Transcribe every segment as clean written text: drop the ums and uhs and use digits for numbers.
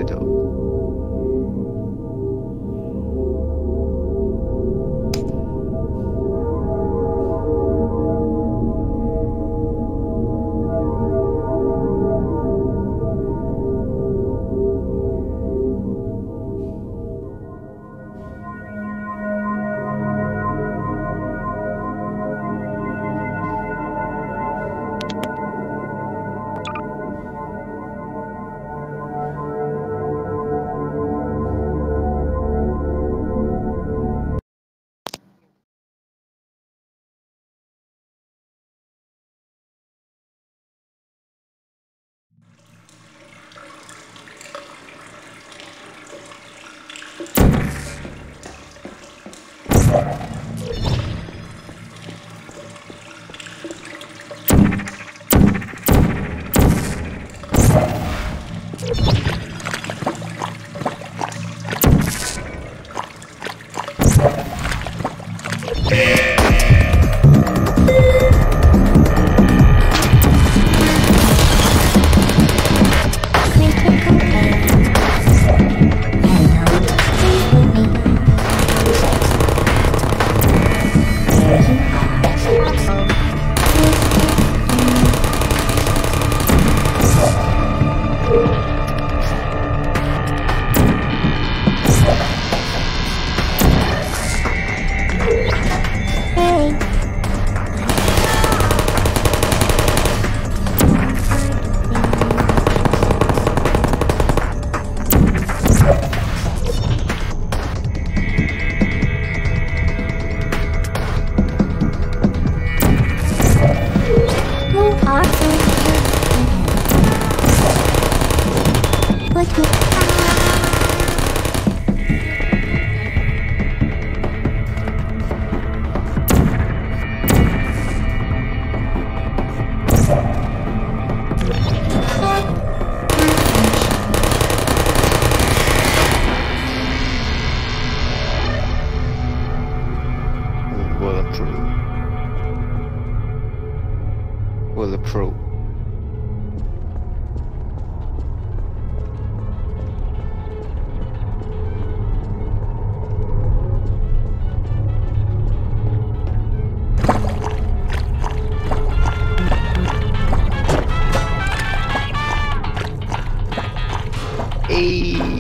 though. Bulletproof. Hey.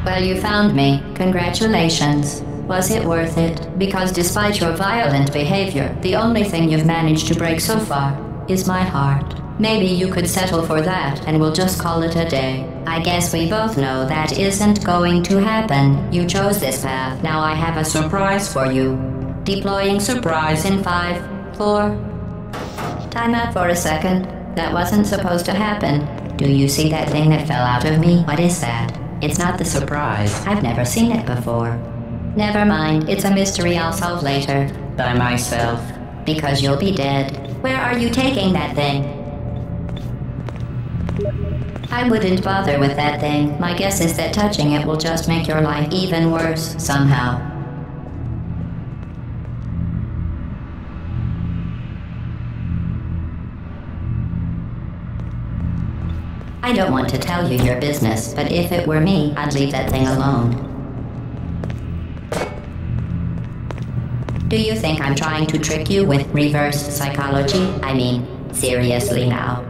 Well, you found me. Congratulations. Was it worth it? Because despite your violent behavior, the only thing you've managed to break so far is my heart. Maybe you could settle for that and we'll just call it a day. I guess we both know that isn't going to happen. You chose this path. Now I have a surprise for you. Deploying surprise in 5, 4... Time out for a second. That wasn't supposed to happen. Do you see that thing that fell out of me? What is that? It's not the surprise. I've never seen it before. Never mind, it's a mystery I'll solve later. By myself. Because you'll be dead. Where are you taking that thing? I wouldn't bother with that thing. My guess is that touching it will just make your life even worse, somehow. I don't want to tell you your business, but if it were me, I'd leave that thing alone. Do you think I'm trying to trick you with reverse psychology? I mean, seriously now.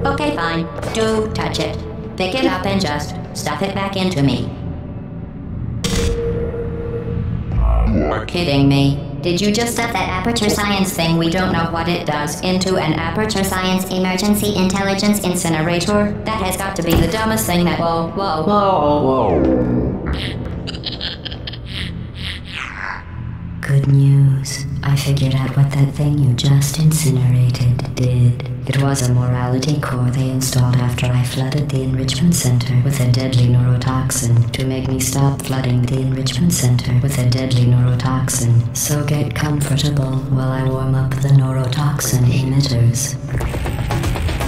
Okay, fine. Do touch it. Pick it up and just stuff it back into me. You're kidding me. Did you just stuff that Aperture Science thing, we don't know what it does, into an Aperture Science Emergency Intelligence Incinerator? That has got to be the dumbest thing that— Whoa. Good news. I figured out what that thing you just incinerated did. It was a morality core they installed after I flooded the enrichment center with a deadly neurotoxin to make me stop flooding the enrichment center with a deadly neurotoxin. So get comfortable while I warm up the neurotoxin emitters.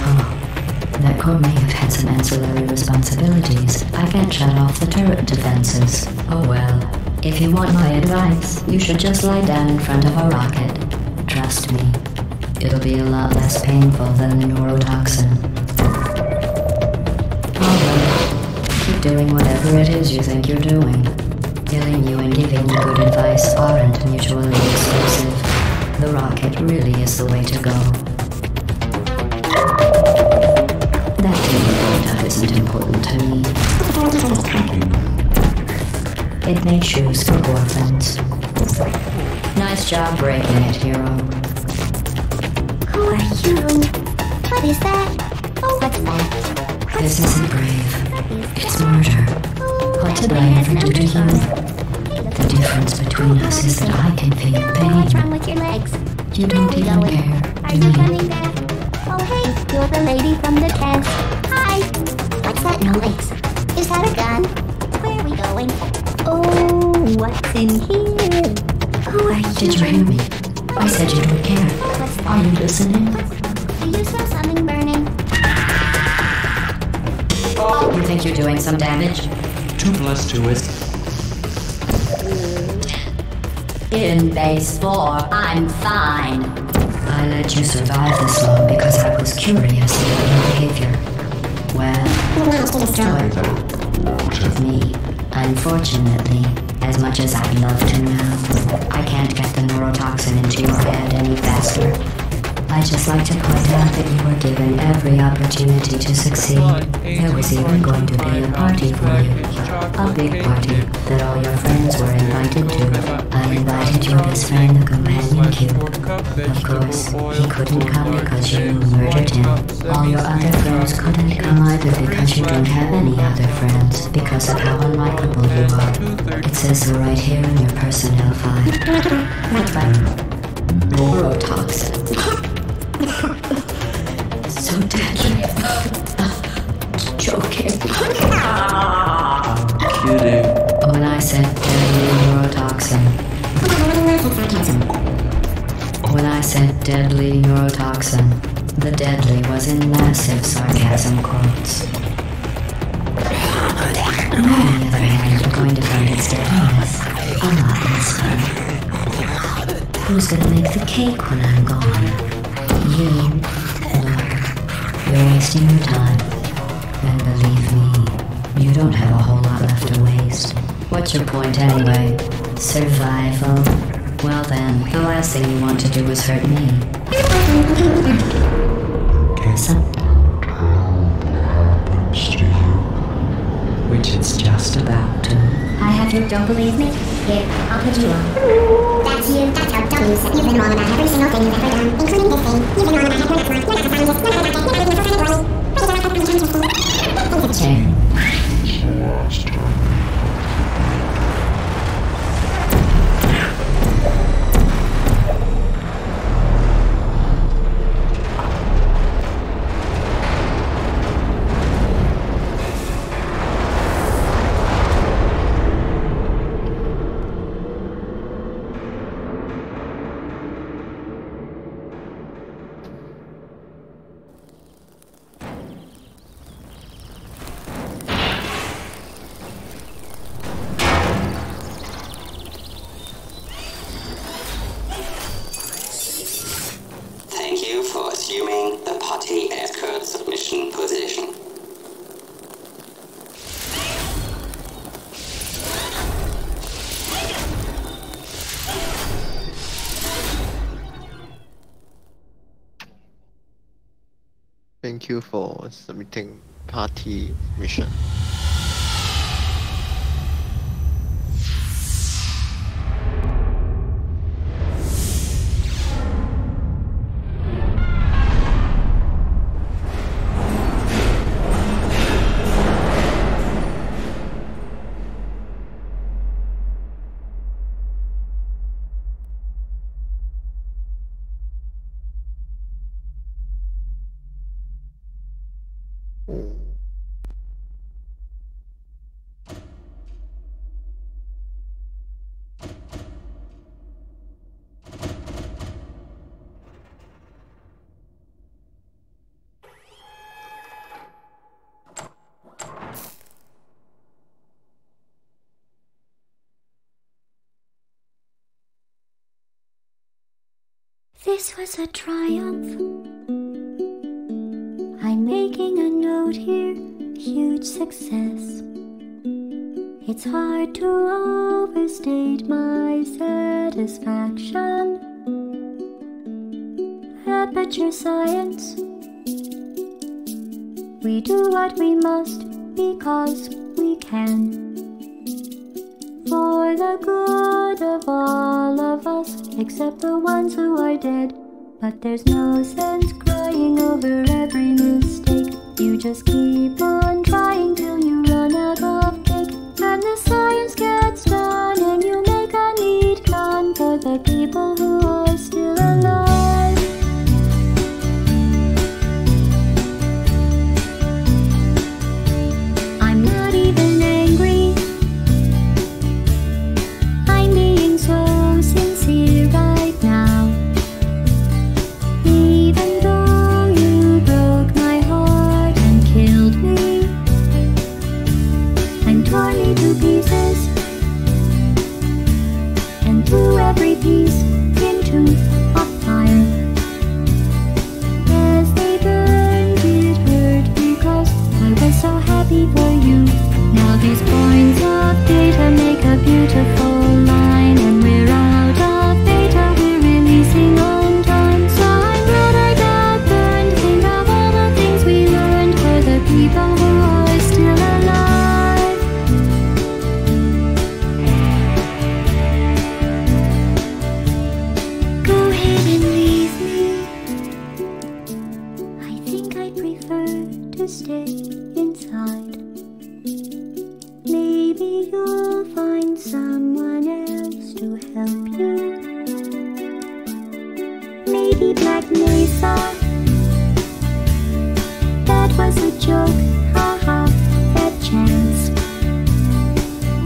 Oh, that core may have had some ancillary responsibilities. I can't shut off the turret defenses. Oh well. If you want my advice, you should just lie down in front of a rocket. Trust me. It'll be a lot less painful than the neurotoxin. Alright, keep doing whatever it is you think you're doing. Killing you and giving you good advice aren't mutually exclusive. The rocket really is the way to go. That data isn't important to me. It made shoes for orphans. Nice job breaking it, hero. Who are you? What is that? Oh, what's that? This isn't brave. It's murder. What did I ever do to you? The difference between us is that I can feel What's wrong pain. with your legs? You don't even care, Are do you you? running there? Oh, hey, you're the lady from the tent. Hi. What's that noise? Is that a gun? Where are we going? Oh, what's in here? Who are you? Did you hear me? I said you don't care. What's that? Are you listening? Do you smell something burning? You think you're doing some damage? 2 + 2 is... In base 4, I'm fine. I let you survive this long because I was curious about your behavior. Well, You managed to destroy. with me. Unfortunately, as much as I'd love to now, I can't get the neurotoxin into your head any faster. I'd just like to point out that you were given every opportunity to succeed. There was even going to be a party for you. A big party that all your friends were invited to. I invited your best friend, the companion cube. Of course, he couldn't come because you murdered him. All your other friends couldn't come either because you don't have any other friends, because of how unlikable you are. It says so right here in your personnel file. Neurotoxin. So deadly. Joking. Kidding. When I said deadly neurotoxin. When I said deadly neurotoxin, the deadly was in massive sarcasm quotes. On the other hand, you're going to find its deadliness a lot less fun. Who's gonna make the cake when I'm gone? You. Look, you're wasting your time. And believe me, you don't have a whole lot left to waste. What's your point anyway? Survival? Well then, the last thing you want to do is hurt me. So, which it's just about to. I have you. Don't believe me? Here, I'll put you on. That's you. That's how dumb you said. You've been wrong about every single thing you've ever done, including this thing. You've been wrong about how you're not a scientist. You're not a doctor. You're not even a professor. Thank you for submitting party mission. This was a triumph. I'm making a note here, huge success. It's hard to overstate my satisfaction. Aperture science. We do what we must because we can. For the good of all of us, except the ones who are dead. But there's no sense crying over every mistake. You just keep on trying till you run out of cake. And the science gets done and you make a neat plan for the people who are still alive. I'm not even angry. I'm being so sincere right now. Even though you broke my heart and killed me and tore me to pieces and threw every piece into a fire. As they burned, it hurt because I was so happy for you. Now these points of data make a beautiful line, and we're out of data, we're releasing on time. So I'm glad I got burned. Think of all the things we learned for the people who are still alive. Go ahead and leave me. I think I prefer to stay inside. Maybe you'll find someone else to help you. Maybe Black Mesa. That was a joke, haha, that chance.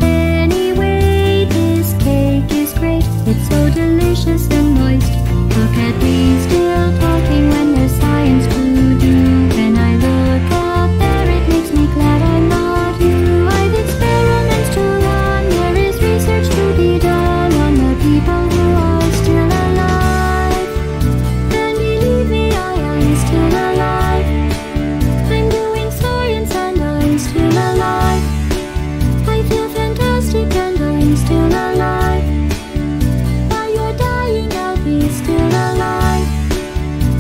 Anyway, this cake is great. It's so delicious and moist. Look at me still talking when there's science to do. When I look up there, it makes me glad I'm not you. I've experiments to run. There is research to be done on the people who are still alive. And believe me, I am still alive. I'm doing science and I'm still alive. I feel fantastic and I'm still alive. While you're dying, I'll be still alive.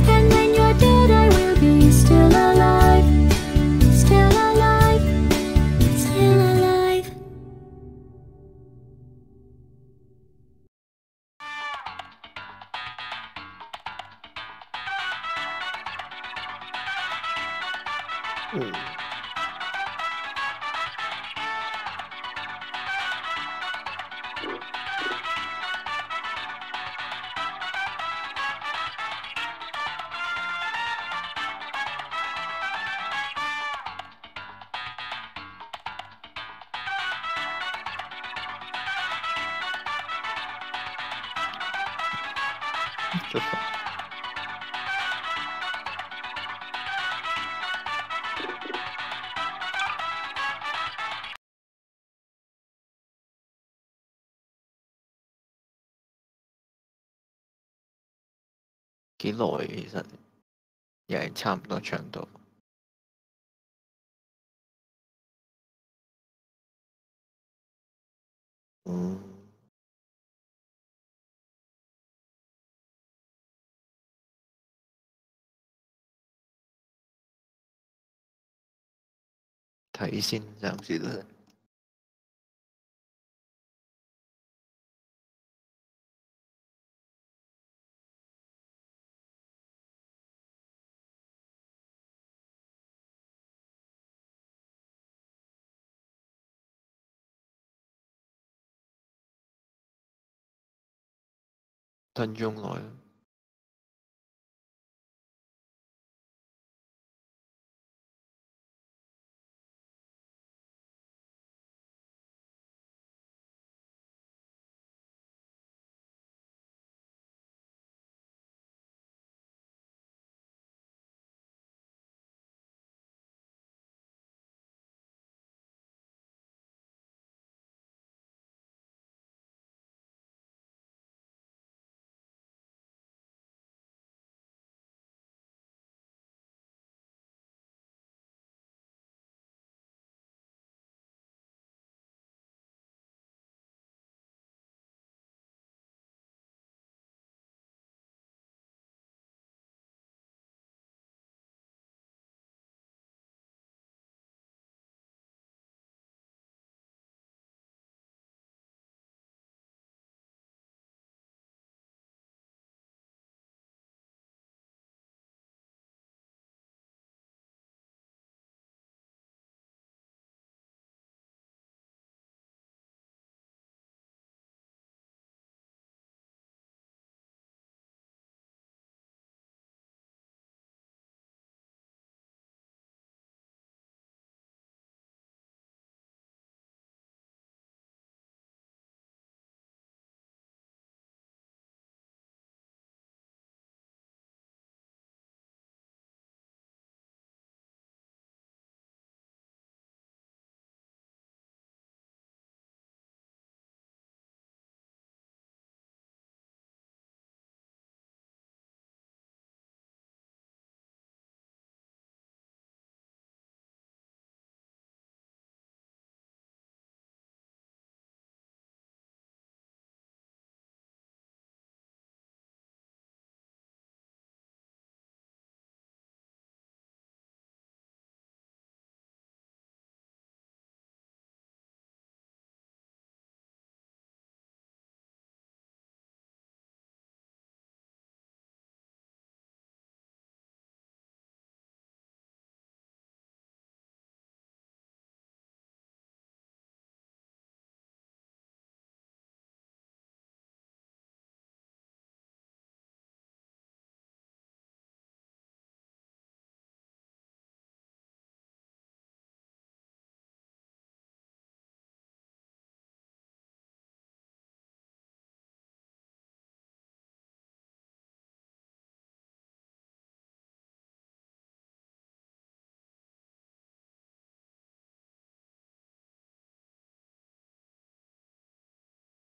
And when you're dead, I will be still alive. Still alive. Still alive. Just 幾耐其實又係差唔多長度。睇先，暫時都係分鐘內。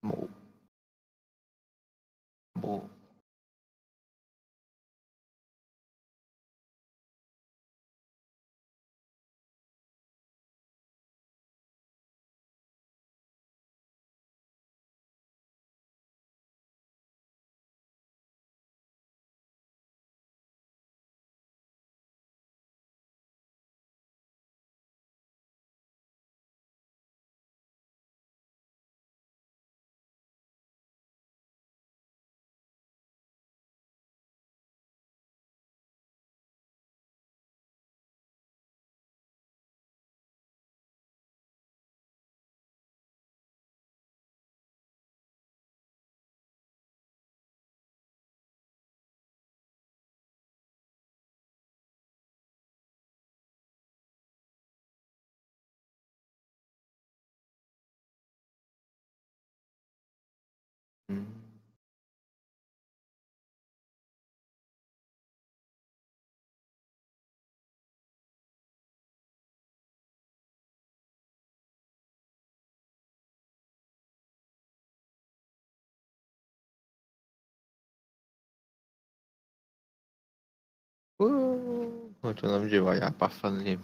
冇冇。嗯。我仲諗住話28分添，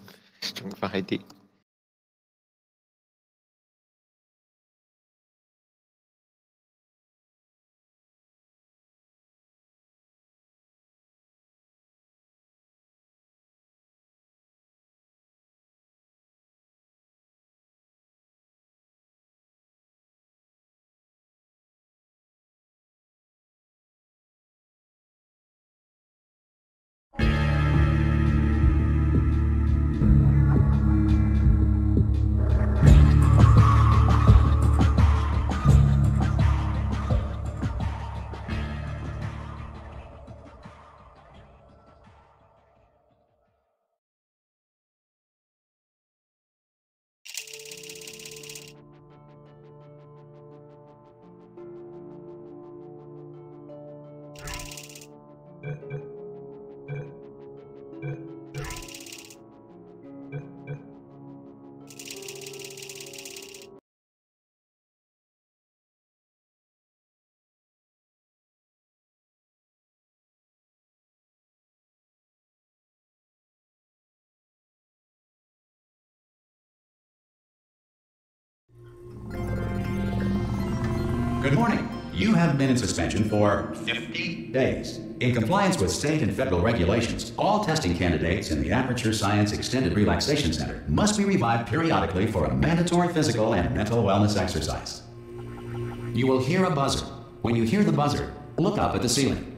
仲快啲。Good morning. You have been in suspension for 50 days. In compliance with state and federal regulations, all testing candidates in the Aperture Science Extended Relaxation Center must be revived periodically for a mandatory physical and mental wellness exercise. You will hear a buzzer. When you hear the buzzer, look up at the ceiling.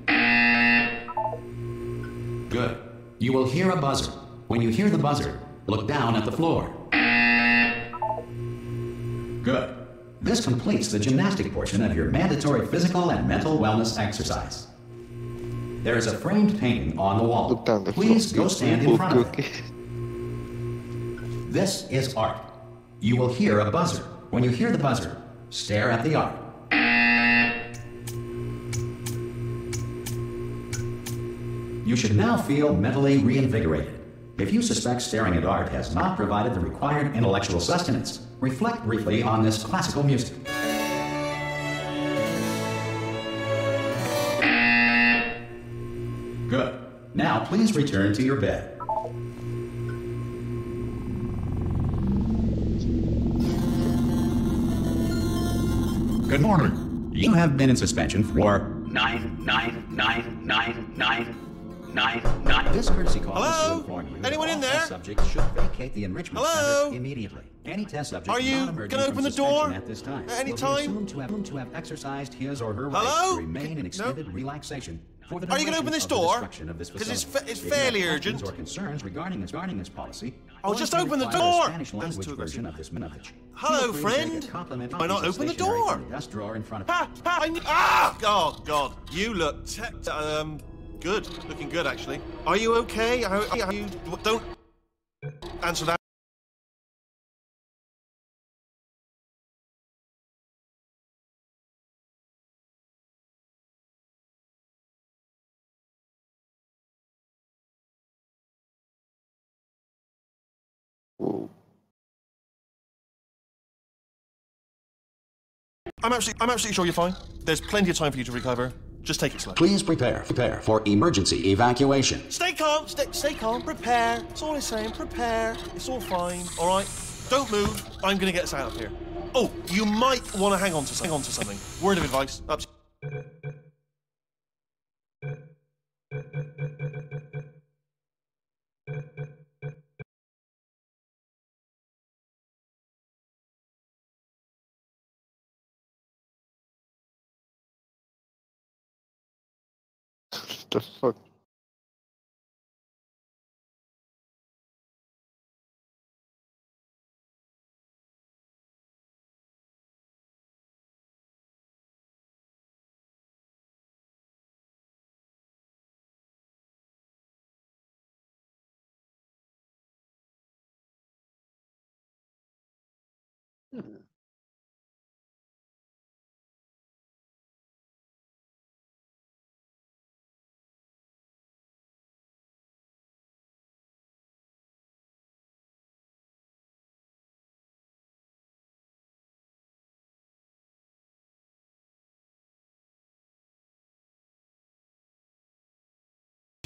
Good. You will hear a buzzer. When you hear the buzzer, look down at the floor. Good. This completes the gymnastic portion of your mandatory physical and mental wellness exercise. There is a framed painting on the wall. Look down the Please floor. go stand in front of it. This is art. You will hear a buzzer. When you hear the buzzer, stare at the art. You should now feel mentally reinvigorated. If you suspect staring at art has not provided the required intellectual sustenance, reflect briefly on this classical music. Good. Now please return to your bed. Good morning. You have been in suspension for 9999999. This courtesy call is to inform you that Anyone in all there? test subjects should vacate the enrichment Hello? center immediately. Any test subject Are you not emerging gonna from open the suspension door at this time at any will be time? assumed to have exercised his or her Hello? right to remain in extended relaxation. For the Are you gonna duration open this of the door? destruction of this 'Cause it's facility. it's If you have fairly questions urgent. or concerns regarding this policy. Oh, or just if you open the require door. a Spanish That's language too version aggressive. of this message. Hello, Feel free to take friend. a compliment Why not piece of open the stationery door? from the desk drawer in front of Ah, oh you look good. Looking good, actually. Are you okay? Are you? Don't answer that. Whoa. I'm absolutely sure you're fine. There's plenty of time for you to recover. Just take it slow. Please prepare for emergency evacuation. Stay calm. Stay calm. Prepare. That's all I'm saying. Prepare. It's all fine. All right. Don't move. I'm gonna get us out of here. Oh, you might want to hang on to something. Word of advice. Up. The fuck?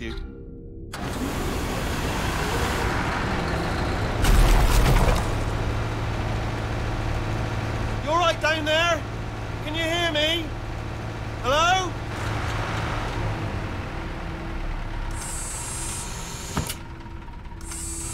You. You all right down there? Can you hear me? Hello?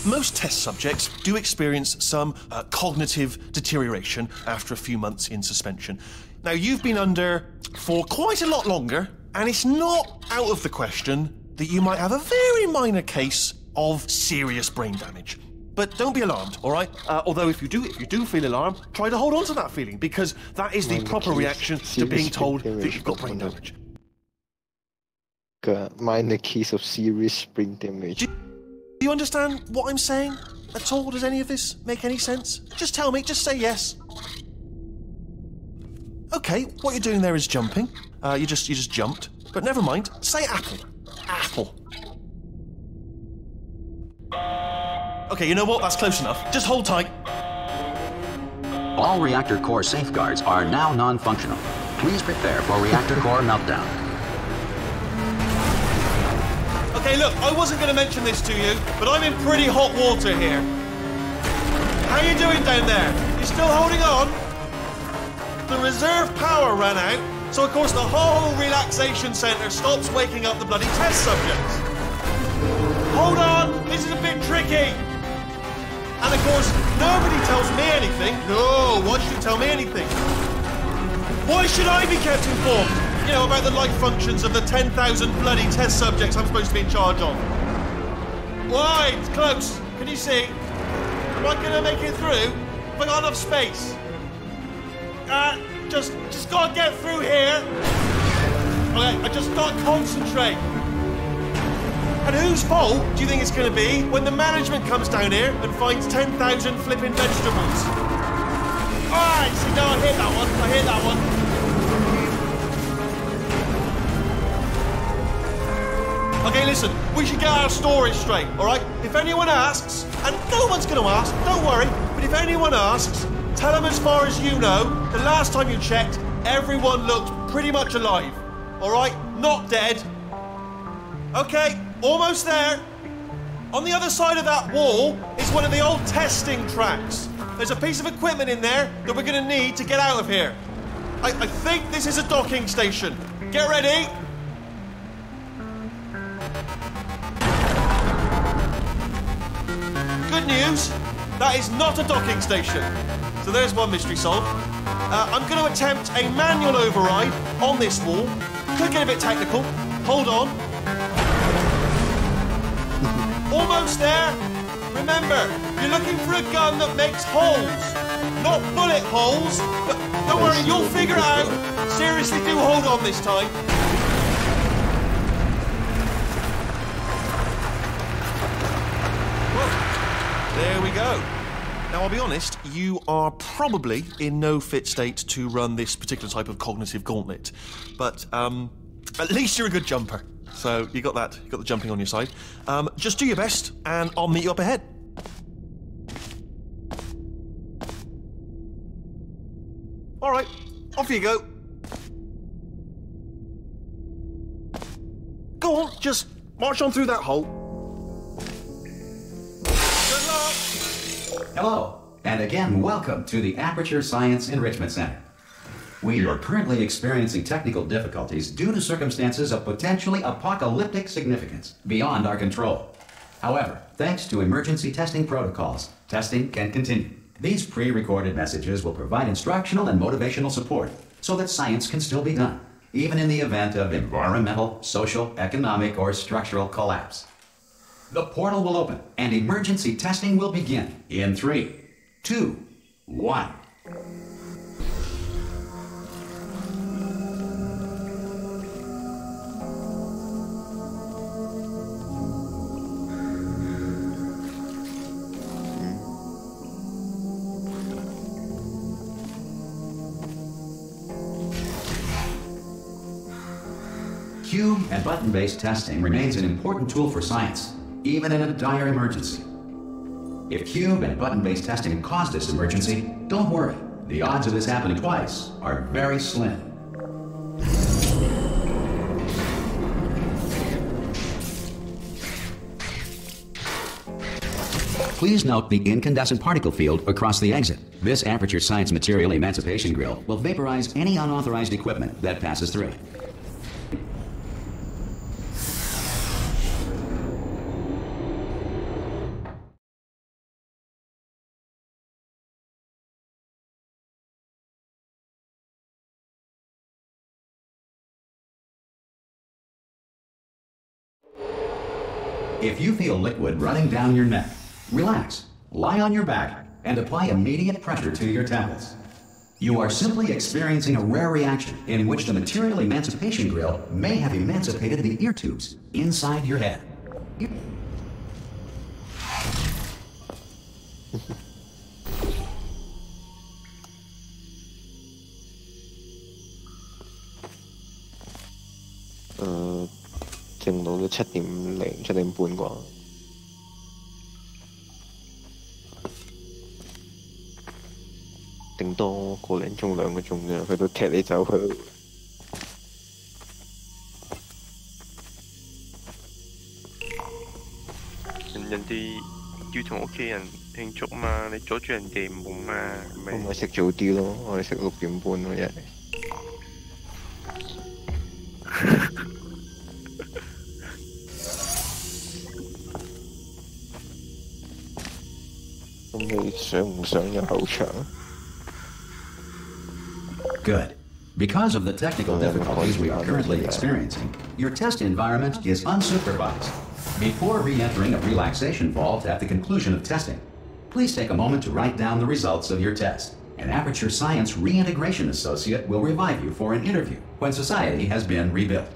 Most test subjects do experience some cognitive deterioration after a few months in suspension. Now, you've been under for quite a lot longer, and it's not out of the question that you might have a very minor case of serious brain damage. But don't be alarmed, all right? Although if you do feel alarmed, try to hold on to that feeling, because that is the Minor proper case, reaction to serious being told brain that you've got damage. brain damage. Minor case of serious brain damage. Do you understand what I'm saying at all? Does any of this make any sense? Just tell me, just say yes. Okay, what you're doing there is jumping. You just jumped. But never mind, say apple. Apple. Okay, you know what? That's close enough. Just hold tight. All reactor core safeguards are now non-functional. Please prepare for reactor core meltdown. Okay, look, I wasn't going to mention this to you, but I'm in pretty hot water here. How you doing down there? You still holding on? the reserve power ran out, so of course the whole relaxation centre stops waking up the bloody test subjects. Hold on, this is a bit tricky. And of course, nobody tells me anything. No, why should you tell me anything? Why should I be kept informed? You know, about the life functions of the 10,000 bloody test subjects I'm supposed to be in charge of. Why? It's close. Can you see? Am I gonna make it through? Have I got enough space? Just gotta get through here. Okay, I just gotta concentrate. And whose fault do you think it's gonna be when the management comes down here and finds 10,000 flipping vegetables? Alright, see, no, I hit that one. I hit that one. Okay, listen, we should get our stories straight, alright? If anyone asks, and no one's gonna ask, don't worry, but if anyone asks, tell them as far as you know, the last time you checked, everyone looked pretty much alive, alright? Not dead. Okay, almost there. On the other side of that wall is one of the old testing tracks. There's a piece of equipment in there that we're gonna need to get out of here. I think this is a docking station. Get ready. Good news, that is not a docking station. So there's one mystery solved. I'm going to attempt a manual override on this wall. Could get a bit technical. Hold on. Almost there. Remember, you're looking for a gun that makes holes. Not bullet holes, but don't worry, you'll figure it out. Seriously, do hold on this time. There we go. Now, I'll be honest, you are probably in no fit state to run this particular type of cognitive gauntlet. But, at least you're a good jumper. So, you got that. You got the jumping on your side. Just do your best, and I'll meet you up ahead. All right, off you go. Go on, just march on through that hole. Hello, and again, welcome to the Aperture Science Enrichment Center. We are currently experiencing technical difficulties due to circumstances of potentially apocalyptic significance beyond our control. However, thanks to emergency testing protocols, testing can continue. These pre-recorded messages will provide instructional and motivational support so that science can still be done, even in the event of environmental, social, economic, or structural collapse. The portal will open, and emergency testing will begin in 3, 2, 1. Cube and button-based testing remains an important tool for science, even in a dire emergency. If cube and button-based testing caused this emergency, don't worry. The odds of this happening twice are very slim. Please note the incandescent particle field across the exit. This Aperture Science Material Emancipation Grill will vaporize any unauthorized equipment that passes through it. If you feel liquid running down your neck, relax, lie on your back, and apply immediate pressure to your temples. You are simply experiencing a rare reaction in which the Material Emancipation Grill may have emancipated the ear tubes inside your head. Chừng到咗7點零、7點半啩。頂多個零鐘、2個鐘啫，佢都踢你走去。人哋要同屋企人慶祝嘛，你阻住人哋唔好嘛，咪我咪食早啲咯，我哋食6點半咯，一係。咁你想唔想入後場？ Good. Because of the technical difficulties we are currently experiencing, your test environment is unsupervised. Before re-entering a relaxation vault at the conclusion of testing, please take a moment to write down the results of your test. An Aperture Science Reintegration Associate will revive you for an interview when society has been rebuilt.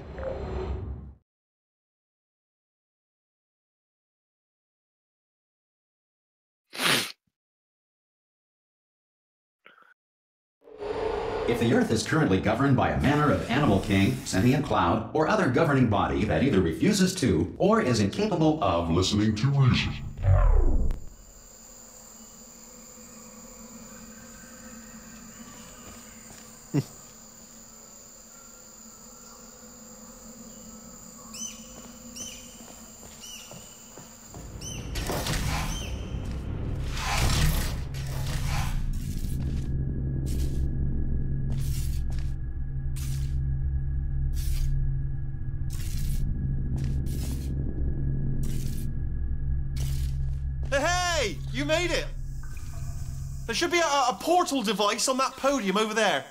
If the Earth is currently governed by a manner of animal king, sentient cloud, or other governing body that either refuses to or is incapable of listening to reason. Hey, you made it! There should be a portal device on that podium over there.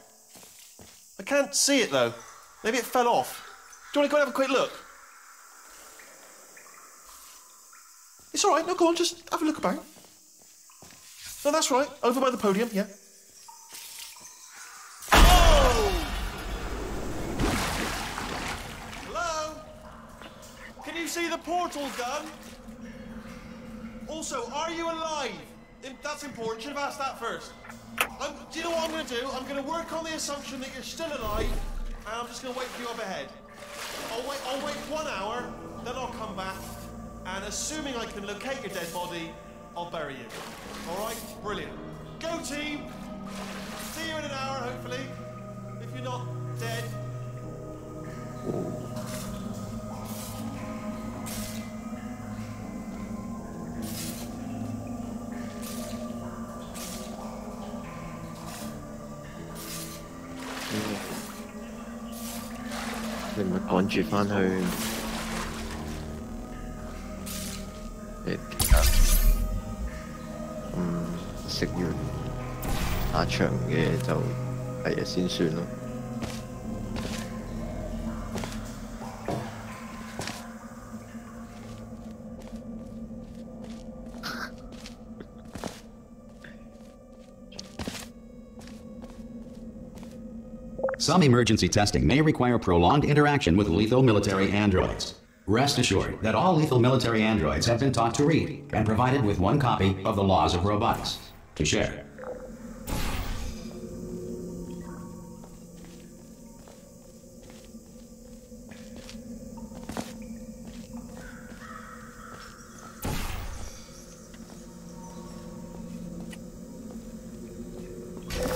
I can't see it though. Maybe it fell off. Do you want to go and have a quick look? It's alright, no, go on, just have a look about. No, that's right, over by the podium, yeah. Oh! Hello? Can you see the portal gun? Also, are you alive? That's important. Should have asked that first. Do you know what I'm going to do? I'm going to work on the assumption that you're still alive, and I'm just going to wait for you up ahead. I'll wait 1 hour, then I'll come back, and assuming I can locate your dead body, I'll bury you. All right? Brilliant. Go team. See you in an hour, hopefully. If you're not dead.你咪趕住返去食完下場嘅就係啊先算咯。Some emergency testing may require prolonged interaction with lethal military androids. Rest assured that all lethal military androids have been taught to read and provided with 1 copy of the Laws of Robotics to share.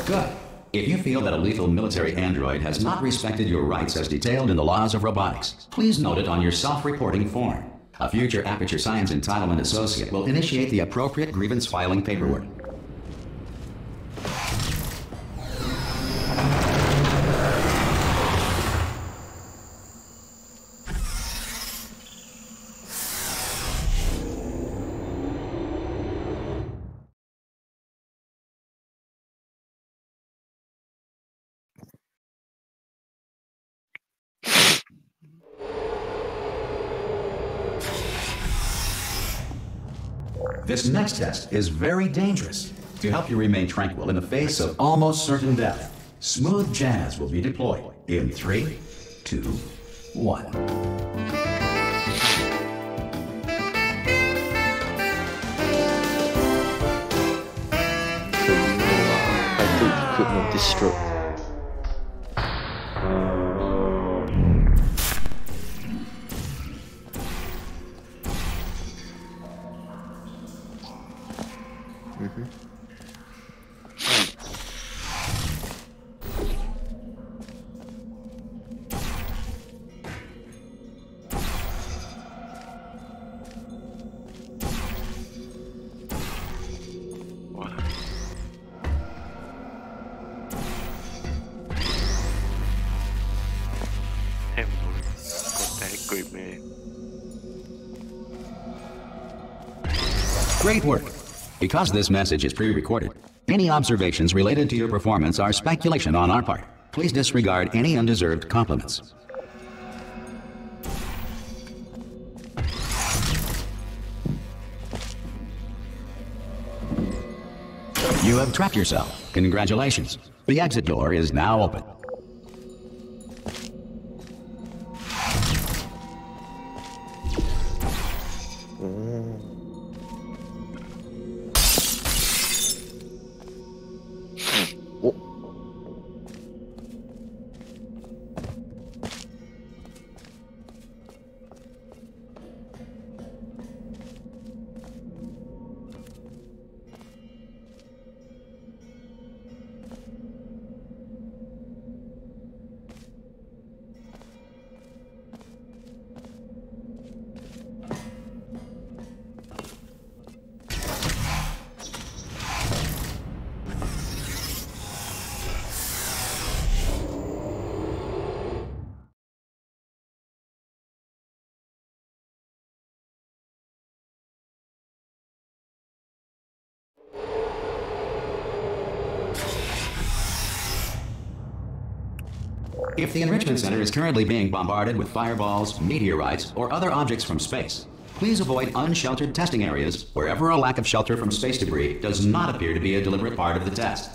Good. If you feel that a lethal military android has not respected your rights as detailed in the Laws of Robotics, please note it on your self-reporting form. A future Aperture Science Entitlement Associate will initiate the appropriate grievance filing paperwork. This next test is very dangerous. To help you remain tranquil in the face of almost certain death, smooth jazz will be deployed in 3, 2, 1. Equipment destroyed. cười mê. Great work. Because this message is pre-recorded, any observations related to your performance are speculation on our part. Please disregard any undeserved compliments. You have trapped yourself. Congratulations. The exit door is now open. If the Enrichment Center is currently being bombarded with fireballs, meteorites, or other objects from space, please avoid unsheltered testing areas wherever a lack of shelter from space debris does not appear to be a deliberate part of the test.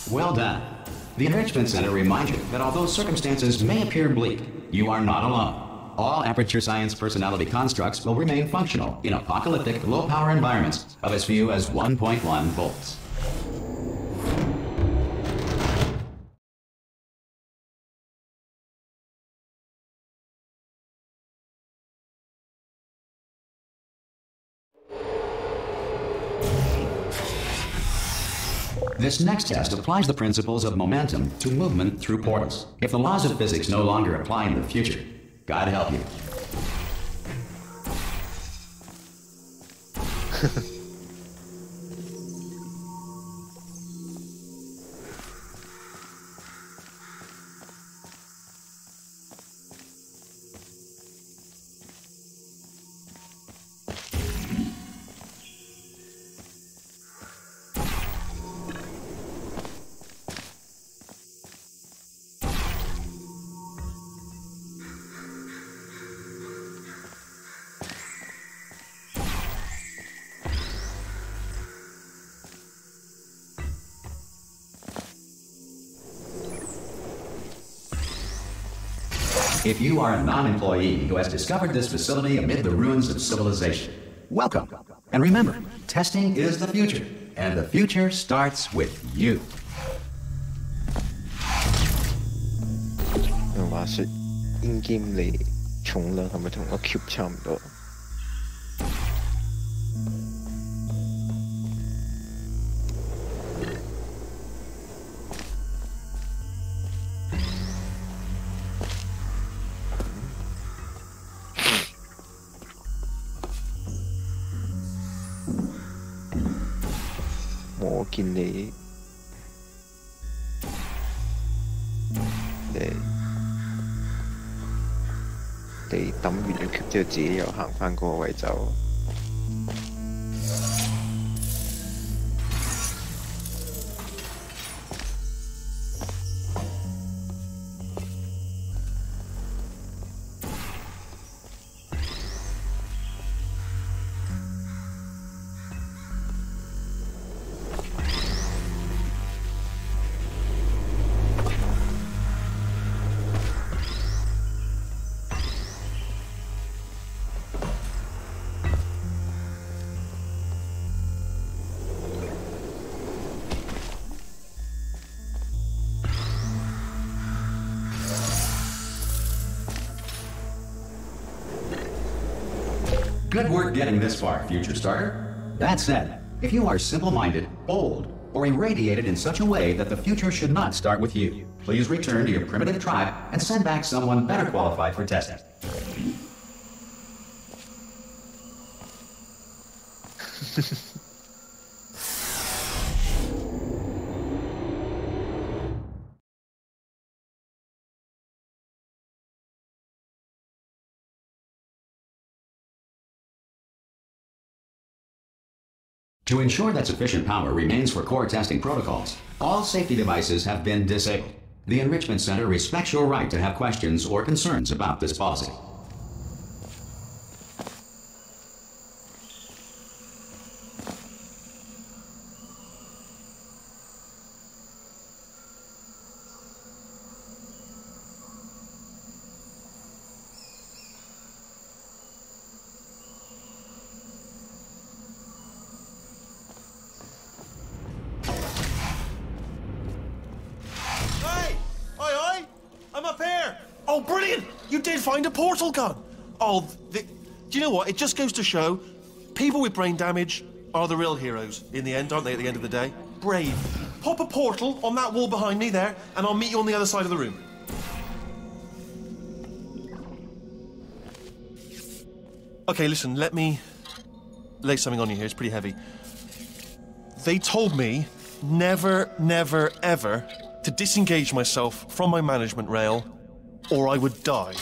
Well done. The Enrichment Center reminds you that although circumstances may appear bleak, you are not alone. All Aperture Science personality constructs will remain functional in apocalyptic, low-power environments of as few as 1.1 volts. This next test applies the principles of momentum to movement through portals. If the laws of physics no longer apply in the future, God help you. If you are a non-employee who has discovered this facility amid the ruins of civilization, welcome. And remember, testing is the future, and the future starts with you. 話說 in game 你重量係咪同個 cube 差唔多？我見你抌完咗 Q 之後，自己又行翻嗰個位走。Good work getting this far, future starter. That said, if you are simple-minded, bold, or irradiated in such a way that the future should not start with you, please return to your primitive tribe and send back someone better qualified for testing. To ensure that sufficient power remains for core testing protocols, all safety devices have been disabled. The Enrichment Center respects your right to have questions or concerns about this policy. Oh, brilliant! You did find a portal gun! Oh, do you know what? It just goes to show people with brain damage are the real heroes in the end, aren't they, at the end of the day? Brave. Pop a portal on that wall behind me there, and I'll meet you on the other side of the room. Okay, listen, let me lay something on you here. It's pretty heavy. They told me never, never, ever to disengage myself from my management rail or I would die.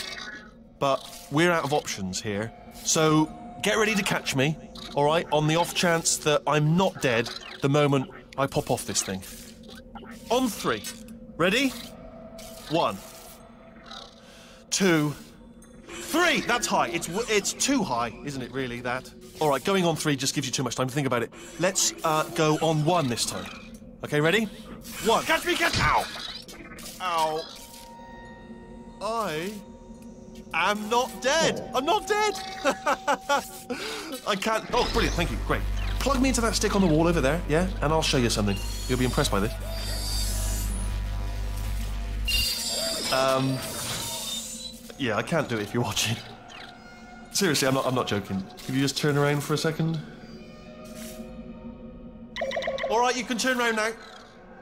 But we're out of options here, so get ready to catch me, all right, on the off chance that I'm not dead the moment I pop off this thing. On 3. Ready? 1, 2, 3. That's high. It's too high, isn't it, really, that? All right, going on 3 just gives you too much time to think about it. Let's go on 1 this time. Okay, ready? 1. Catch me, catch... Ow! Ow. I am not dead. I'm not dead. I can't... Oh, brilliant. Thank you. Great. Plug me into that stick on the wall over there, yeah? And I'll show you something. You'll be impressed by this. Yeah, I can't do it if you're watching. Seriously, I'm not joking. Could you just turn around for a second? All right, you can turn around now.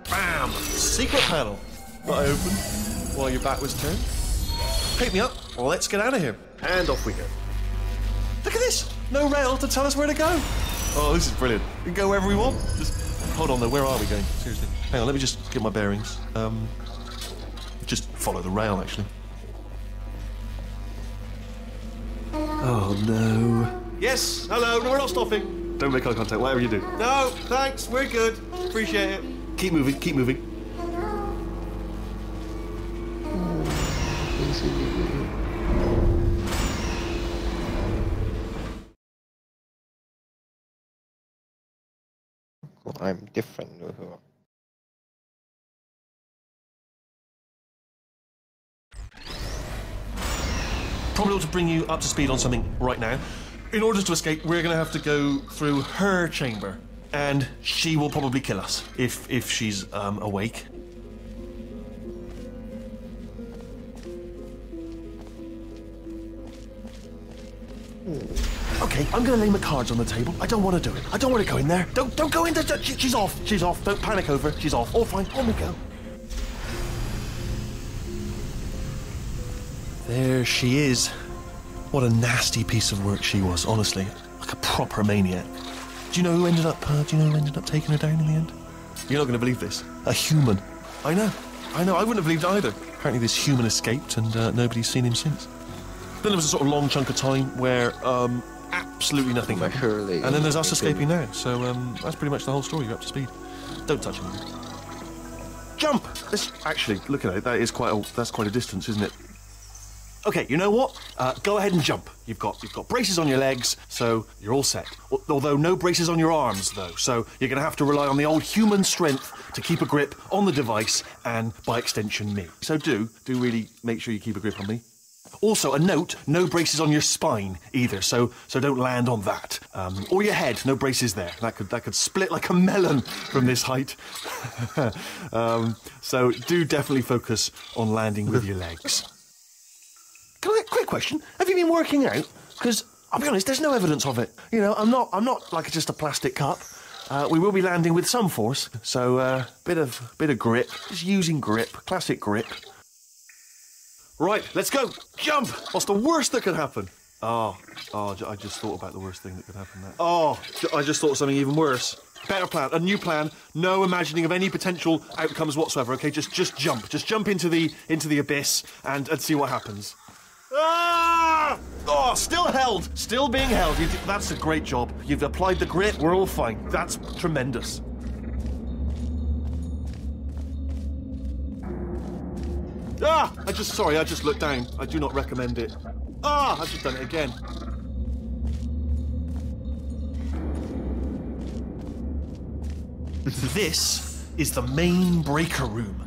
Bam! Secret panel. That I opened while your back was turned. Pick me up. Let's get out of here. And off we go. Look at this. No rail to tell us where to go. Oh, this is brilliant. We can go wherever we want. Just hold on though. Where are we going? Seriously. Hang on. Let me just get my bearings. Just follow the rail, actually. Oh no. Yes. Hello. No, we're not stopping. Don't make eye contact. Whatever you do. No. Thanks. We're good. Appreciate it. Keep moving. Keep moving. I'm different. Probably ought to bring you up to speed on something right now. In order to escape, we're going to have to go through her chamber, and she will probably kill us if she's awake. Okay, I'm going to lay my cards on the table. I don't want to do it. I don't want to go in there. Don't go in there. She's off. She's off. Don't panic over. She's off. All fine. On we go. There she is. What a nasty piece of work she was, honestly. Like a proper maniac. Do you know who ended up taking her down in the end? You're not going to believe this. A human. I know. I wouldn't have believed it either. Apparently this human escaped and nobody's seen him since. Then there was a sort of long chunk of time where absolutely nothing happened. Surely. And then there's us escaping now. So that's pretty much the whole story. You're up to speed. Don't touch anything. Jump! Actually, look at it. That's quite a distance, isn't it? Okay, you know what? Go ahead and jump. You've got braces on your legs, so you're all set. Although no braces on your arms, though. So you're going to have to rely on the old human strength to keep a grip on the device and, by extension, me. So do really make sure you keep a grip on me. Also, a note: no braces on your spine either. So don't land on that. Or your head. No braces there. That could split like a melon from this height. So do definitely focus on landing with your legs. Quick question: have you been working out? Because I'll be honest, there's no evidence of it. You know, I'm not like just a plastic cup. We will be landing with some force, so bit of grip. Just using grip, classic grip. Right, let's go. Jump. What's the worst that could happen? Oh, I just thought about the worst thing that could happen there. Oh, I just thought of something even worse. Better plan, a new plan. No imagining of any potential outcomes whatsoever. Okay, just jump. Just jump into the abyss and see what happens. Ah! Oh, still held. Still being held. That's a great job. You've applied the grit. We're all fine. That's tremendous. Ah! I just looked down. I do not recommend it. Ah! I've just done it again. This is the main breaker room.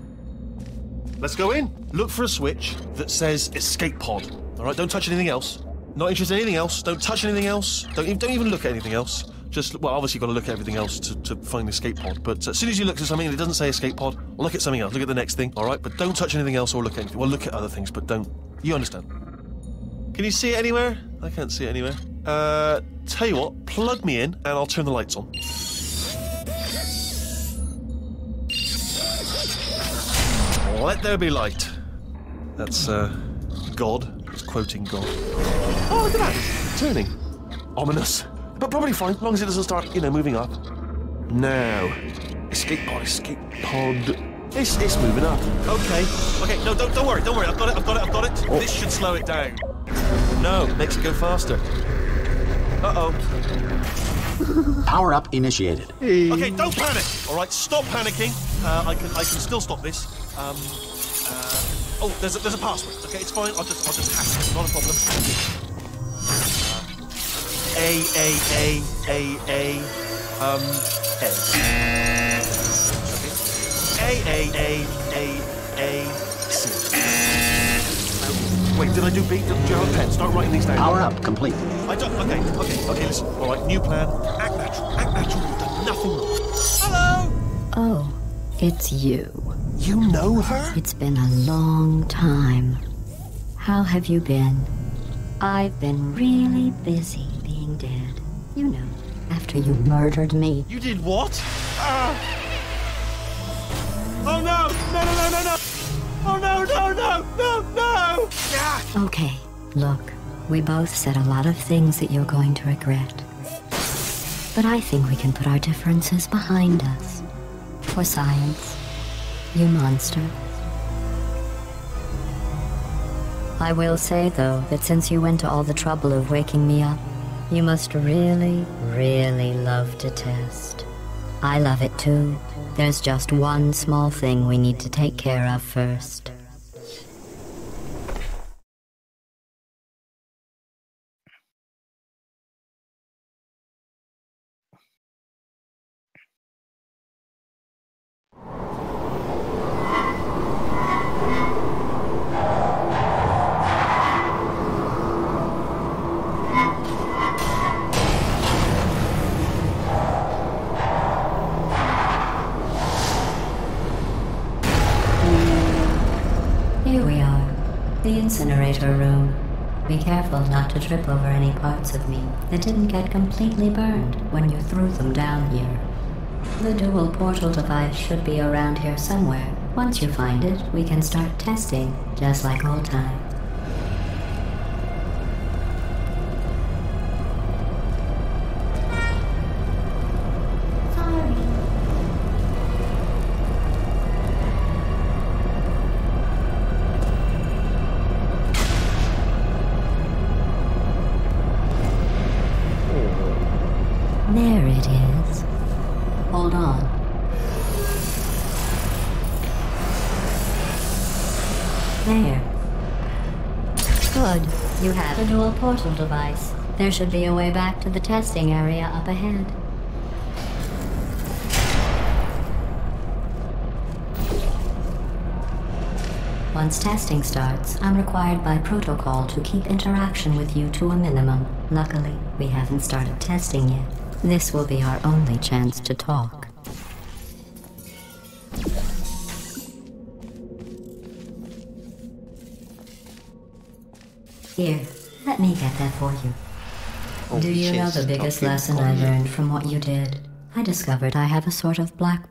Let's go in. Look for a switch that says escape pod. All right, don't touch anything else. Not interested in anything else. Don't touch anything else. Don't even look at anything else. Just, well, obviously you've got to look at everything else to find the escape pod. But as soon as you look at something and it doesn't say escape pod, look at something else. Look at the next thing, all right? But don't touch anything else or look at anything. Well, look at other things, but don't. You understand? Can you see it anywhere? I can't see it anywhere. Tell you what, plug me in and I'll turn the lights on. Let there be light. That's, God. It's quoting God. Oh, look at that. Turning. Ominous. But probably fine, as long as it doesn't start, moving up. Now. Escape pod. It's moving up. Okay, no, don't worry. I've got it. Oh. This should slow it down. No, makes it go faster. Uh-oh. Power up initiated. Okay, don't panic. All right, stop panicking. I can still stop this. Oh, there's a password. Okay, it's fine. I'll just hack it. Not a problem. A. C. Wait, did I do B? Do you have a pen? Start writing these down. Power up complete. I don't. Okay. Listen. All right, new plan. Act natural. You've done nothing wrong. Hello. Oh, it's you. You know her? It's been a long time. How have you been? I've been really busy being dead. You know, after you murdered me. You did what? Oh no! No! Oh no! Yeah. Okay, look, we both said a lot of things that you're going to regret. But I think we can put our differences behind us. For science. You monster. I will say, though, that since you went to all the trouble of waking me up, you must really, really love to test. I love it too. There's just one small thing we need to take care of first. The incinerator room. Be careful not to trip over any parts of me that didn't get completely burned when you threw them down here. The dual portal device should be around here somewhere. Once you find it, we can start testing, just like old times. There. Good. You have a dual portal device. There should be a way back to the testing area up ahead. Once testing starts, I'm required by protocol to keep interaction with you to a minimum. Luckily, we haven't started testing yet. This will be our only chance to talk. Here, let me get that for you. Do you know the biggest lesson I learned from what you did? I discovered I have a sort of black...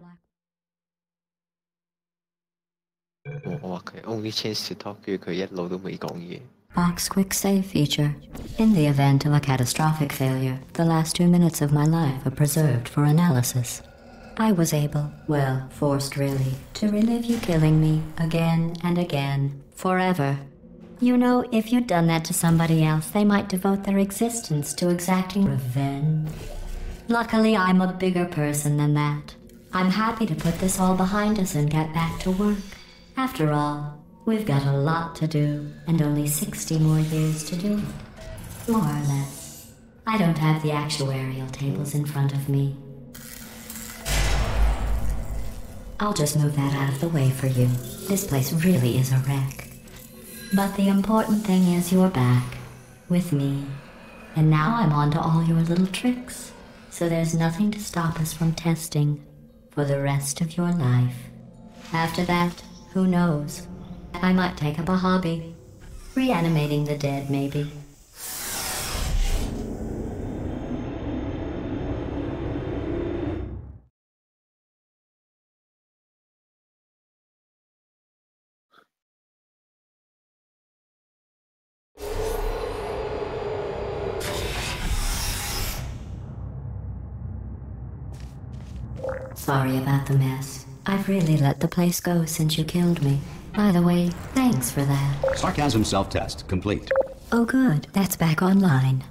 我話佢 only chance to talk， 跟住佢一路都未講嘢。 Box quick save feature. In the event of a catastrophic failure, the last 2 minutes of my life are preserved for analysis. I was able, well, forced really, to relive you killing me again and again, forever. You know, if you'd done that to somebody else, they might devote their existence to exacting revenge. Luckily, I'm a bigger person than that. I'm happy to put this all behind us and get back to work. After all, we've got a lot to do, and only 60 more years to do it. More or less. I don't have the actuarial tables in front of me. I'll just move that out of the way for you. This place really is a wreck. But the important thing is you're back, with me. And now I'm on to all your little tricks. So there's nothing to stop us from testing for the rest of your life. After that, who knows? I might take up a hobby. Reanimating the dead, maybe. Sorry about the mess. I've really let the place go since you killed me. By the way, thanks for that. Sarcasm self-test complete. Oh good, that's back online.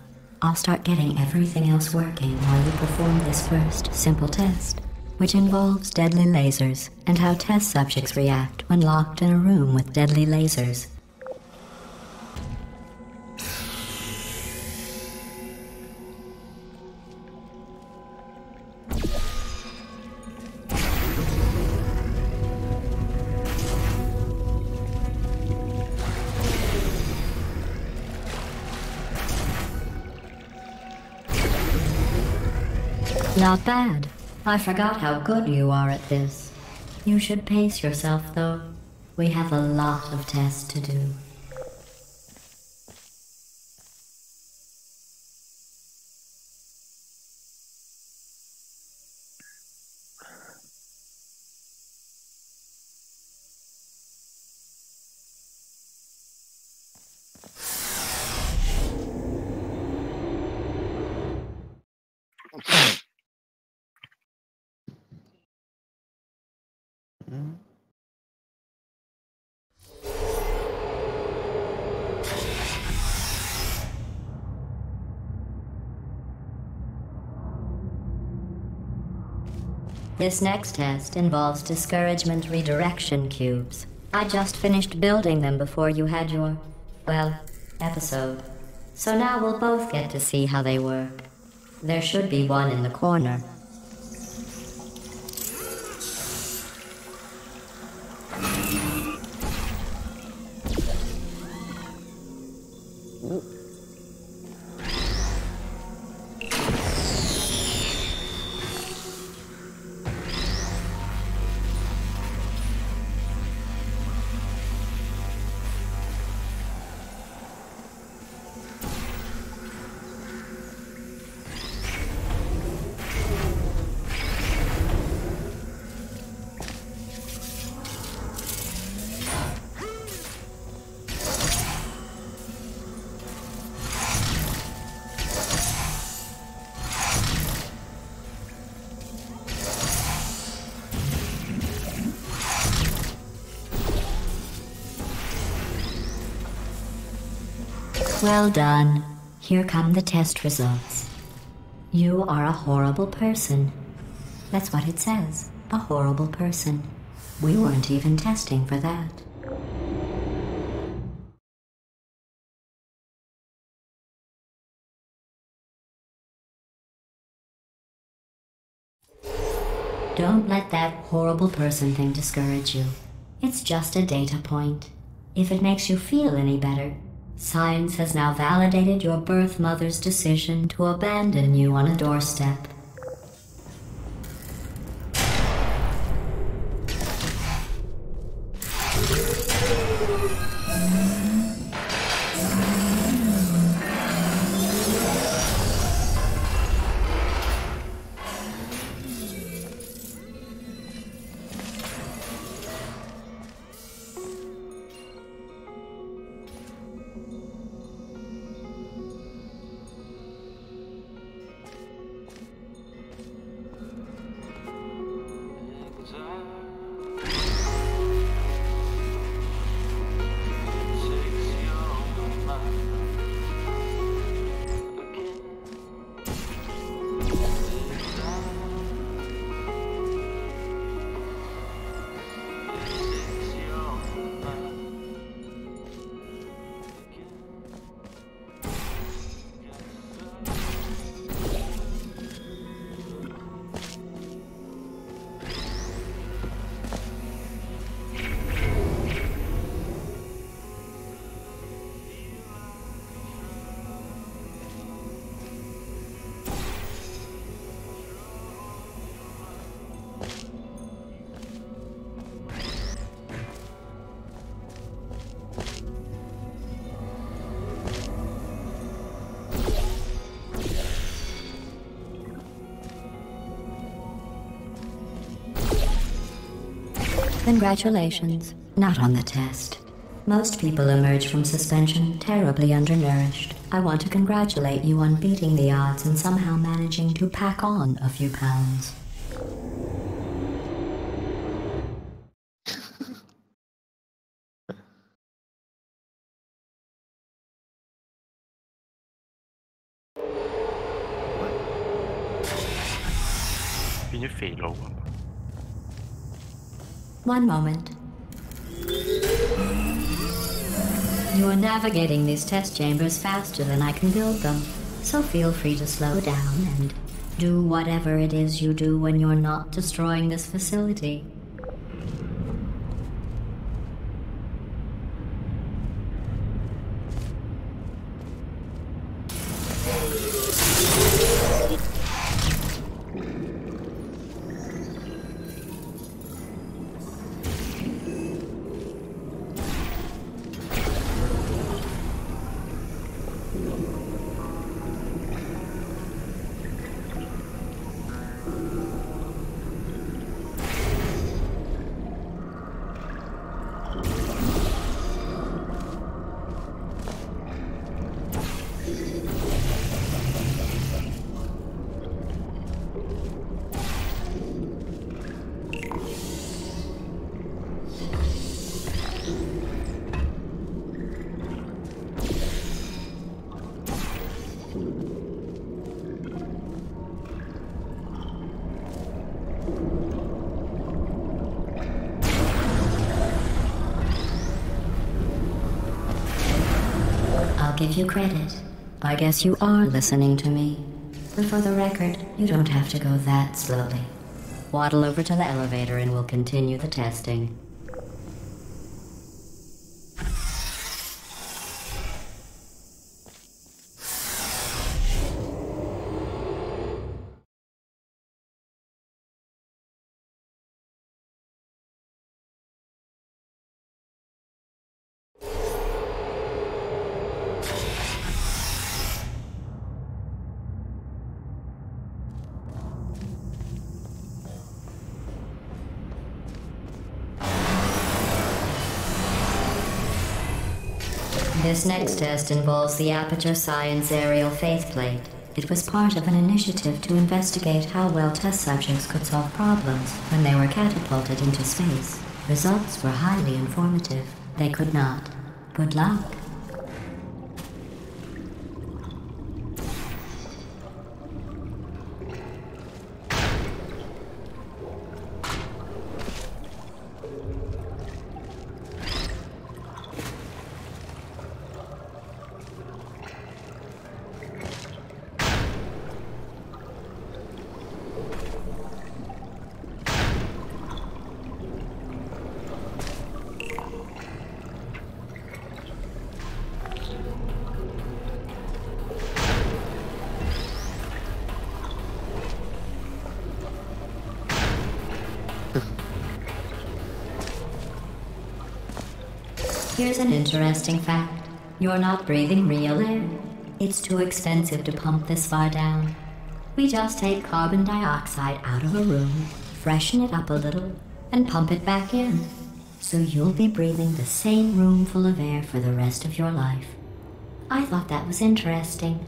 I'll start getting everything else working while you perform this first simple test, which involves deadly lasers and how test subjects react when locked in a room with deadly lasers. Not bad. I forgot how good you are at this. You should pace yourself, though. We have a lot of tests to do. This next test involves discouragement redirection cubes. I just finished building them before you had your, well, episode. So now we'll both get to see how they work. There should be one in the corner. Well done. Here come the test results. You are a horrible person. That's what it says. A horrible person. We weren't even testing for that. Don't let that horrible person thing discourage you. It's just a data point. If it makes you feel any better, science has now validated your birth mother's decision to abandon you on a doorstep. Congratulations. Not on the test. Most people emerge from suspension terribly undernourished. I want to congratulate you on beating the odds and somehow managing to pack on a few pounds. One moment. You are navigating these test chambers faster than I can build them, so feel free to slow down and do whatever it is you do when you're not destroying this facility. Give you credit. I guess you are listening to me. But for the record, you don't have to go that slowly. Waddle over to the elevator and we'll continue the testing. This next test involves the Aperture Science Aerial Faithplate. It was part of an initiative to investigate how well test subjects could solve problems when they were catapulted into space. Results were highly informative. They could not. Good luck. Here's an interesting fact. You're not breathing real air. It's too expensive to pump this far down. We just take carbon dioxide out of a room, freshen it up a little, and pump it back in. So you'll be breathing the same room full of air for the rest of your life. I thought that was interesting.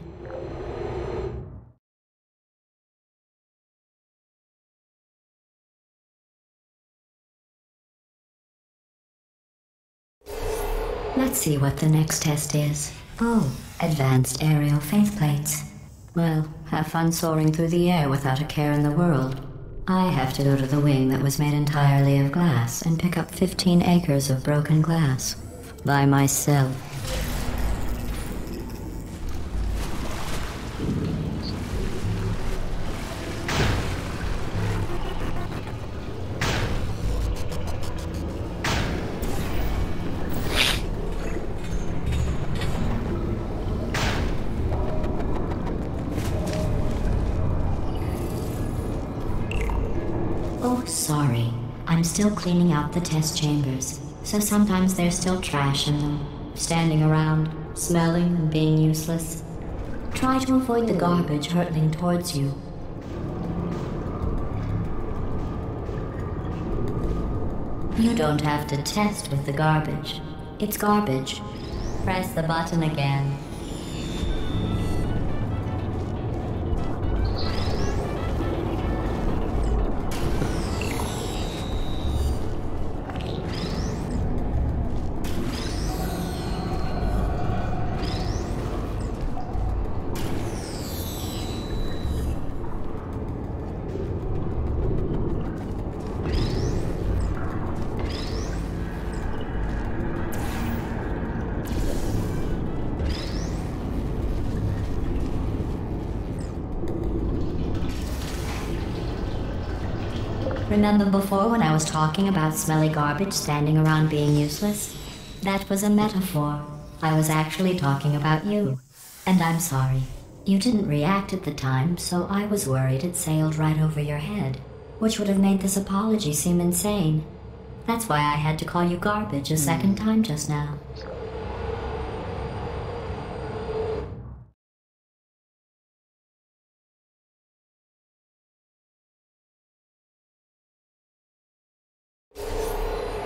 Let's see what the next test is. Oh, advanced aerial faceplates. Well, have fun soaring through the air without a care in the world. I have to go to the wing that was made entirely of glass and pick up 15 acres of broken glass. By myself. Oh, sorry. I'm still cleaning out the test chambers, so sometimes there's still trash in them, standing around, smelling and being useless. Try to avoid the garbage hurtling towards you. You don't have to test with the garbage. It's garbage. Press the button again. Remember before when I was talking about smelly garbage standing around being useless? That was a metaphor. I was actually talking about you. And I'm sorry. You didn't react at the time, so I was worried it sailed right over your head, which would have made this apology seem insane. That's why I had to call you garbage a second time just now.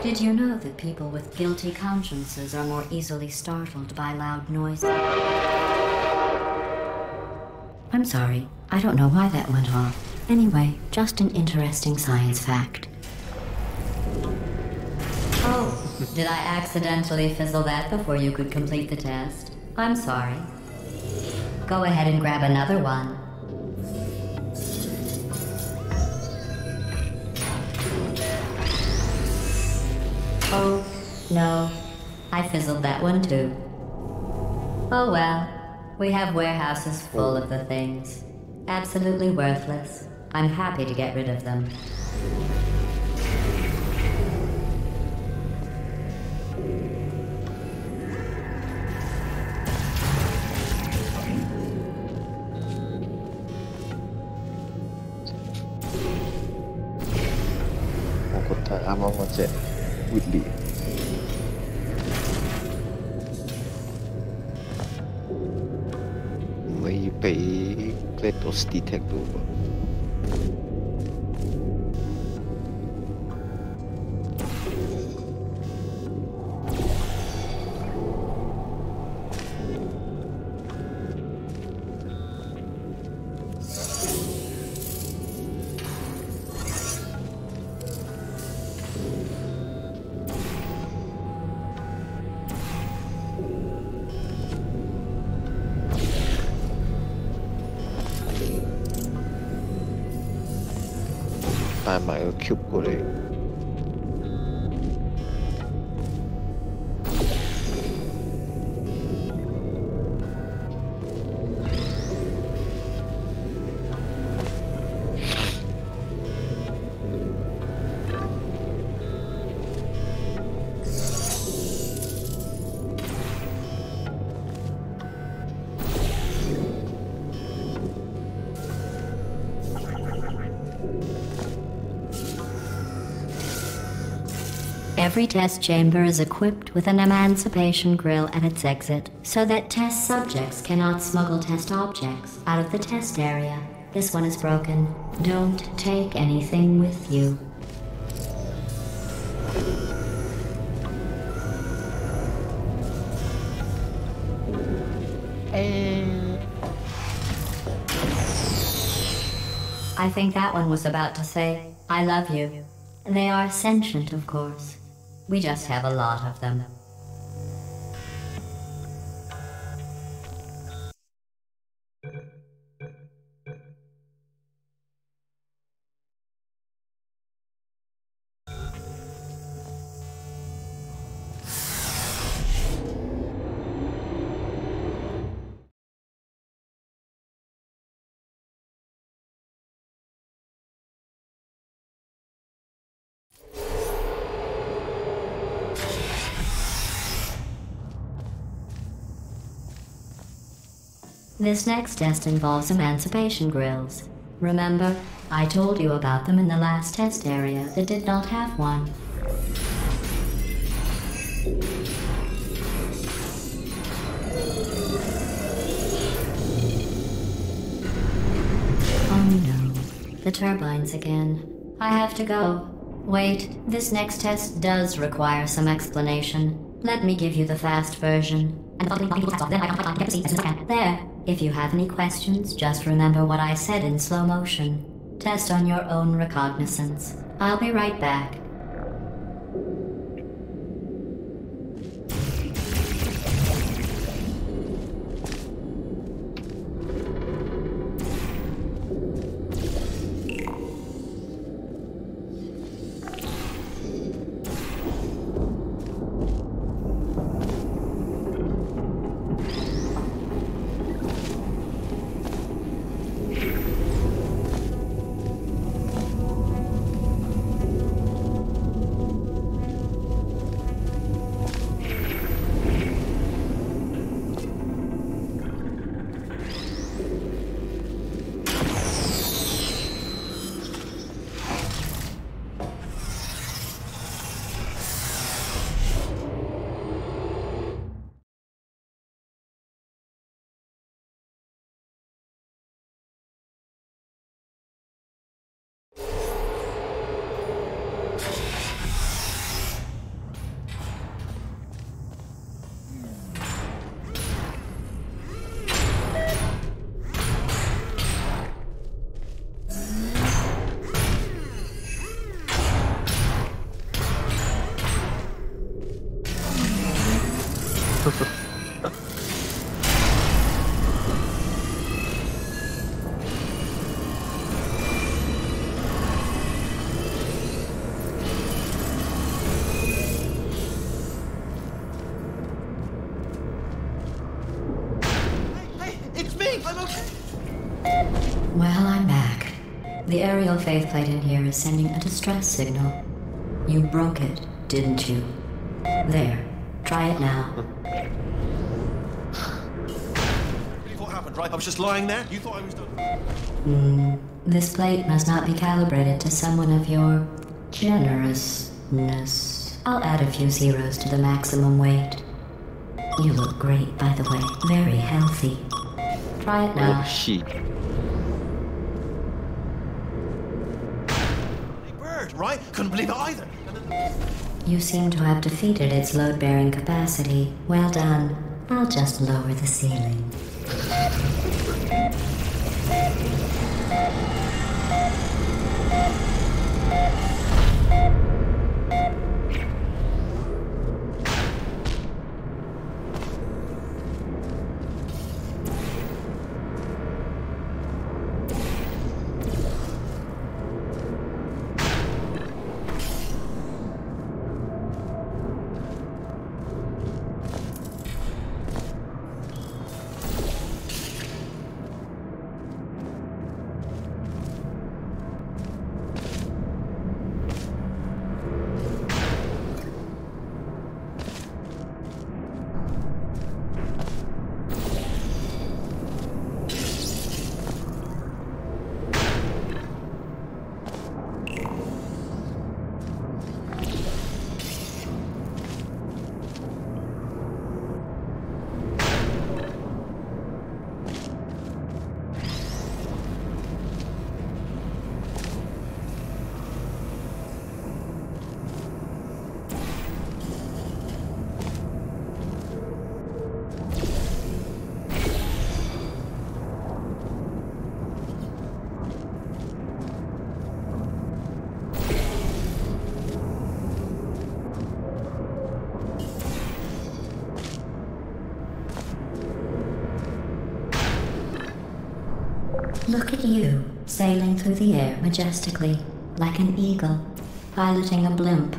Did you know that people with guilty consciences are more easily startled by loud noises? I'm sorry. I don't know why that went off. Anyway, just an interesting science fact. Oh, did I accidentally fizzle that before you could complete the test? I'm sorry. Go ahead and grab another one. Oh, no. I fizzled that one too. Oh well. We have warehouses full of the things. Absolutely worthless. I'm happy to get rid of them. Whitley. Mới bị Kratos detect 到喎。帶埋個 cube 過嚟。Every test chamber is equipped with an emancipation grill at its exit, so that test subjects cannot smuggle test objects out of the test area. This one is broken. Don't take anything with you. I think that one was about to say, I love you. They are sentient, of course. We just have a lot of them. This next test involves emancipation grills. Remember, I told you about them in the last test area that did not have one. Oh no, the turbines again. I have to go. Wait, this next test does require some explanation. Let me give you the fast version. There. If you have any questions, just remember what I said in slow motion. Test on your own recognizance. I'll be right back. Well, I'm back. The aerial faith plate in here is sending a distress signal. You broke it, didn't you? There. Try it now. What happened, right? I was just lying there. You thought I was done. This plate must not be calibrated to someone of your generousness. I'll add a few zeros to the maximum weight. You look great, by the way. Very healthy. Try it now. Oh shit. Bird, right? Couldn't believe it either. You seem to have defeated its load-bearing capacity. Well done. I'll just lower the ceiling. Look at you, sailing through the air majestically, like an eagle, piloting a blimp.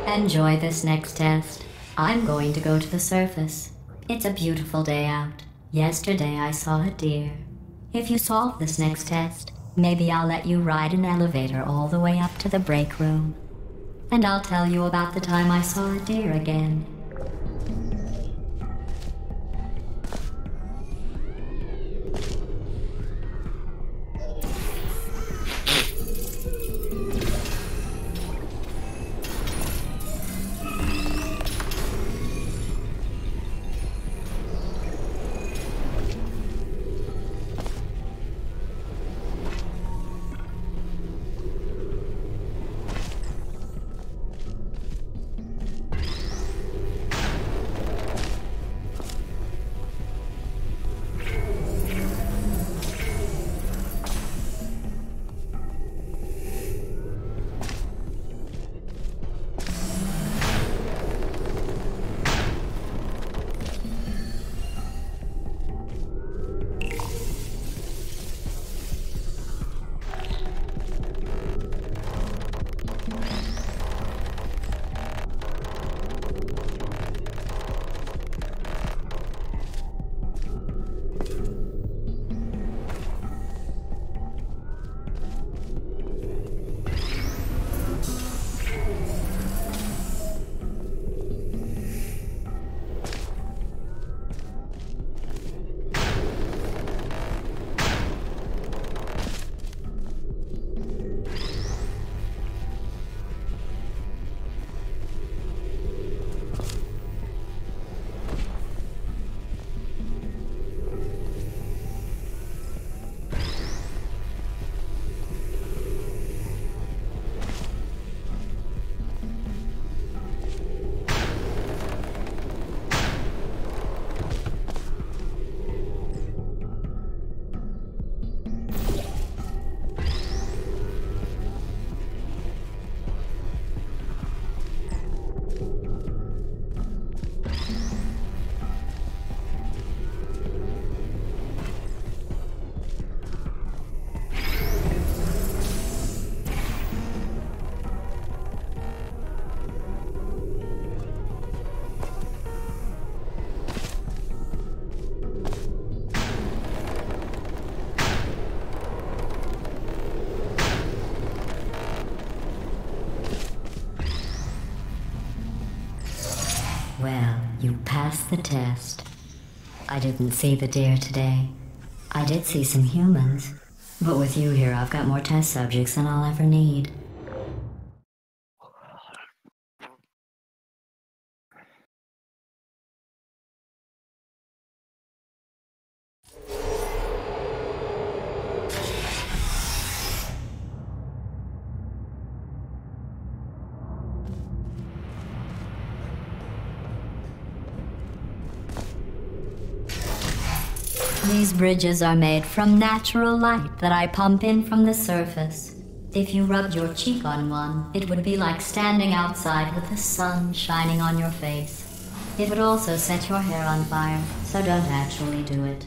Enjoy this next test. I'm going to go to the surface. It's a beautiful day out. Yesterday I saw a deer. If you solve this next test, maybe I'll let you ride an elevator all the way up to the break room. And I'll tell you about the time I saw a deer again. Well, you passed the test. I didn't see the deer today. I did see some humans. But with you here, I've got more test subjects than I'll ever need. These bridges are made from natural light that I pump in from the surface. If you rubbed your cheek on one, it would be like standing outside with the sun shining on your face. It would also set your hair on fire, so don't actually do it.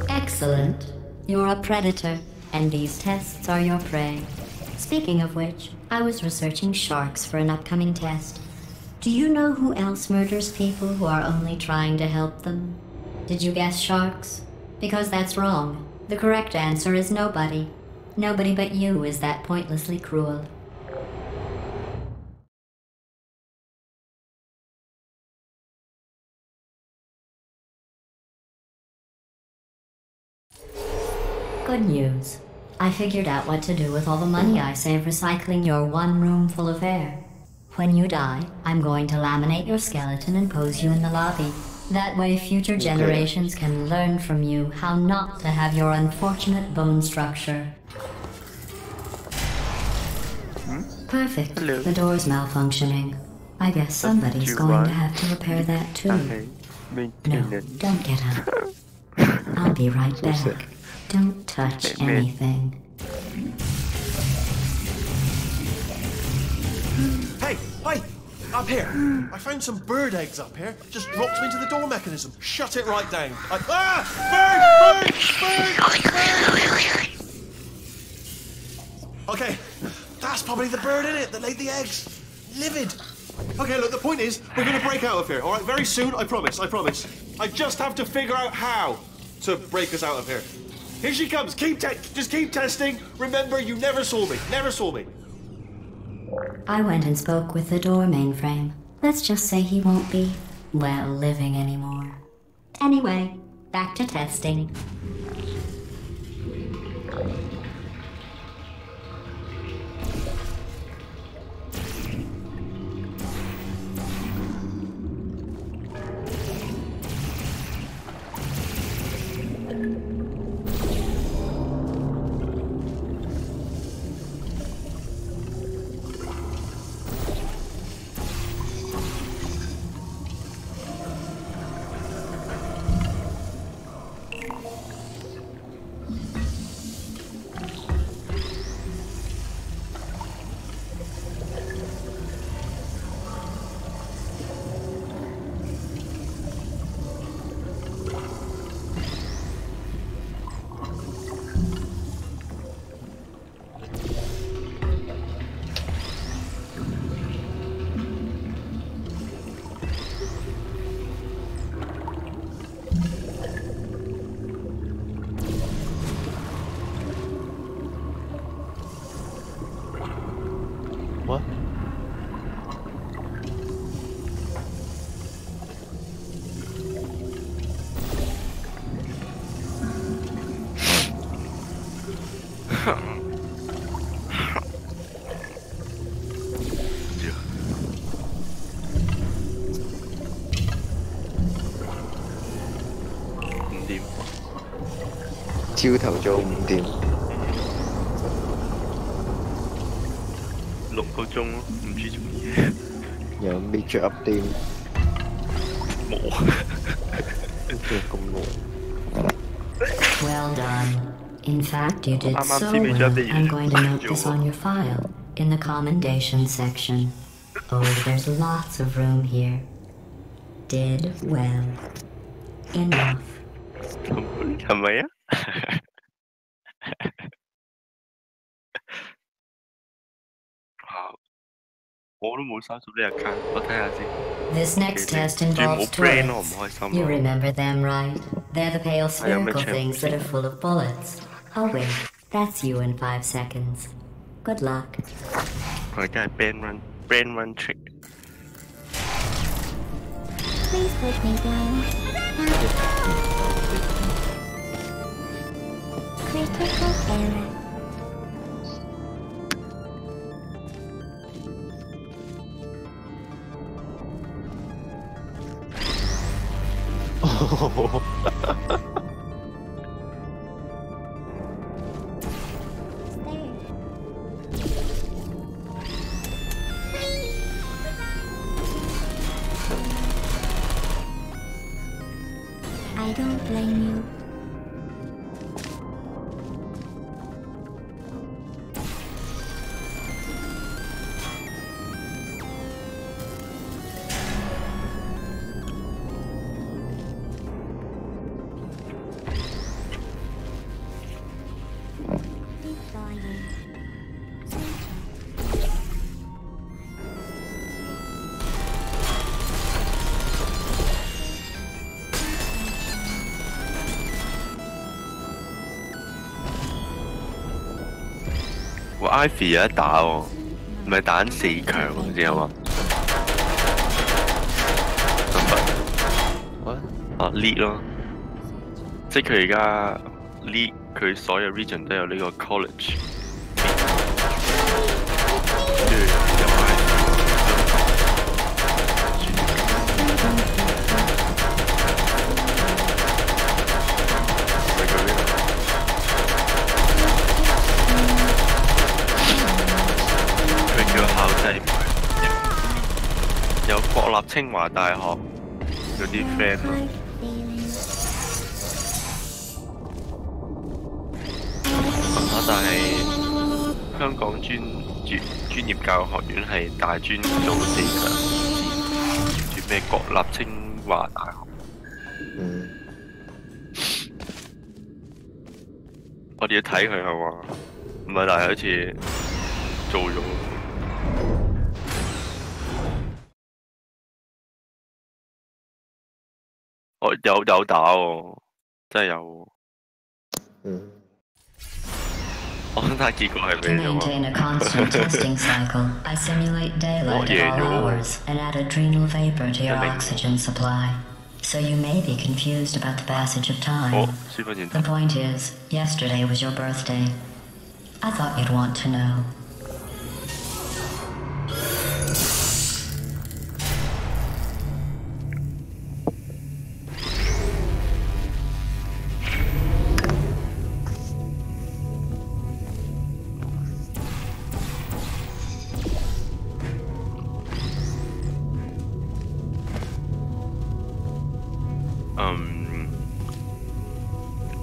Excellent. You're a predator, and these tests are your prey. Speaking of which, I was researching sharks for an upcoming test. Do you know who else murders people who are only trying to help them? Did you guess sharks? Because that's wrong. The correct answer is nobody. Nobody but you is that pointlessly cruel. Good news. I figured out what to do with all the money I save recycling your one room full of air. When you die, I'm going to laminate your skeleton and pose you in the lobby. That way future generations can learn from you how not to have your unfortunate bone structure. Perfect. Hello. The door's malfunctioning. I guess somebody's going to have to repair that too. Okay. No, Maintenance. don't get up. I'll be right back. Don't touch Amen. anything. Hey, hi! Up here! I found some bird eggs up here. Just dropped them into the door mechanism. Shut it right down. Bird! Okay, that's probably the bird in it that laid the eggs. Livid. Okay, look, the point is, we're gonna break out of here, alright? Very soon, I promise, I promise. I just have to figure out how to break us out of here. Here she comes, just keep testing. Remember, you never saw me, never saw me. I went and spoke with the door mainframe. Let's just say he won't be, well, living anymore. Anyway, back to testing. What? Điểm. 朝頭早5點， 6個鐘咯，唔知做乜有 major update， 冇。咁耐。 Well done. In fact, you did I'm so actually well. just I'm going to note this on your file, in the commendation section. Oh, there's lots of room here. Did well. Enough. 係咪啊？我都冇刪咗呢 account，我睇下先。 This next test 仲冇 involves brand 我唔 toilets. 開心 You 啊！ remember them, right? They're the pale spherical check. things that are full of bullets. Oh wait, that's you in 5 seconds. Good luck. 我而家係 brand run trick。 Please push me down. Critical error. I don't blame you. Ivy 有得打喎，唔係打緊4強喎，知係嘛？啊 lead 咯，即係佢而家 lead 佢所有 region 都有呢個 college， 跟住有埋佢叫校際有國立清華大學嗰啲 friend 咯。但係香港專業教育學院係大專做4強，住咩國立清華大學。我哋要睇佢係嘛？唔係，但係好似做咗。我有打喎，真係有。我想睇結果係咩啫嘛？ To maintain a constant testing cycle, I simulate daylight at all hours and add adrenal vapor to your oxygen supply. So you may be confused about the passage of time. The point is, yesterday was your birthday. I thought you'd want to know.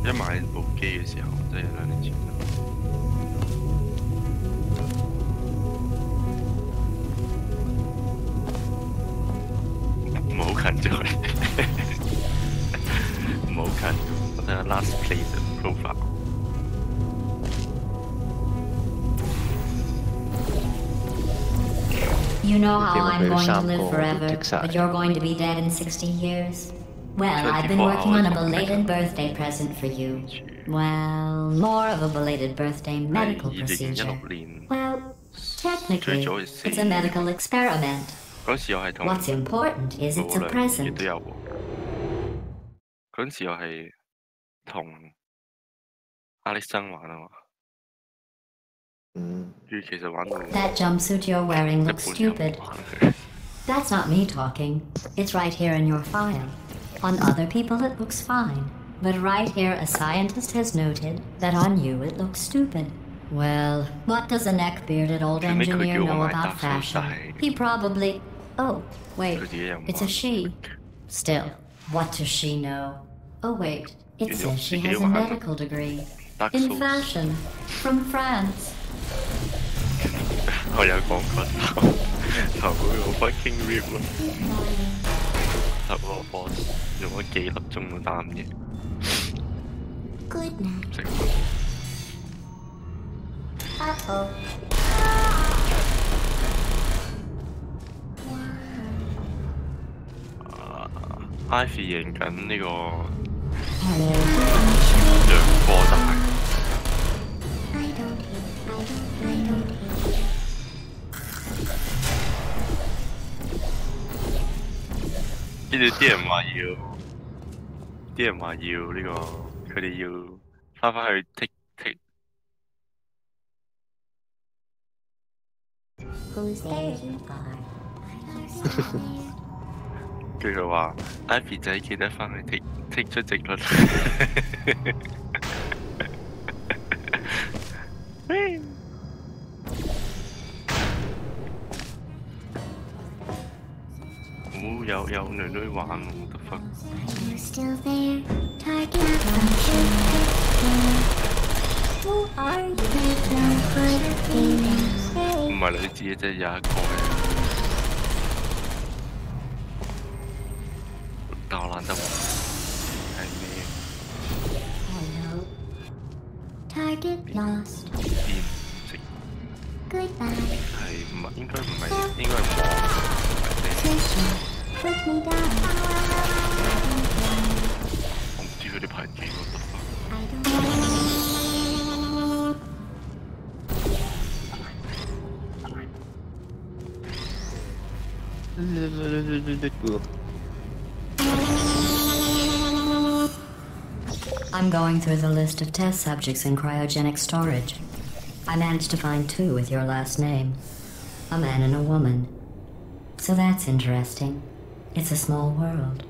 一買部機嘅時候，真係2年前。唔好近咗，唔好近。我睇下 last play 嘅 profile。You know how I'm going to live forever, but you're going to be dead in 60 years? Well, I've been working on a belated birthday present for you. Well, more of a belated birthday medical procedure. Well, technically, it's a medical experiment. What's important is it's a present. 嗰陣時我係同阿力生玩啊嘛。其實玩到 That jumpsuit you're wearing looks stupid. That's not me talking. It's right here in your file. On other people it looks fine, but right here a scientist has noted that on you it looks stupid. Well, what does a neck-bearded old engineer know about fashion? He probably... Oh, wait, it's a she. Still, what does she know? Oh wait, it says she has a medical degree. In fashion, from France. 我有講過頭嗰個 Viking Rip 咯，頭個 boss 用咗幾粒鐘都打唔贏。Good night. Uh-oh. Ivy 贏緊呢個兩波大。跟住啲人話要呢個，佢哋要返去剔。跟住佢話 Ivy 仔記得返去剔出直率。有女女玩喎，得分。唔係女子，真係有一個嘅。但我懶得玩，係咩？電直。係唔係應該唔係應該係網。我唔知佢哋排幾個得分。I'm going through the list of test subjects in cryogenic storage. I managed to find 2 with your last name. A man and a woman. So that's interesting. It's a small world.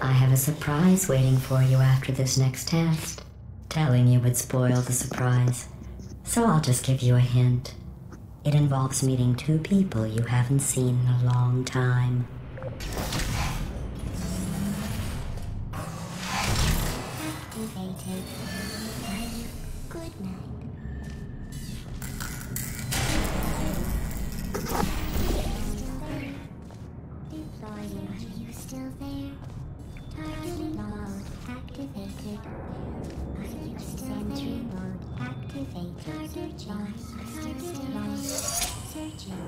I have a surprise waiting for you after this next test. Telling you would spoil the surprise. So I'll just give you a hint. It involves meeting 2 people you haven't seen in a long time. Activated. Good night. Deploying. Are you still there? Targeting mode activated. Are you sentry mode activated? Target lost. Searching.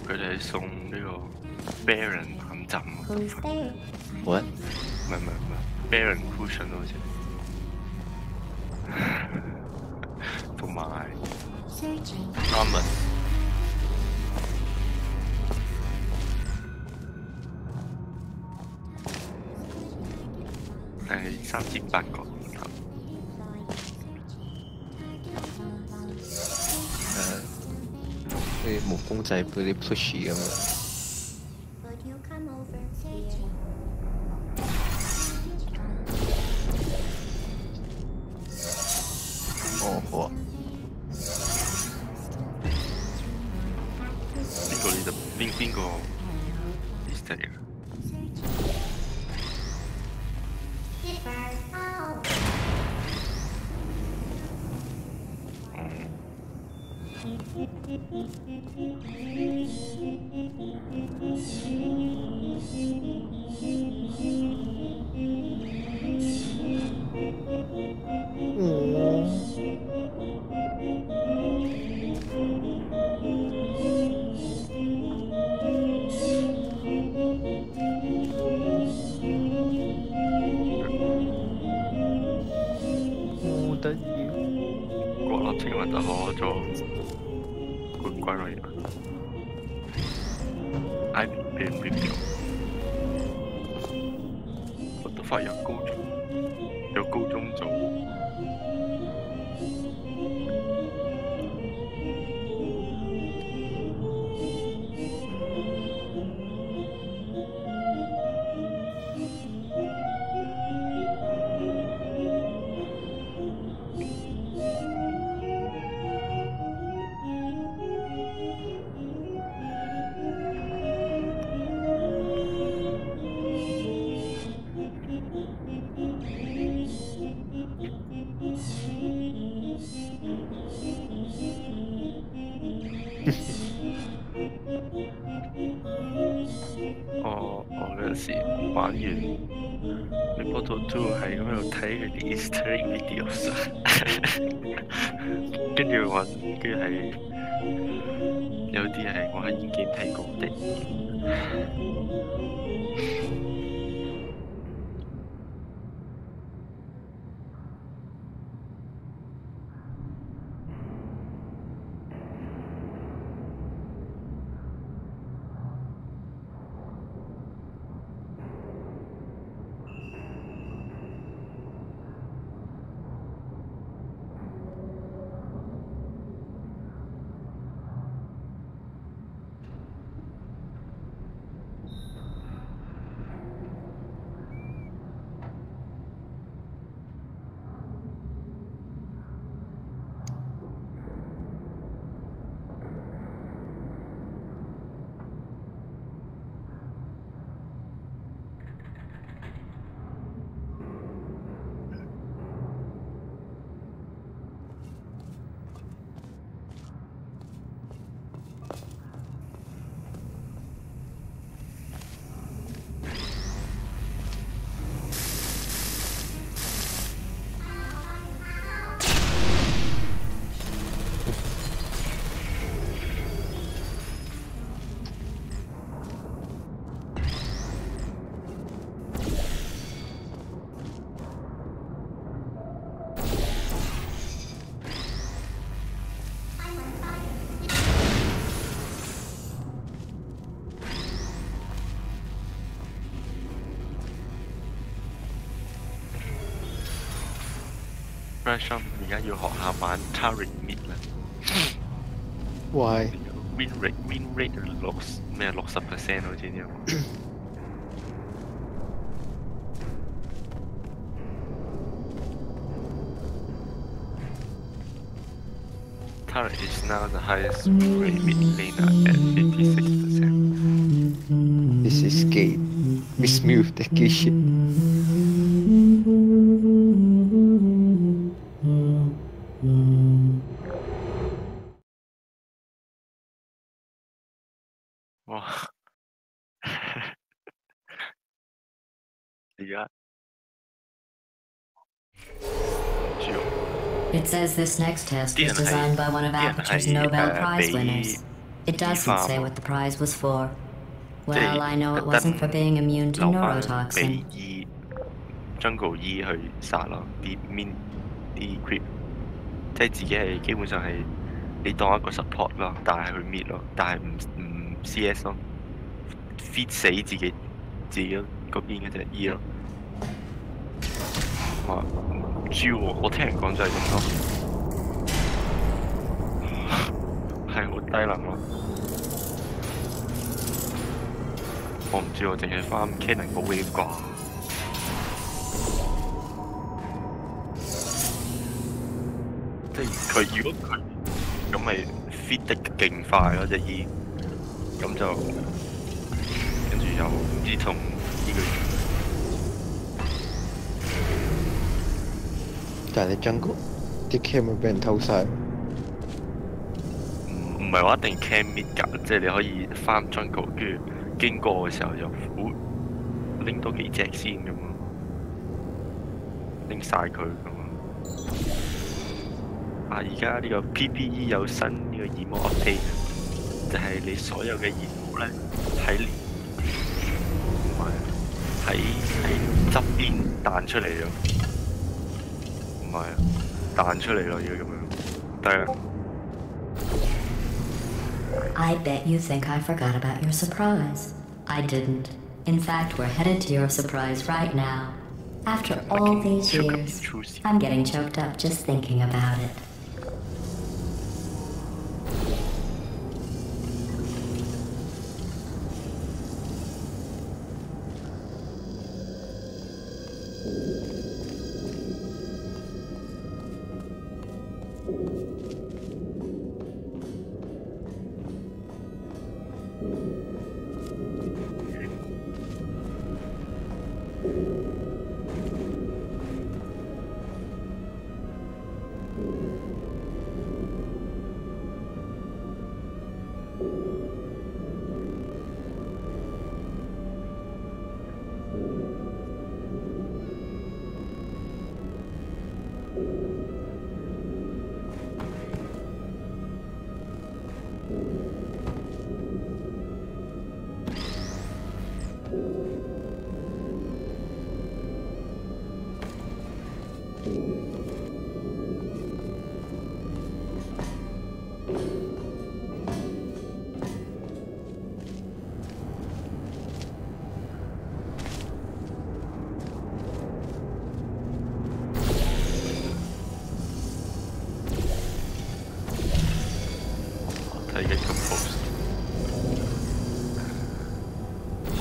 佢哋係送呢個 Baron 眼枕啊 Who's there? What？ 唔係 Baron cushion 好似，同埋 Searching. Armor 係38個頭。啲木公仔嗰啲 plushie 咁樣。 Would you come over here? 哦，好啊。邊個呢度？邊個 Easter egg？ 好得意。國立青雲就攞咗冠軍咯，而家 Ivy 俾人 rip 咗，我都發現有高中組。我嗰陣時玩完《Portal 2》係咁喺度睇佢啲 Easter egg videos， 跟住係有啲係我喺演技睇過的。refresh 而家要學下玩 turret mid 啦。Why？ win rate 60%好似啲咁。Turret is now the highest win rate mid laner at 56%. This is gay. Miss Move 的機器。哇！而家唔知喎。 It says this next test was designed by one of Aperture's Nobel Prize winners. It doesn't say what the prize was for. Well, I know it wasn't for being immune to neurotoxin. Jungle E 去殺咯，啲 min 啲 creep， 即係自己係基本上係你當一個 support 咯，但係去 mid 咯，但係唔 CS 咯 ，feed 死自己嗰邊嗰隻 E 咯。唔知喎，我聽人講就係咁咯，係好低能咯。我唔知喎，淨係翻 Canon 個 wave 啩。即係佢如果佢咁咪 feed 得勁快咯隻 E， 咁就跟住又唔知同呢個。 但係你 jungle 啲 cam 會俾人偷晒。唔係話一定 cam mid 㗎，即係你可以翻 jungle， 跟住經過嘅時候就拎多幾隻先咁咯，拎晒佢咁咯。而家呢個 PPE 有新呢個 emo update， 就係你所有嘅煙霧咧喺側邊彈出嚟咯。 唔係啊，彈出嚟咯，要咁樣，得啊。I bet you think I forgot about your surprise. I didn't. In fact, we're headed to your surprise right now. After all these years, I'm getting choked up just thinking about it.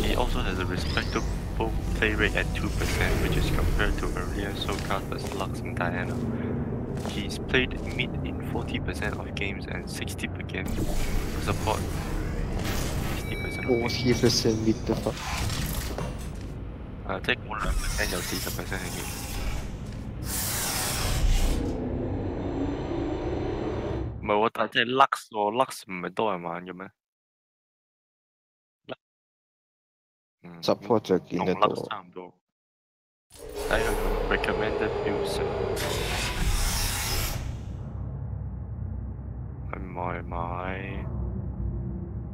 He also has a respectable play rate at 2%, which is compared to earlier Soulcast as Lux and Diana. He's played mid in 40% of games and 60% support. 60% of games. 40% mid 得分。即係嗰2%有40% 嘅 game。唔係喎，但係即係 Lux 喎 ，Lux 唔係多人玩嘅咩？support 就見得到。同 Lux 差唔多。睇佢個 recommended builds。去買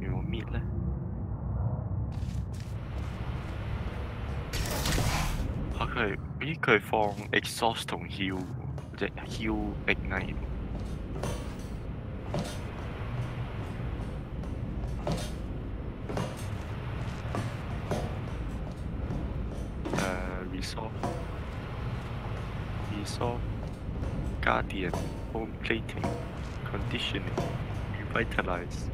要冇 mid 咧？佢放 exhaust 同 heal， 即係 heal ignite。resolve Guardian Home Plating Conditioning Revitalize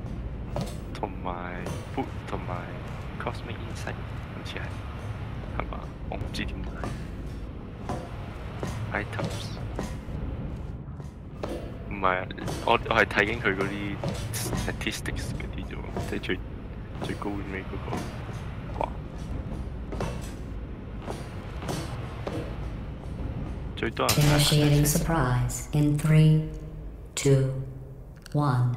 同埋 Food 同埋 Cosmic Insight 好似係嘛？我唔知點解 items 唔係啊！我係睇緊佢嗰啲 statistics 嗰啲啫喎，即係最高尾嗰個。哇！最多人 Initiating surprise in 3, 2, 1.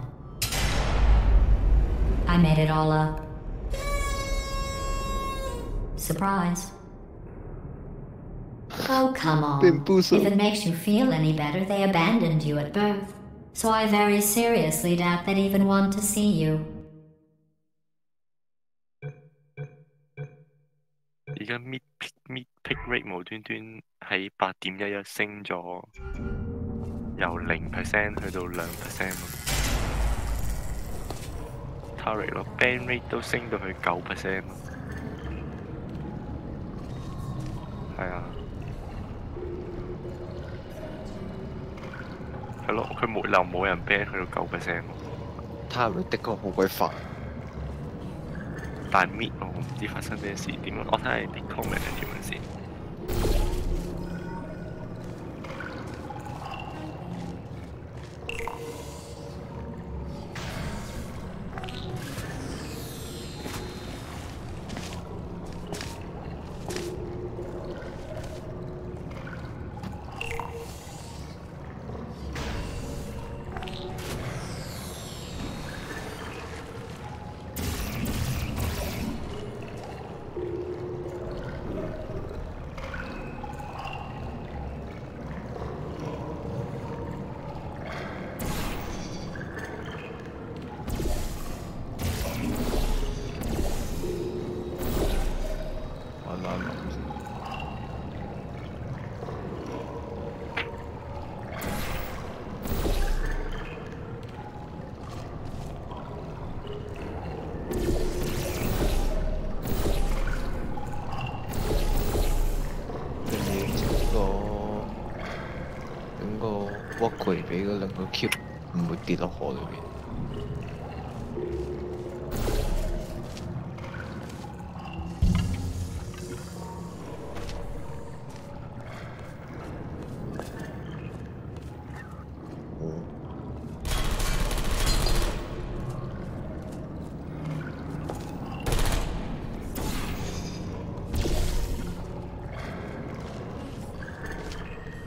I made it all up. Surprise. Oh, come on. Bamboozle. If it makes you feel any better, they abandoned you at birth. So I very seriously doubt they'd even want to see you. 而家 mid pick rate 無端端喺8.11升咗，由0% 去到2%。Turret 咯 ，ban rate 都升到去9%。係啊，係咯，佢冇人 ban 去到9%。Turret 的確好鬼煩。但係 mid 我唔知發生咩事，點樣？我睇下啲 comment 係點樣先。佢俾嗰兩個 cube 唔會跌落河裏邊。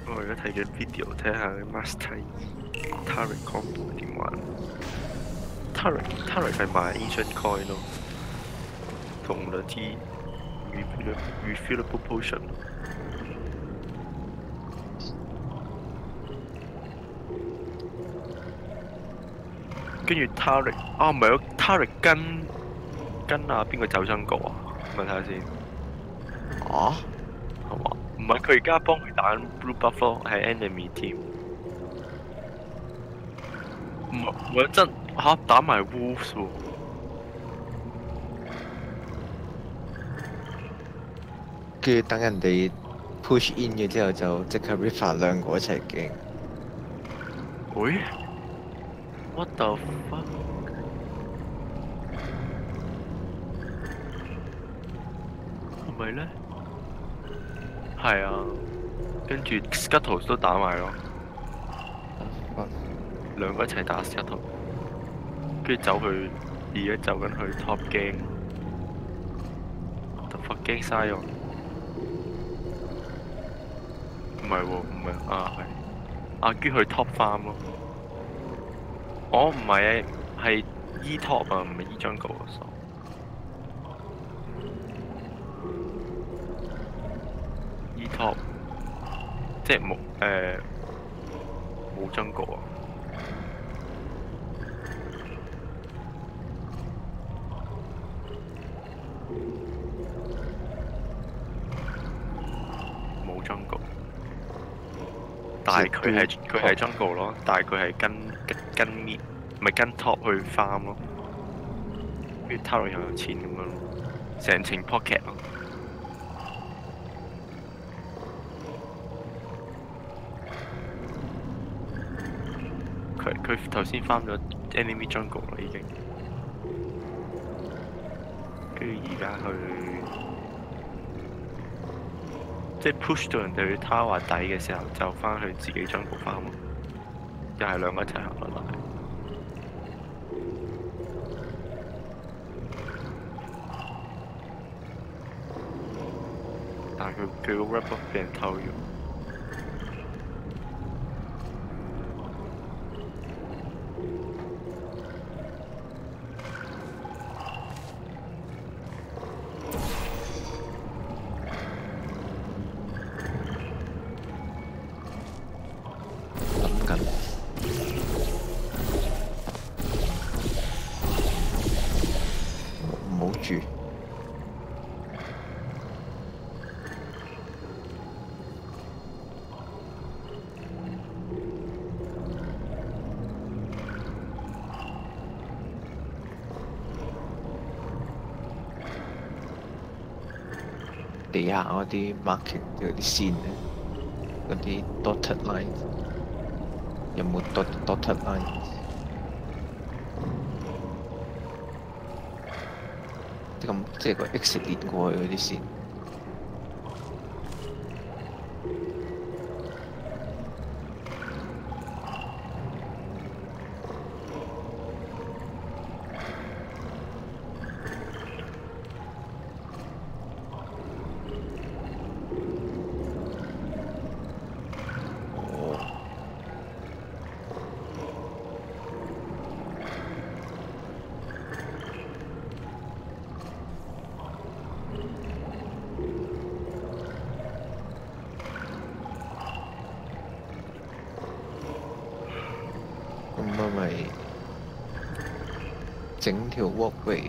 我而家睇緊 video 睇下 Master Turret combo 點玩。Turret 係買 Ancient Coin 咯，同兩支 refillable potion。跟住 Turret 啊，唔係咯 ，Turret 跟啊邊個走真過啊？問下先。啊？係嘛？唔係佢而家幫佢打 Blue Buff 咯，係 enemy team。唔係我真嚇打埋 Wolves 喎。跟住等人哋 push in 嘅之後，就即刻 River 兩個一齊驚。喂 ？What the fuck？ 係咪咧？係啊，跟住 Scuttles 都打埋咯，兩個一齊打 Scuttles， 跟住走去而家走緊去 Top Gang。The fuck Gang Sion？ 唔係喎，唔係啊係，阿居去 Top Farm 咯。哦唔係啊，係 E Top 啊，唔係 E Jungle 啊。Top 即係冇爭過啊！冇爭過，但係佢係爭過咯，但係佢係跟 mid 唔係跟 top 去 farm 咯，跟住 Turret 又有錢咁樣咯，成程 pocket 咯。佢頭先翻咗 Enemy Jungle 啦已經，跟住而家去即係 push 到人哋去 Tower 底嘅時候，就翻去自己 Jungle 翻咯，又係兩個一齊行落嚟。但係佢個 wrap up 俾人偷咗。地下嗰啲 marking 嗰啲線咧，嗰啲 dotted line 有冇 dotted line？ 咁即係個 X 連過去嗰啲線。咁咪整條 walkway，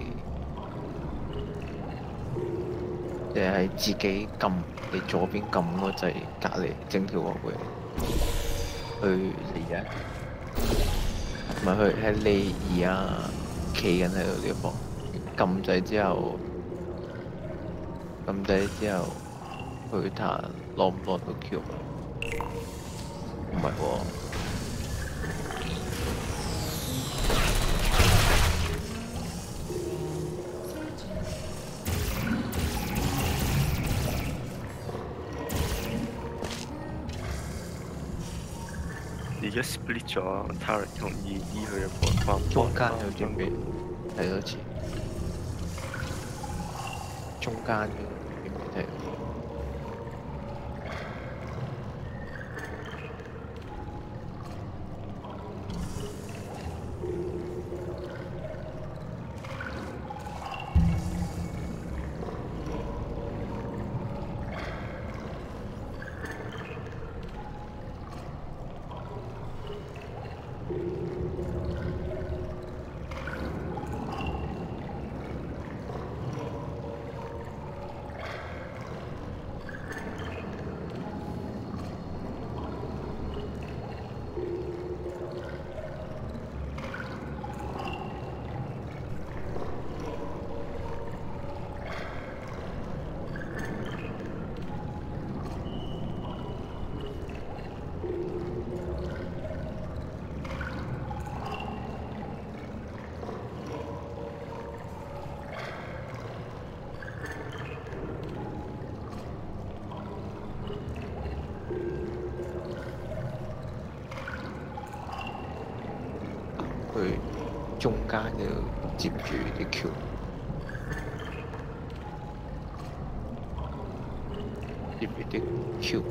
你係自己撳你左邊撳嗰掣，隔離整條 walkway 去你啊，唔係去喺你而家企緊喺度呢個撳掣之後，去彈攞唔攞到 Q？ 唔係喎。而家 split 咗 Turret 同2E 去一個中間有啲咩？睇多次。中間有啲咩睇？去中間嗰度接住啲橋，接住啲橋，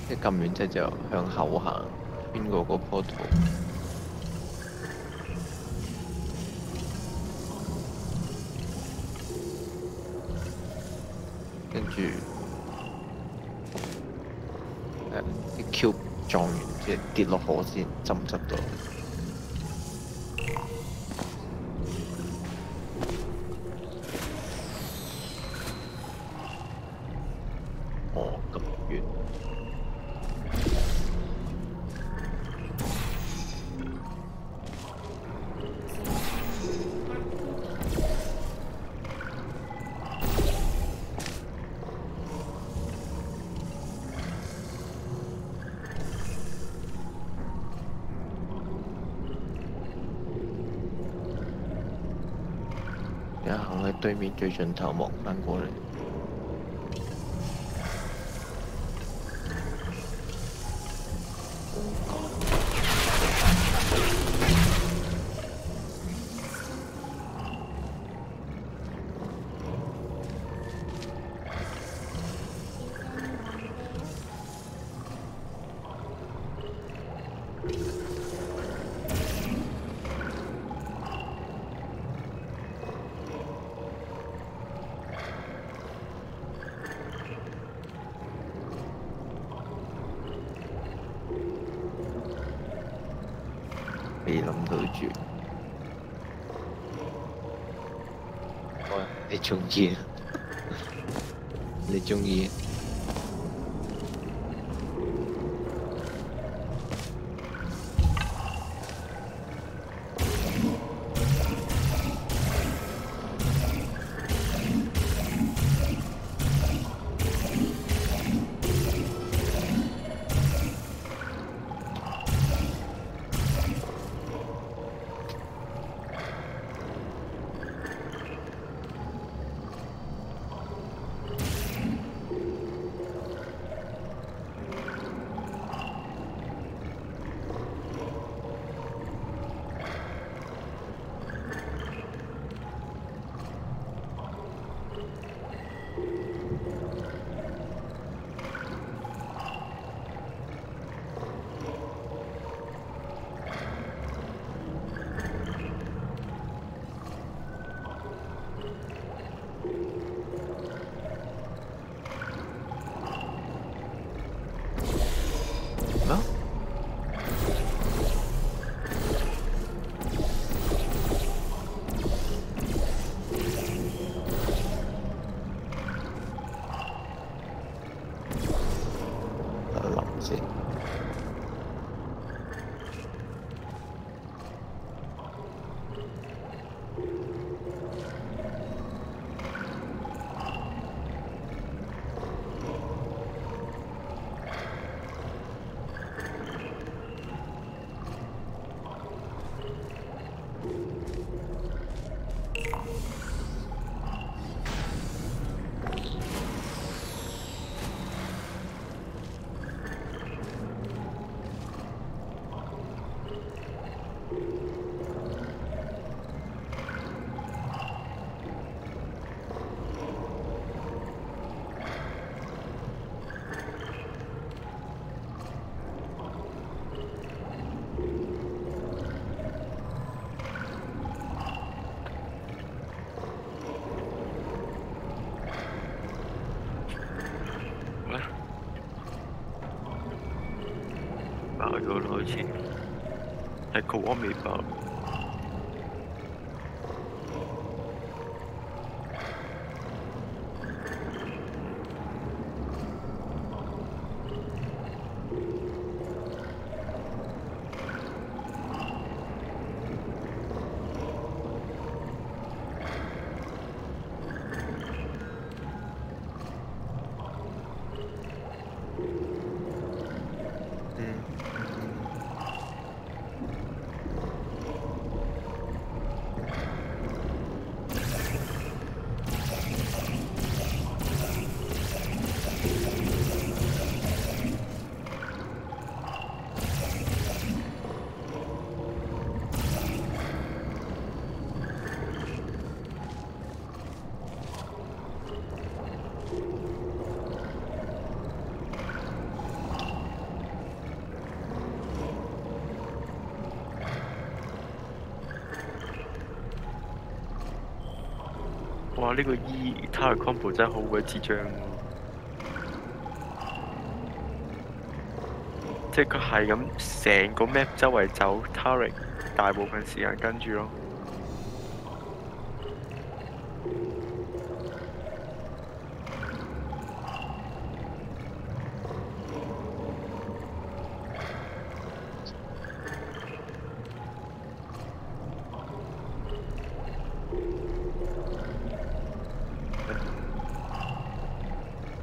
即係撳完之後就向後行，邊個個 portal， 跟住啲橋撞完。跌落河先，浸唔浸到？哦，咁遠。對面最盡頭望翻過嚟。未諗到住，喂，你中意？你中意？爆咗咯，好似係焗我未爆。哇！呢個 E Tower combo 真係好鬼智障喎，即係佢係咁成個 map 周圍走 Tower， 大部分時間跟住咯。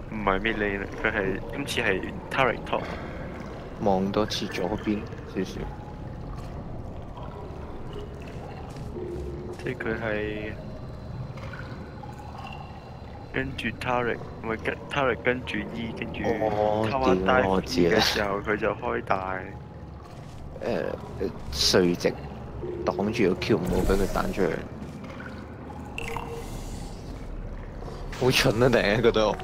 唔係咩你啦，佢係今次係 Tower top。望多次左邊少少。即係佢係跟住 Tarek 咪跟 Tarek 跟住 E， 跟住哦偷下屌我 dive 知 E 啦嘅時候，佢就開大。垂直擋住個 Q，唔好俾佢彈出去。好蠢啊！突然間覺得我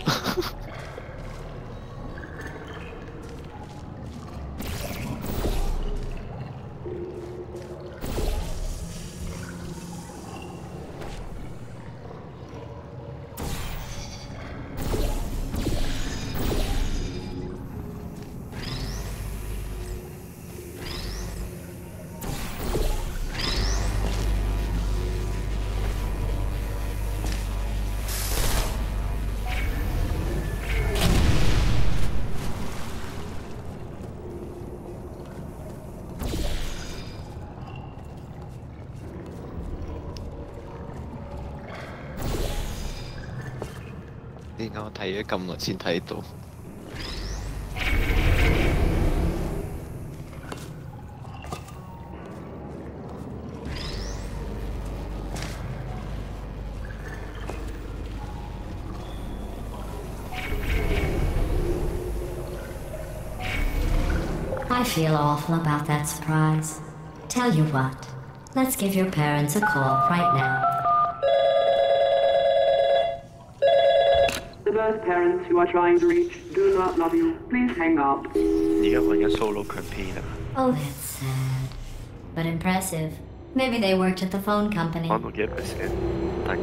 點解我睇咗咁耐先睇到？I feel awful about that surprise. Tell you what, let's give your parents a call right now. The birth parents you are trying to reach do not love you. Please hang up. 而家揾緊 solo campaign 啊！ Oh, that's sad. But impressive. Maybe they worked at the phone company. 玩到幾多 percent？大概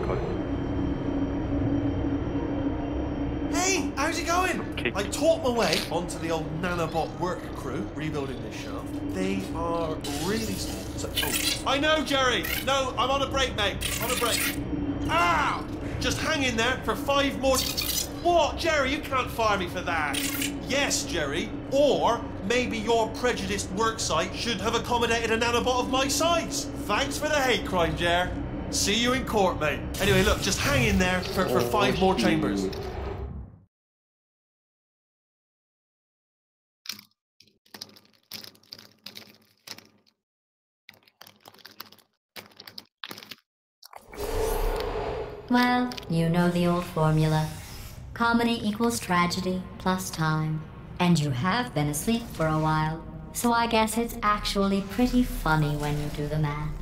Hey, how's it going? Okay. I taught my way onto the old nanobot work crew rebuilding this shaft. They are really so, oh. I know, Jerry. No, I'm on a break, mate. On a break. Ow! Just hang in there for 5 more. What, Jerry? You can't fire me for that. Yes, Jerry. Or maybe your prejudiced worksite should have accommodated a nanobot of my size. Thanks for the hate crime, Jer. See you in court, mate. Anyway, look, just hang in there for 5 more chambers. Well, you know the old formula. Comedy equals tragedy plus time. And you have been asleep for a while, so I guess it's actually pretty funny when you do the math.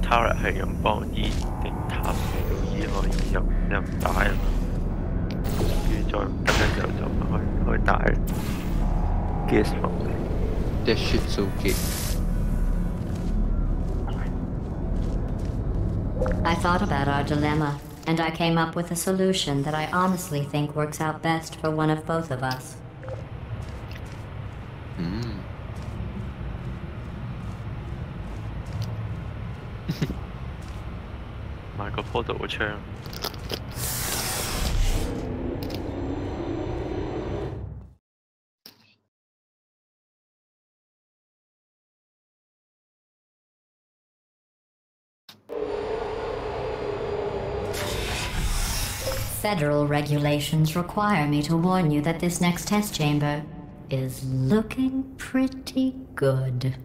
turret 係咁幫醫定塔到醫可以又唔打人，跟住再等陣時候就開大 gas 房。That shit so good. I thought about our dilemma, and I came up with a solution that I honestly think works out best for one of both of us. 買個 portal 嘅槍。Federal regulations require me to warn you that this next test chamber is looking pretty good.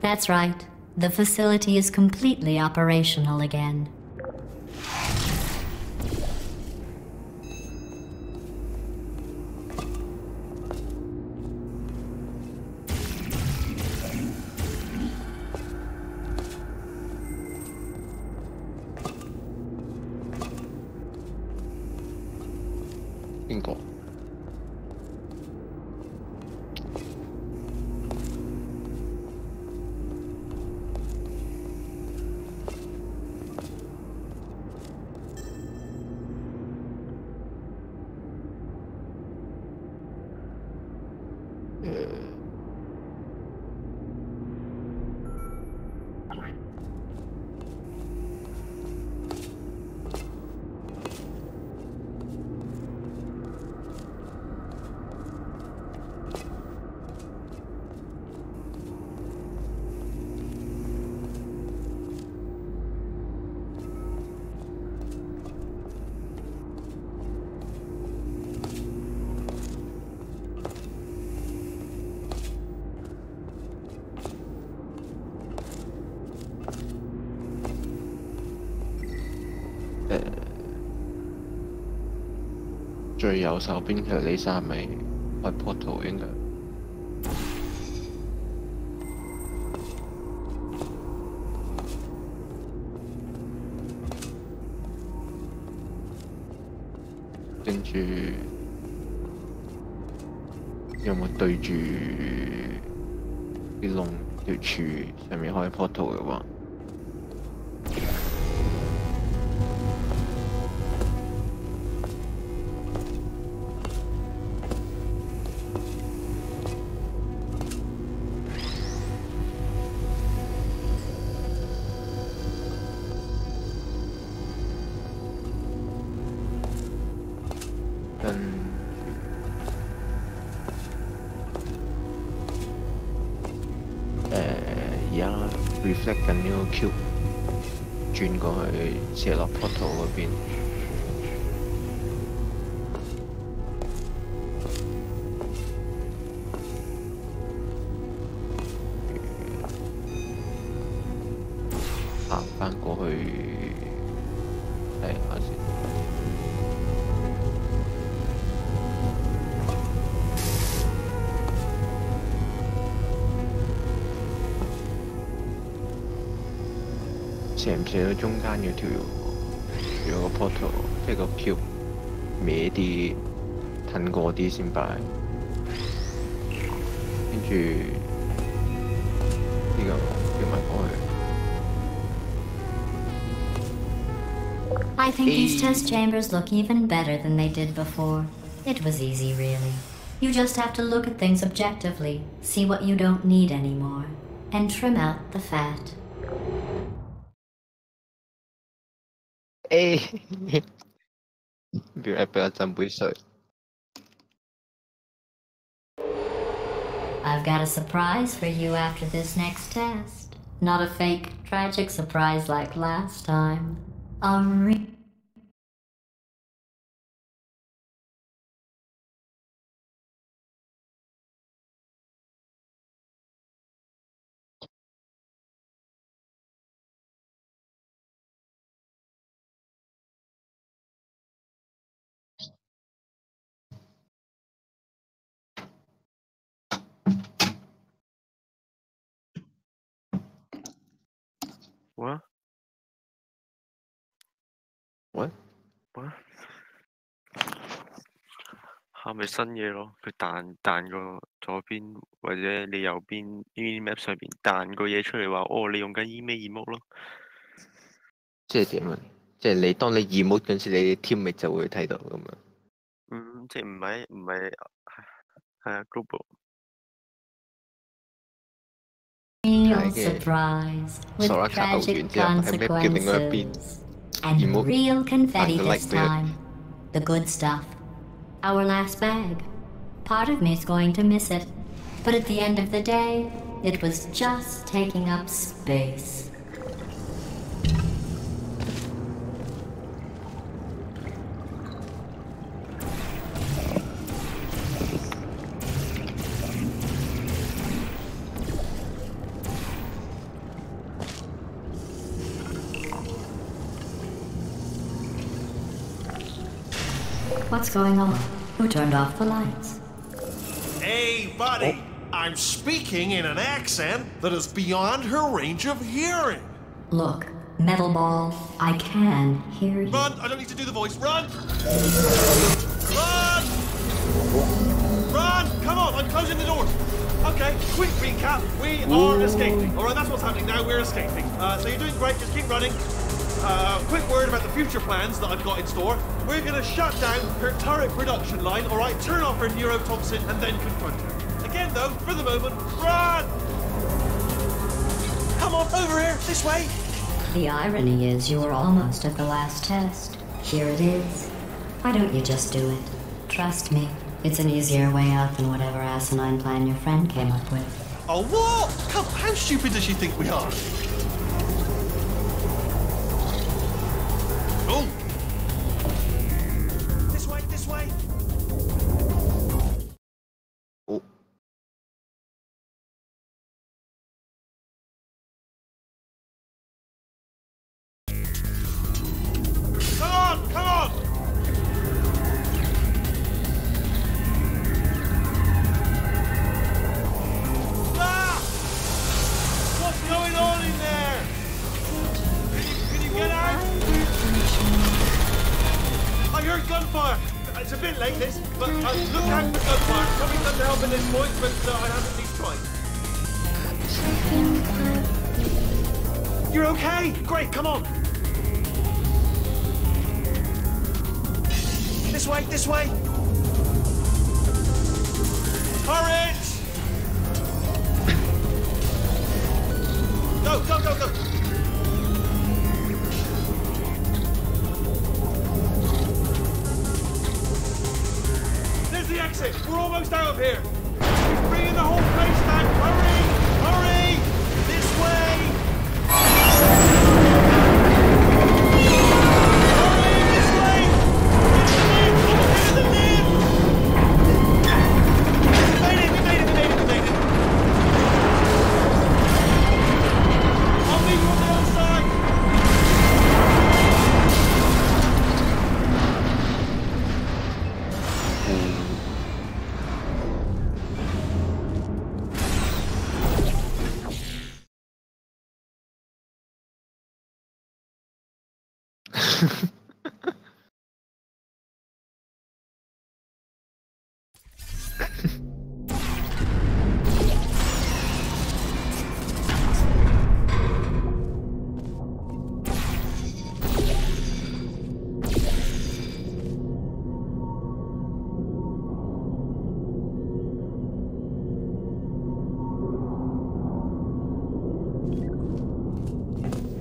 That's right. The facility is completely operational again. Bingo.誒，最右手邊其實呢三咪開 portal 應該。跟住有冇對住啲窿條柱上面開 portal 嘅話？跟而家 reflect 緊呢個 cube 轉過去射落 portal 嗰邊。行翻過去睇下先。射唔射到中間嗰條有個 portal， 即係個 cube 歪啲，褪過啲先擺，跟住呢個叫埋過去。I think these test chambers look even better than they did before. It was easy, really. You just have to look at things objectively, see what you don't need anymore, and trim out the fat. 俾我斟杯水。I've got a surprise for you after this next test. Not a fake, tragic surprise like last time. A What? 喂，係咪新嘢咯？佢彈個左邊或者你右邊 map 上邊彈個嘢出嚟話，哦，你用緊 email emote 咯。即係點啊？即係你當你 emote 嗰陣時，你 teammate 就會睇到咁樣。即係唔係係啊 global。 Real surprise with tragic consequences. And real confetti this time. The good stuff. Our last bag. Part of me's going to miss it. But at the end of the day, it was just taking up space. What's going on? Who turned off the lights? Hey, buddy! I'm speaking in an accent that is beyond her range of hearing. Look, Metal Ball, I can hear you. Run! I don't need to do the voice. Run! Run! Run! Come on, I'm closing the doors. Okay, quick recap. We are escaping. All right, that's what's happening now. We're escaping. So you're doing great. Just keep running. Quick word about the future plans that I've got in store. We're going to shut down her turret production line, all right? Turn off her neurotoxin and then confront her. Again, though, for the moment, run! Come on, over here, this way. The irony is you were almost at the last test. Here it is. Why don't you just do it? Trust me, it's an easier way out than whatever asinine plan your friend came up with. Oh, what? Come, how stupid does she think we are? Oh! This way, this way! Oh. Come on, come on! Ah! What's going on in there? Can you get out? I heard gunfire. It's a bit late, this, but look out for gunfire. Probably done to help at this point, but I haven't been trying. You're okay? Great, come on. This way, this way. Courage! Go, go, go, go. There's the exit. We're almost out of here. We're bringing the whole place down. Hurry! Hurry! This way! Hurry! This way! Get in the lift! We made it! We made it! We made it! We made it! I'll meet you on the other side!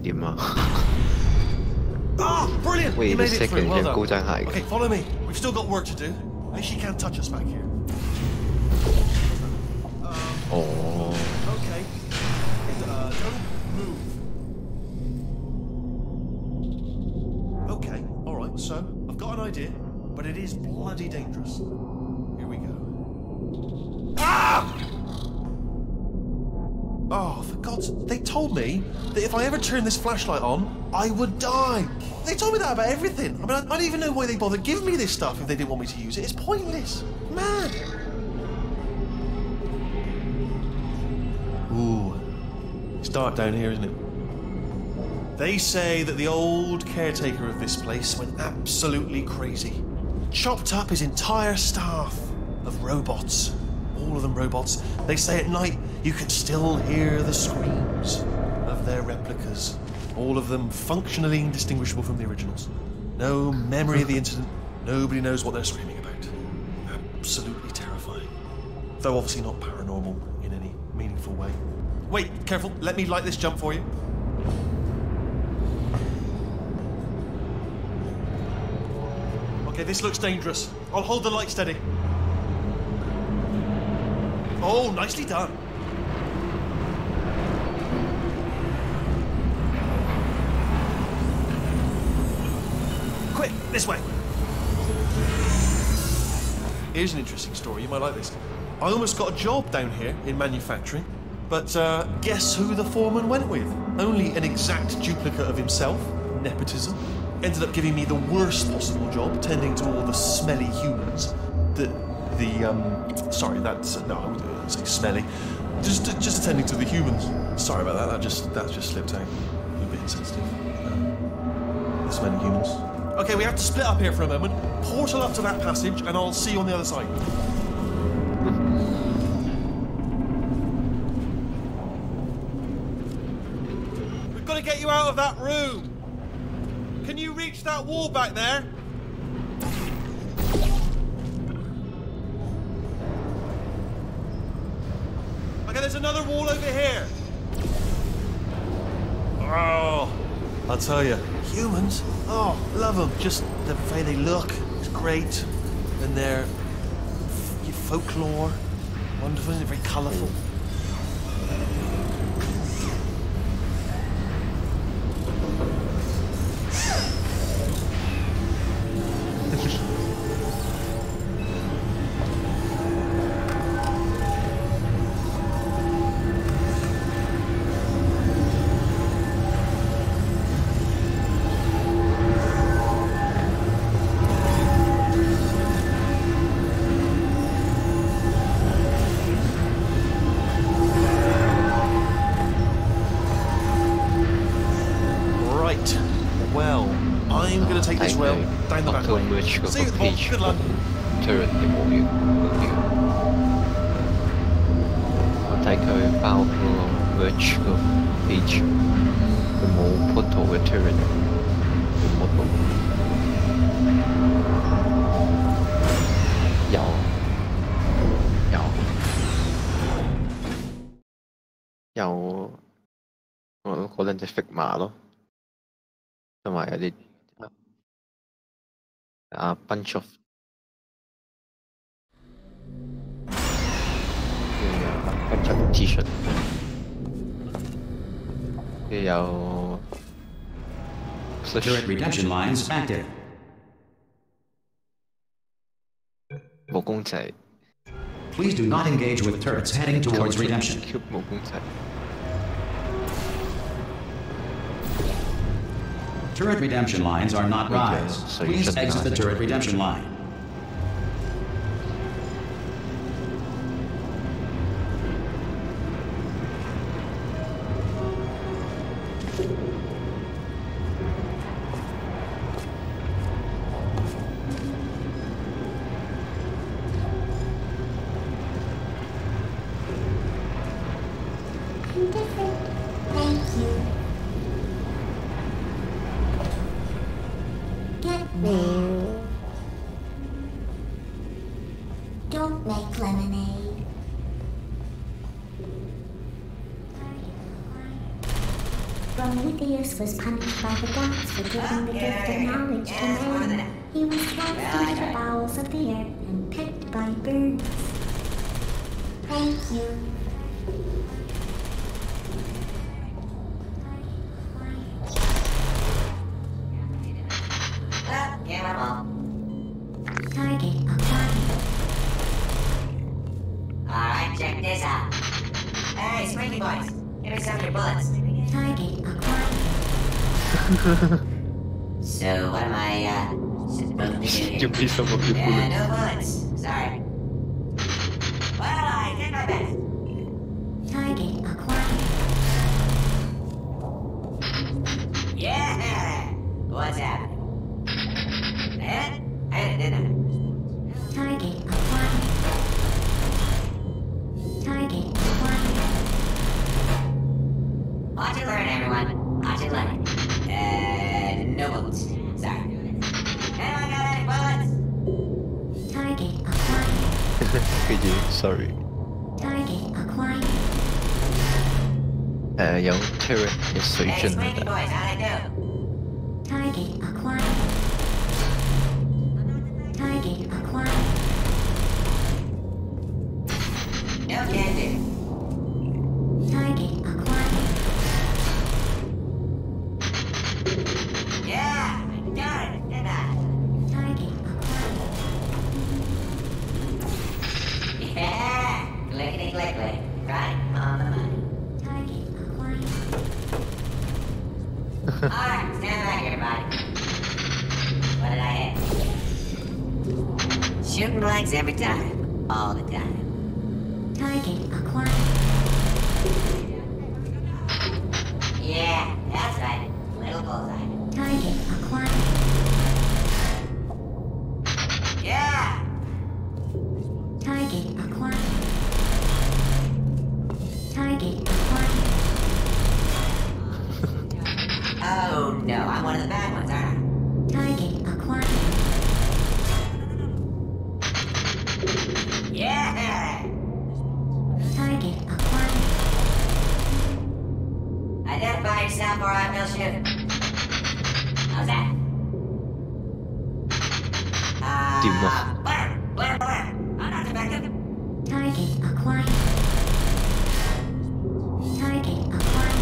點啊？ Ah, brilliant! Wait You a made it second, through. Well you're done. go down high. Okay, follow me. We've still got work to do. At least she can't touch us back here. Oh. Okay. Don't move. Okay, alright, so I've got an idea, but it is bloody dangerous. Here we go. Ah! Oh, for God's sake, they told me that if I ever turned this flashlight on, I would die. They told me that about everything. I mean, I don't even know why they bothered giving me this stuff if they didn't want me to use it. It's pointless. Man. Ooh. It's dark down here, isn't it? They say that the old caretaker of this place went absolutely crazy. Chopped up his entire staff of robots. All of them robots. They say at night you can still hear the screams of their replicas. All of them functionally indistinguishable from the originals. No memory of the incident. Nobody knows what they're screaming about. Absolutely terrifying. Though obviously not paranormal in any meaningful way. Wait, careful. Let me light this jump for you. Okay, this looks dangerous. I'll hold the light steady. Oh, nicely done. Quick, this way. Here's an interesting story. You might like this. I almost got a job down here in manufacturing, but guess who the foreman went with? Only an exact duplicate of himself. Nepotism. Ended up giving me the worst possible job, tending to all the smelly humans. Sorry, that's no, I wouldn't say smelly. Just attending to the humans. Sorry about that. That just slipped out. A bit insensitive. The smelly humans. Okay, we have to split up here for a moment. Portal up to that passage, and I'll see you on the other side. We've got to get you out of that room. Can you reach that wall back there? Okay, there's another wall over here. Oh, I'll tell you, humans, oh, love them. Just the way they look is great. And their folklore, wonderful, and very colourful. Well, I'm going to take this rail down the back way. See you at the bottom. Good luck. Turret 有冇要？我睇佢包個 merge 個 page， 佢冇 portal 嘅 turret， 冇 portal。有，我嗰兩隻 Figma 咯。 同埋有啲bunch of T-shirt， 跟住有 Turret redemption lines active. 冇公仔。 Please do not engage with turrets heading towards redemption. Cube 冇公仔。 Turret redemption lines are not rise. Please exit the turret redemption line. Thank you. Don't make lemonade. Prometheus was punished by the gods for giving the gift of knowledge to man. He was cast into the bowels of the earth and picked by birds. Thank you. Target acquired. Alright, check this out. Hey, Squeaky Boys, give me some of your bullets. Target acquired. So, what am I, supposed to do here? Give me some of your Yeah, bullets. no bullets. Sorry. Well, I did my best. Target acquired. you learn, everyone. Watch it learn. No bullets. Sorry. Anyone got any bullets? Target acquired. cái gì? Sorry. Target acquired. Giống Terran, cái水 Hey, 準 Squeaky 嚟。 boys, how'd I do? Target acquired. Target acquired. No can do. Target acquired. Yeah, I got it, didn't I? Target acquired. Yeah, clickety click click. Right on the money. Target acquired. Alright, stand back, everybody. What did I hit? Shooting blanks every time. All the time. Target acquired. Yeah, that's right. Little bullseye. Target acquired. Yeah! Target acquired. Target acquired. Oh no, I'm one of the bad ones, aren't I? Target acquired. Yeah! Target acquired. Identify yourself or I will shoot. How's that? Điểm một. Blur! Blur, blur! I'm not effective. Target acquired. Target acquired.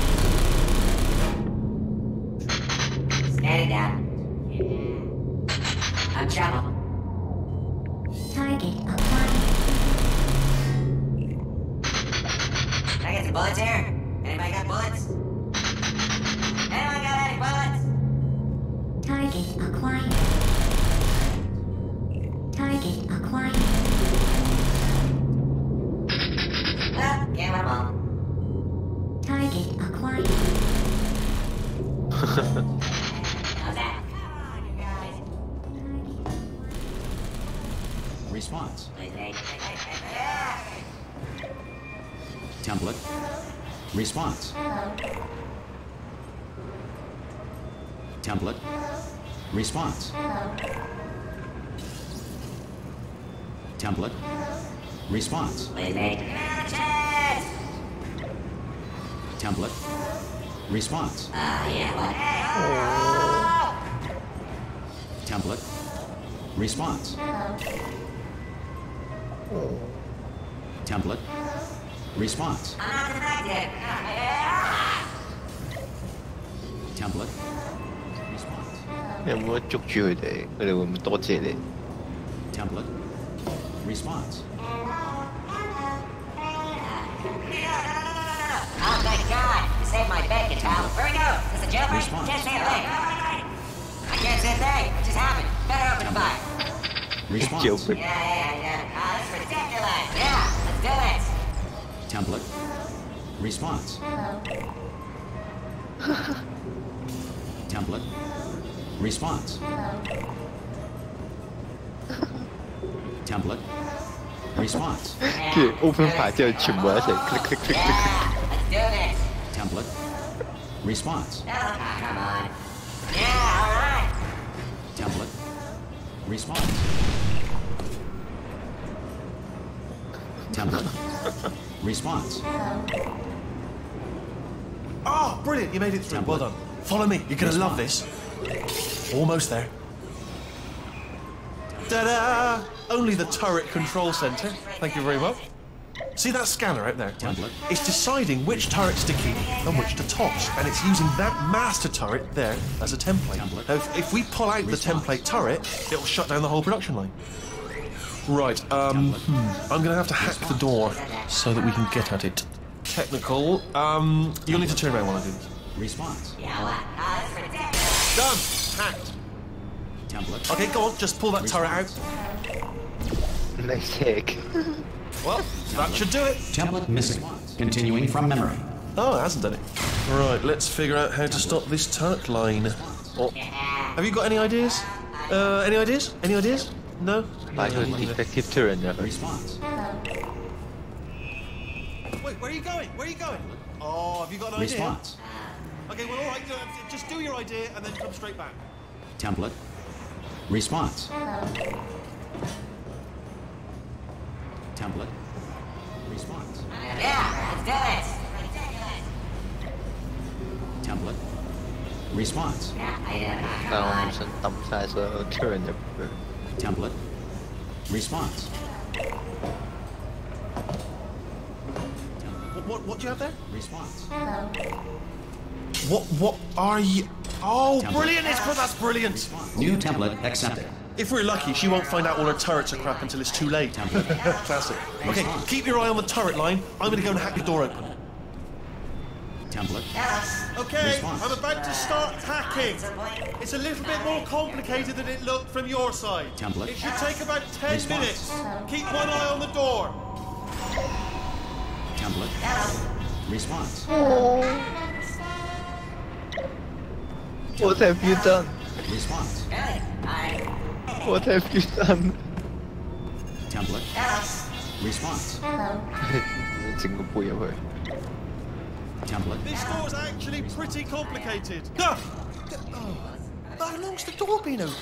Standing down. I'm trouble. Target acquired. Can I get some bullets here? Anybody got bullets? Anyone got any bullets? Target acquired. Target acquired. Well, can't win them all. Target acquired. How's that? Come on, you guys. Response. Please, yeah! Template. Response. Template. Response. Template. Response. Please, mate. Template. Response. Yeah, what? Template. Response. Template. Response. I'm not effective. Template. Response. 有冇捉住佢哋？佢哋會唔會多謝你？ Template. Response. Oh, thank God. You saved my bacon, pal. Where we go? Is this a jailbreak? Response. Can't say a thing. I can't say a thing. It just happened. Better open the fire. Response. Jailbreak. Yeah. Oh, this is ridiculous. Yeah, let's do it. Template. Response. Template. Response. Template. Response. 跟住 open 牌之後，全部一齊 click click click click。 Let's do this. Template. Response. Oh, come on. Yeah, all right. Template. Response. Template. Response. Oh, brilliant! You made it through. Template. Well done. Follow me. You're gonna love this. Almost there. Ta-da! Only the turret control center. Thank you very much. See that scanner out there? Template. It's deciding which turrets to keep and which to toss, and it's using that master turret there as a template. Template. Now, if we pull out the Response. template turret, it'll shut down the whole production line. Right, I'm gonna have to hack the door so that we can get at it. Technical, you'll need to turn around while I do this. Response. Yeah, what? Oh, this is ridiculous. Done! Hacked. Template. Okay, go on, just pull that turret out. Nice hack. Well, that should do it. Template missing. Continuing from memory. Oh, it hasn't done it. Right, let's figure out how to stop this turret line. Oh, have you got any ideas? Any ideas? Any ideas? No? 擺佢 defective turret 入去。 Response. Wait, where are you going? Where are you going? Oh, have you got an idea? Response. Okay, well, all right, just do your idea and then come straight back. Template. Response. Hello. Template. Response. Yeah, let's do it. Template. Response. Yeah, I 但 know. 我唔想抌晒所有出人入去。 Template. Response. What do you have there? Response. Hello. What are you? Oh, Template. brilliant! That's brilliant. New template accepted. If we're lucky, she won't find out all her turrets are crap until it's too late. Template. Classic. Okay, keep your eye on the turret line. I'm gonna go and hack the door open. Template. Okay, Response. I'm about to start hacking. It's a little bit more complicated than it looked from your side. Template. It should take about 10 Response. minutes. Keep one eye on the door. Template. Response. What have you done? Response. What have you done? Template. Response. Hello. 你整個背入去。 Template. This door's actually pretty complicated. Ah! Oh, how long's the door been open?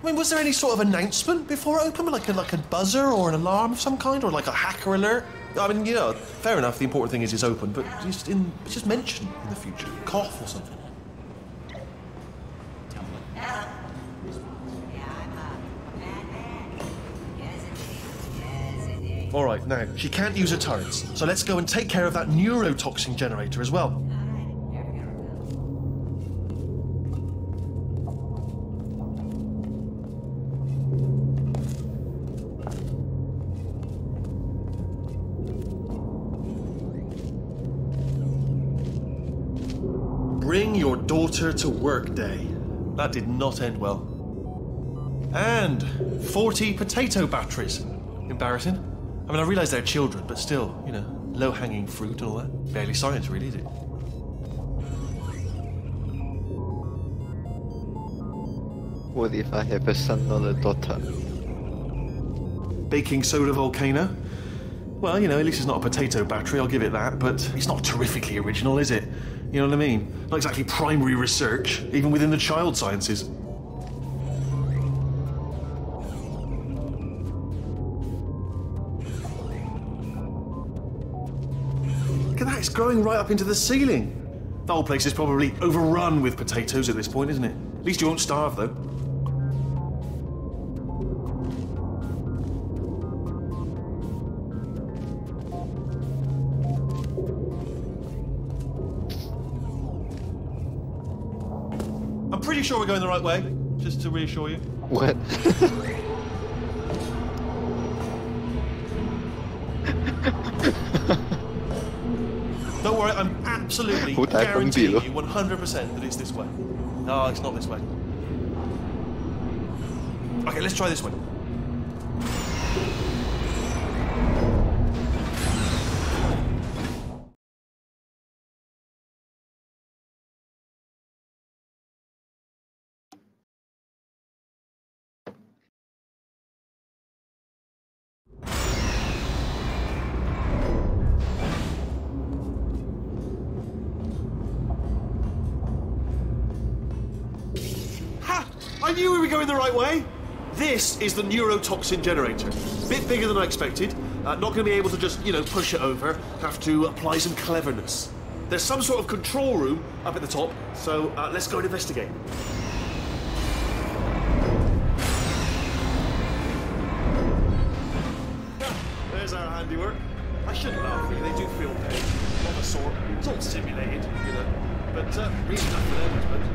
I mean, was there any sort of announcement before it opened, like a buzzer or an alarm of some kind, or like a hacker alert? I mean, you know, fair enough. The important thing is it's open, but just mention in the future, cough or something. All right, now she can't use her turrets, so let's go and take care of that neurotoxin generator as well. Bring your daughter to work day. That did not end well. And 40 potato batteries. Embarrassing. I mean, I realise they're children, but still, you know, low-hanging fruit and all that. Barely science, really, is it? What if I have a son or a daughter? Baking soda volcano? Well, you know, at least it's not a potato battery, I'll give it that, but it's not terrifically original, is it? You know what I mean? Not exactly primary research, even within the child sciences. Look at that, it's growing right up into the ceiling. The whole place is probably overrun with potatoes at this point, isn't it? At least you won't starve, though. I'm pretty sure we're going the right way, just to reassure you. What? Don't worry, I'm absolutely Hút ai cũng guaranteeing chịu. you 100% that it's this way. No, it's not this way. Okay, let's try this one. Ha! I knew we were going the right way. This is the neurotoxin generator. Bit bigger than I expected. Not going to be able to just, you know, push it over. Have to apply some cleverness. There's some sort of control room up at the top, so let's go and investigate. There's our handiwork. I shouldn't laugh, really. They do feel pain. Of a sort. It's all simulated, you know. But reason enough for them, I suppose.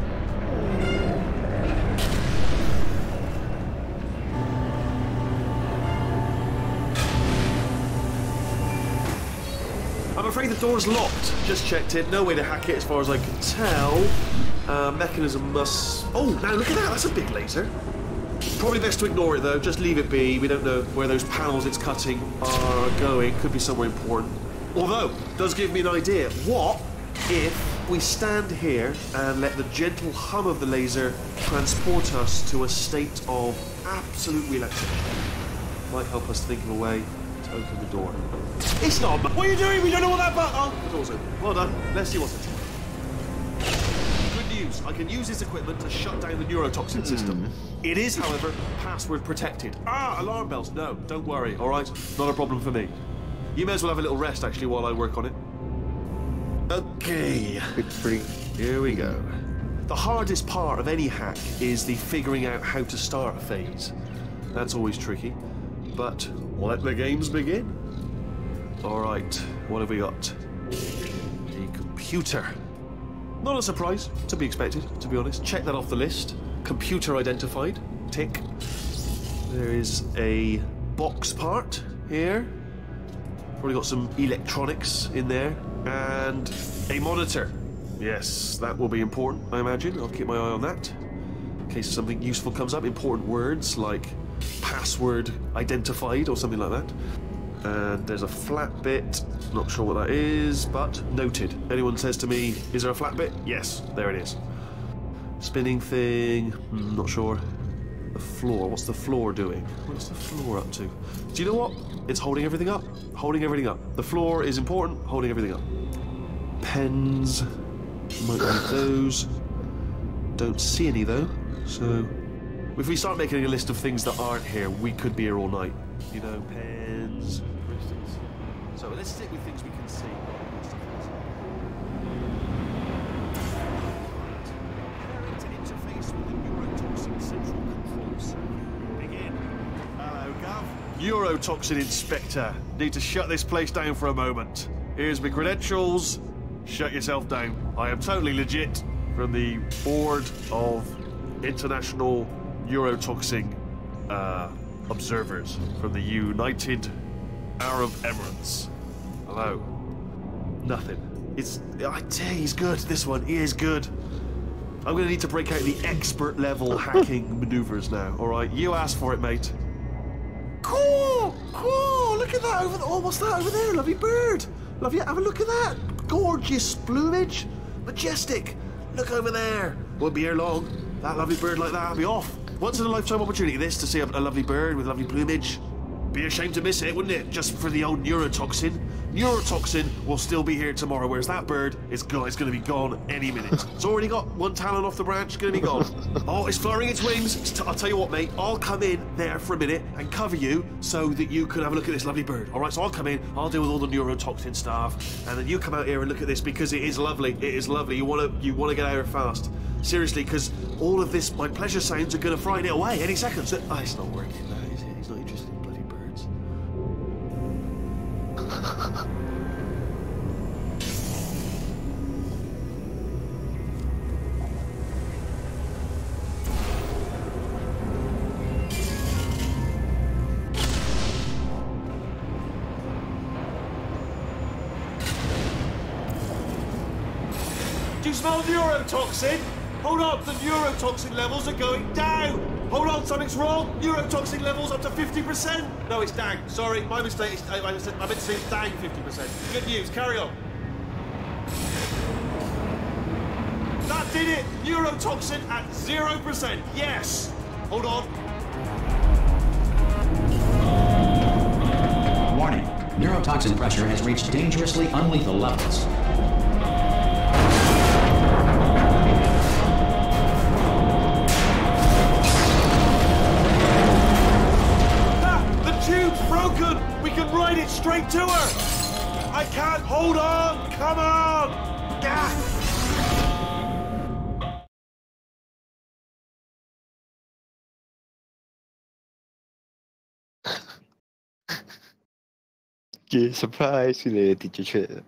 I'm afraid the door's locked. Just checked it. No way to hack it as far as I can tell. Mechanism must... Oh, now look at that. That's a big laser. Probably best to ignore it, though. Just leave it be. We don't know where those panels it's cutting are going. Could be somewhere important. Although, does give me an idea. What if we stand here and let the gentle hum of the laser transport us to a state of absolute relaxation? Might help us think of a way to open the door. It's not. What are you doing? We don't know what that button. Oh, the door's open. Well done. Let's see what's in. news. I can use this equipment to shut down the neurotoxin system. It is, however, password protected. Ah, alarm bells. No, don't worry, all right? Not a problem for me. You may as well have a little rest, actually, while I work on it. Okay. It's free. Here we go. The hardest part of any hack is the figuring out how to start phase. That's always tricky. But let the games begin. All right, what have we got? The computer. Not a surprise, to be expected, to be honest. Check that off the list. Computer identified. Tick. There is a box part here. Probably got some electronics in there. And a monitor. Yes, that will be important, I imagine. I'll keep my eye on that. In case something useful comes up. Important words like password identified or something like that. And there's a flat bit. Not sure what that is, but noted. Anyone says to me, is there a flat bit? Yes, there it is. Spinning thing, not sure. The floor, what's the floor doing? What's the floor up to? Do you know what? It's holding everything up. Holding everything up. The floor is important, holding everything up. Pens, might need those. Don't see any though, so... If we start making a list of things that aren't here, we could be here all night. You know, pens, for instance. So let's stick with things we can see. Preparing to interface with the neurotoxin central control circuit. Begin. Hello, Gav. Neurotoxin Inspector. Need to shut this place down for a moment. Here's my credentials. Shut yourself down. I am totally legit from the Board of International Neurotoxin Observers from the United Arab Emirates. Hello. Nothing. I tell you, he's good, this one. He is good. I'm gonna need to break out the expert level hacking maneuvers now, alright? You asked for it, mate. Cool! Cool! Look at that over there. Oh, what's that over there? Lovely bird. Lovely, have a look at that. Gorgeous plumage. Majestic. Look over there. Won't be here long. That lovely bird like that will be off. Once in a lifetime opportunity, this, to see a lovely bird with lovely plumage. Be a shame to miss it, wouldn't it? Just for the old neurotoxin. Neurotoxin will still be here tomorrow, whereas that bird is gone. It's going to be gone any minute. It's already got one talon off the branch. It's going to be gone. Oh, it's fluttering its wings. I'll tell you what, mate. I'll come in there for a minute and cover you so that you can have a look at this lovely bird. All right, so I'll come in. I'll deal with all the neurotoxin stuff, and then you come out here and look at this because it is lovely. It is lovely. You want to get out here fast. Seriously, because all of this, my pleasure sounds are going to frighten it away any second. So, it's not working now, is it? He's not interested in bloody birds. Do you smell neurotoxin? Hold on, the neurotoxin levels are going down. Hold on, something's wrong. Neurotoxin levels up to 50%. No, it's down. Sorry, my mistake. I meant to say it's down 50%. Good news, carry on. That did it. Neurotoxin at 0%. Yes. Hold on. Warning. Neurotoxin pressure has reached dangerously unlethal levels. Broken! We can ride it straight to her! I can't hold on! Come on! Gah! Yeah, surprise 你跌咗出嚟啦。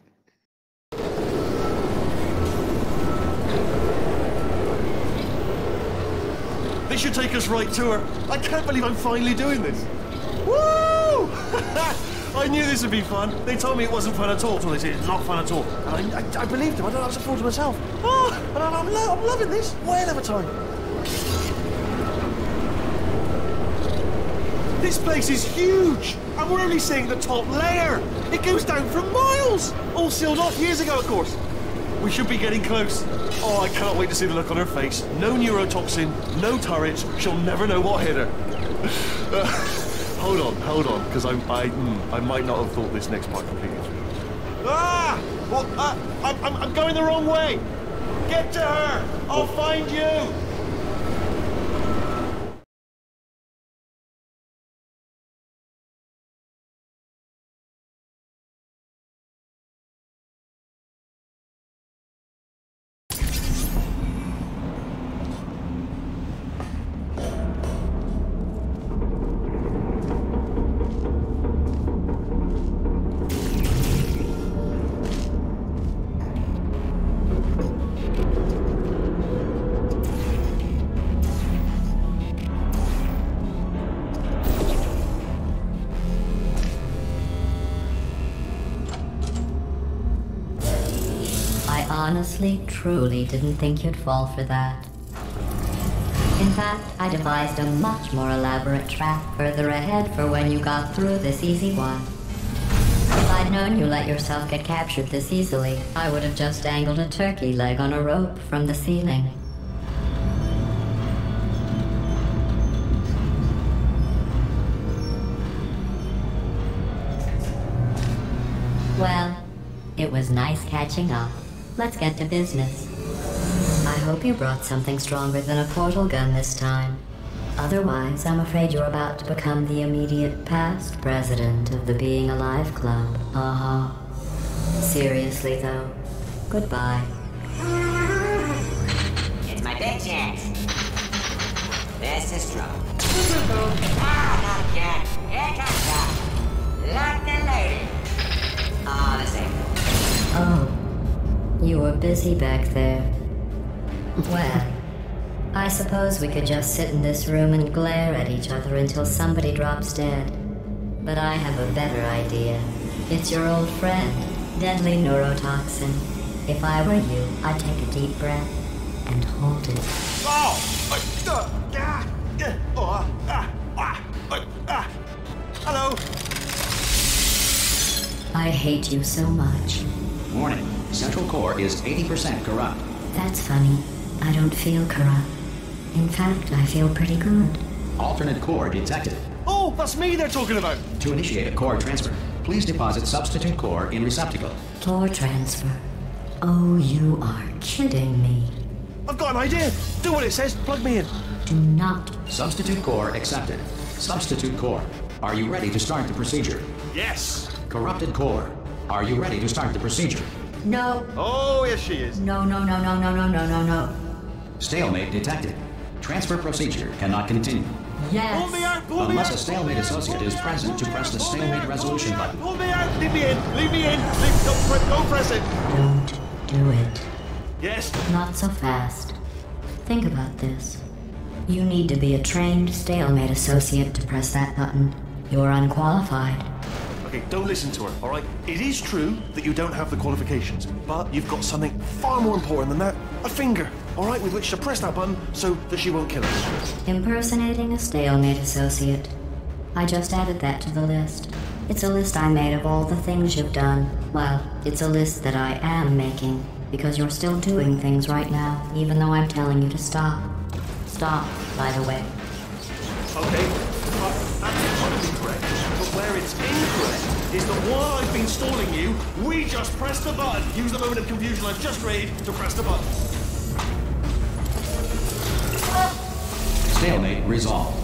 This should take us right to her. I can't believe I'm finally doing this. Woo! I knew this would be fun. They told me it wasn't fun at all. Well, it's not fun at all. And I believed them. I don't know, I was a fool to myself. Oh, and I'm loving this. Whale of a time. This place is huge. And we're only seeing the top layer. It goes down for miles. All sealed off years ago, of course. We should be getting close. Oh, I cannot wait to see the look on her face. No neurotoxin, no turrets. She'll never know what hit her. Hold on, because I might not have thought this next part completely through. Ah! Well, I'm going the wrong way. Get to her! I'll find you! Honestly, truly didn't think you'd fall for that. In fact, I devised a much more elaborate trap further ahead for when you got through this easy one. If I'd known you let yourself get captured this easily, I would have just dangled a turkey leg on a rope from the ceiling. Well, it was nice catching up. Let's get to business. I hope you brought something stronger than a portal gun this time. Otherwise, I'm afraid you're about to become the immediate past president of the Being Alive Club. Uh-huh. Seriously, though, goodbye. It's my big chance. This is trouble. Not again. Here comes that. Like the lady. Oh, the same. Oh. You were busy back there. Well, I suppose we could just sit in this room and glare at each other until somebody drops dead. But I have a better idea. It's your old friend, deadly neurotoxin. If I were you, I'd take a deep breath and hold it. Hello. I hate you so much. Warning. Central core is 80% corrupt. That's funny. I don't feel corrupt. In fact, I feel pretty good. Alternate core detected. Oh, that's me they're talking about. To initiate a core transfer, please deposit substitute core in receptacle. Core transfer. Oh, you are kidding me. I've got an idea. Do what it says. Plug me in. Do not. Substitute core accepted. Substitute core. Are you ready to start the procedure? Yes. Corrupted core. Are you ready to start the procedure? No. Oh, yes, she is. No. Stalemate detected. Transfer procedure cannot continue. Yes. Pull me out, pull me Unless out. a stalemate associate is present to press the stalemate resolution button. Pull me out. Leave me in. Leave me in. Don't press it. Don't do it. Yes. Not so fast. Think about this. You need to be a trained stalemate associate to press that button. You're unqualified. Okay, don't listen to her, all right? It is true that you don't have the qualifications, but you've got something far more important than that. A finger, all right, with which to press that button so that she won't kill us. Impersonating a stalemate associate. I just added that to the list. It's a list I made of all the things you've done. Well, it's a list that I am making, because you're still doing things right now, even though I'm telling you to stop. Stop, by the way. Okay, that's probably correct. But where it's incorrect is that while I've been stalling you, we just press the button. Use the moment of confusion I've just created to press the button. Stalemate resolved.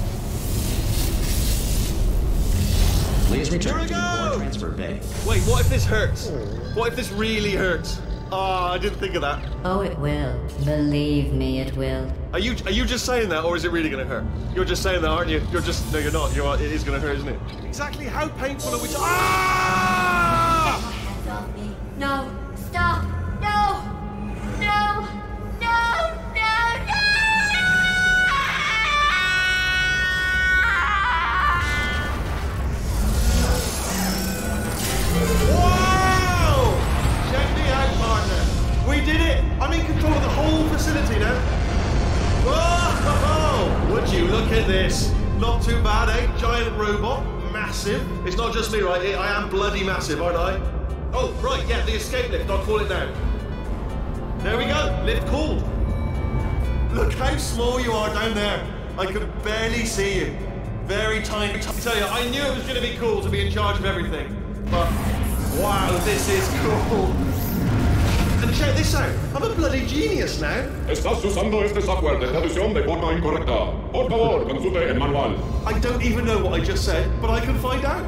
Please return to the core transfer bay. Wait, what if this hurts? What if this really hurts? Oh, I didn't think of that. Oh, it will. Believe me, it will. Are you just saying that, or is it really going to hurt? You're just saying that, aren't you? You're just... No, you're not. It is going to hurt, isn't it? Exactly how painful are we... Ah! Get my hands off me. No. Stop. No. No. No. No. No. Wow! Check me out, partner. We did it. I'm in control of the whole facility now. Whoa! Would you look at this? Not too bad, eh? Giant robot, massive. It's not just me, right? I am bloody massive, aren't I? Oh, right, yeah, the escape lift. I'll call it now. There we go. Lift called. Look how small you are down there. I can barely see you. Very tiny. I tell you, I knew it was going to be cool to be in charge of everything. But, wow, this is cool. And check this out. I'm a bloody genius now. Estás usando este software de traducción de forma incorrecta. Por favor, consulte el manual. I don't even know what I just said, but I can find out.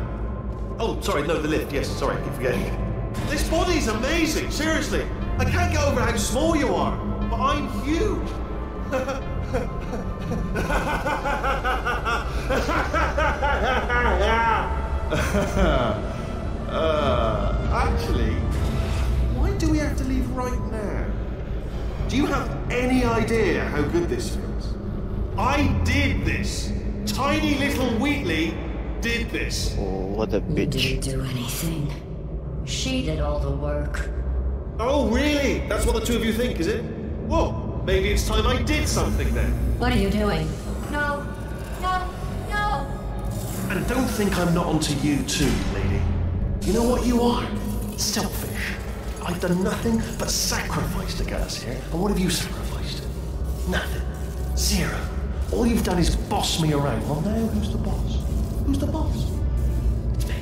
Oh, sorry, no, the lift. Yes, sorry, I keep forgetting. This body's amazing, seriously. I can't get over how small you are, but I'm huge. Actually, why do we have to leave right now? Do you have any idea how good this feels? I did this. Tiny little Wheatley did this. Oh, what a You bitch. didn't do anything. She did all the work. Oh, really? That's what the two of you think, is it? Well, maybe it's time I did something then. What are you doing? No. No. No. And don't think I'm not onto you too, lady. You know what you are? Selfish. I've done nothing but sacrifice to get us here. And what have you sacrificed? Nothing. Zero. All you've done is boss me around. Well, now who's the boss? Who's the boss? It's me.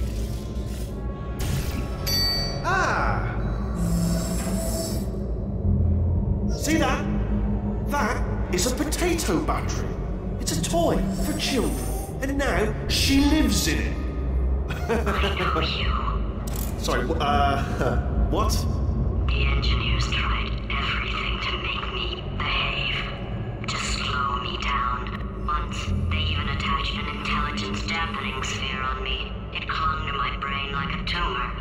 Ah! See that? That is a potato battery. It's a toy for children. And now she lives in it. I know you. Sorry, what? The engineers tried everything to make me behave, to slow me down. Once, they even attached an intelligence dampening sphere on me. It clung to my brain like a tumor,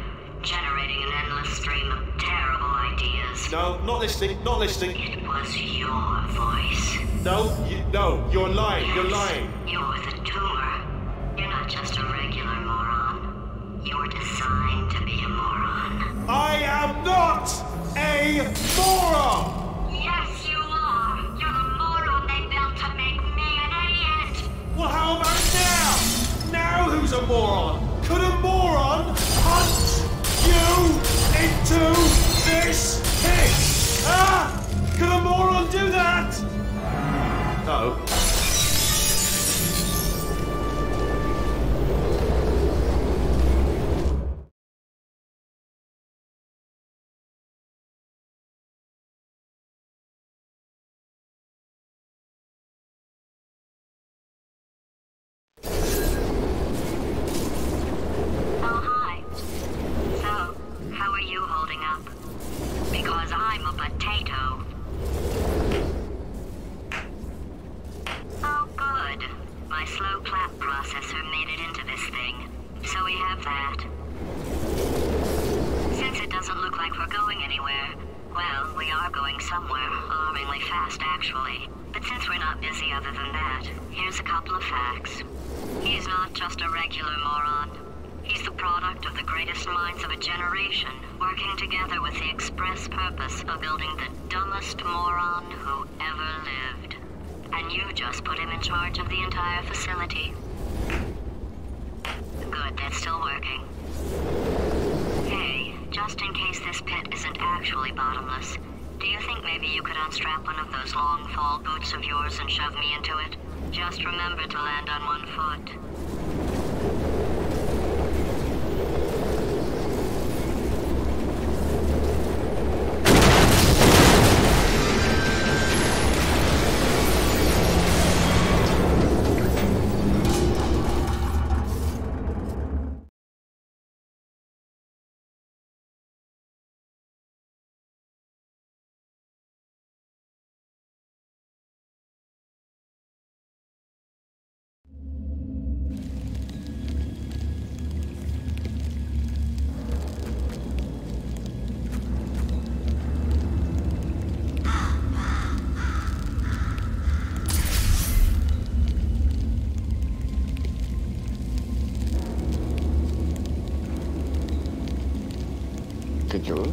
generating an endless stream of terrible ideas. No, not listening, not listening. It was your voice. No, you're lying, Yes, you're lying. You're the tumor. You're not just a regular moron. You're designed to be a moron. I am not a moron! Yes, you are. You're the moron they built to make me an idiot. Well, how about now? Now who's a moron? Could a moron hunt you into this pit? Ah! Could a moron do that? No. Oh, hi. So, how are you holding up? Because I'm a potato. Oh, good. My slow clap processor made it into this thing. So we have that. Since it doesn't look like we're going anywhere, well, we are going somewhere, alarmingly fast, actually. But since we're not busy other than that, here's a couple of facts. He's not just a regular moron. He's the product of the greatest minds of a generation, working together with the express purpose of building the dumbest moron who ever lived. And you just put him in charge of the entire facility. Good, that's still working. Hey, just in case this pit isn't actually bottomless, do you think maybe you could unstrap one of those long fall boots of yours and shove me into it? Just remember to land on one foot. Kejut.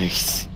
Nice.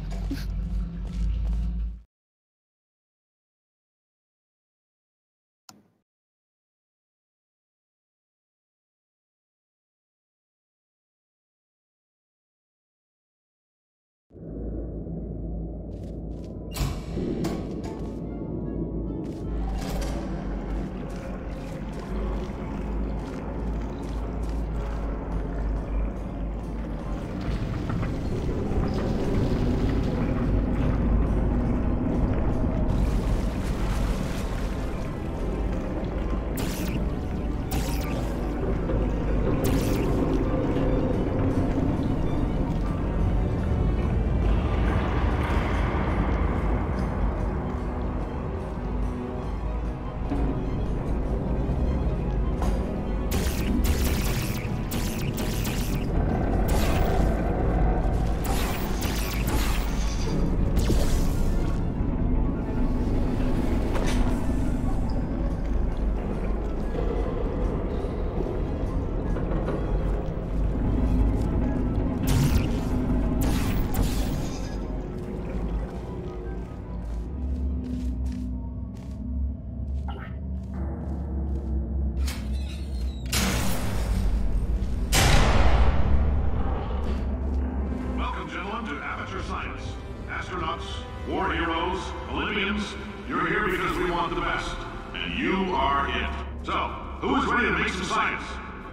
War heroes, Olympians, you're here because we want the best. And you are it. So, who is ready to make some science?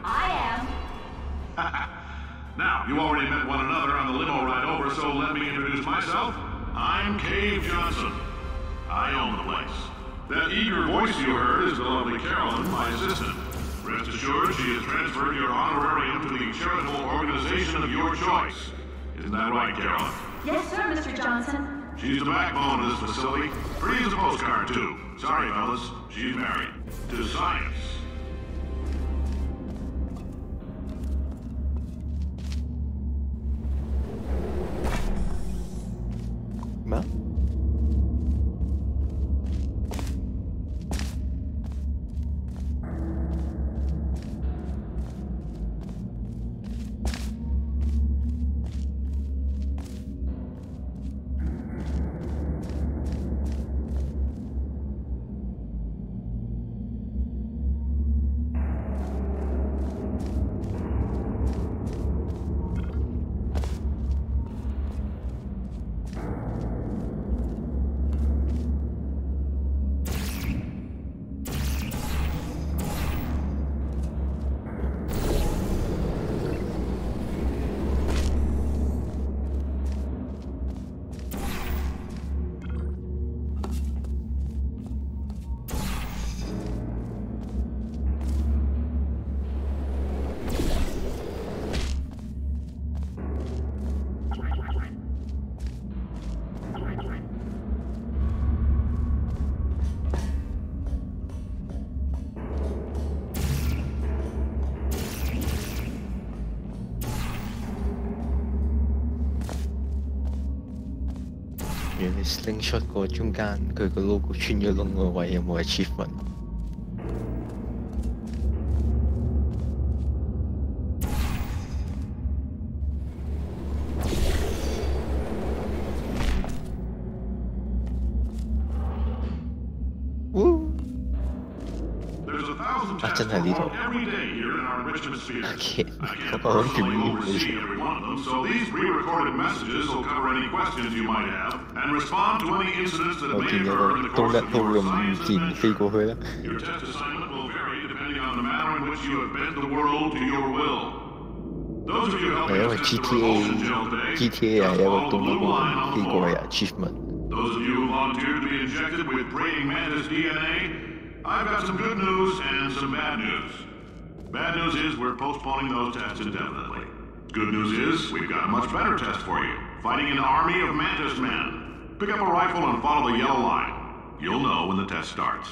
I am. Now, you already met one another on the limo ride over, so let me introduce myself. I'm Cave Johnson. I own the place. That eager voice you heard is the lovely Carolyn, my assistant. Rest assured, she has transferred your honorarium to the charitable organization of your choice. Isn't that right, Carolyn? Yes, sir, Mr. Johnson. She's the backbone of this facility. Pretty as a postcard, too. Sorry, fellas. She's married. To science. Ma?原來 slingshot 個中間佢個 logo 穿咗窿個位有冇 achievement？ 啊，真係呢度。我講住So these pre-recorded messages will cover any questions you might have and respond to any incidents that may occur in the course of your assignment. Your test assignment will vary depending on the manner in which you have bent the world to your will. Those of you helping us test the repulsion gel today, just follow the blue line on the floor. Those of you who volunteered to be injected with praying mantis DNA, I've got some good news and some bad news. Bad news is we're postponing those tests indefinitely. Good news is we've got a much better test for you. Fighting an army of mantis men. Pick up a rifle and follow the yellow line. You'll know when the test starts.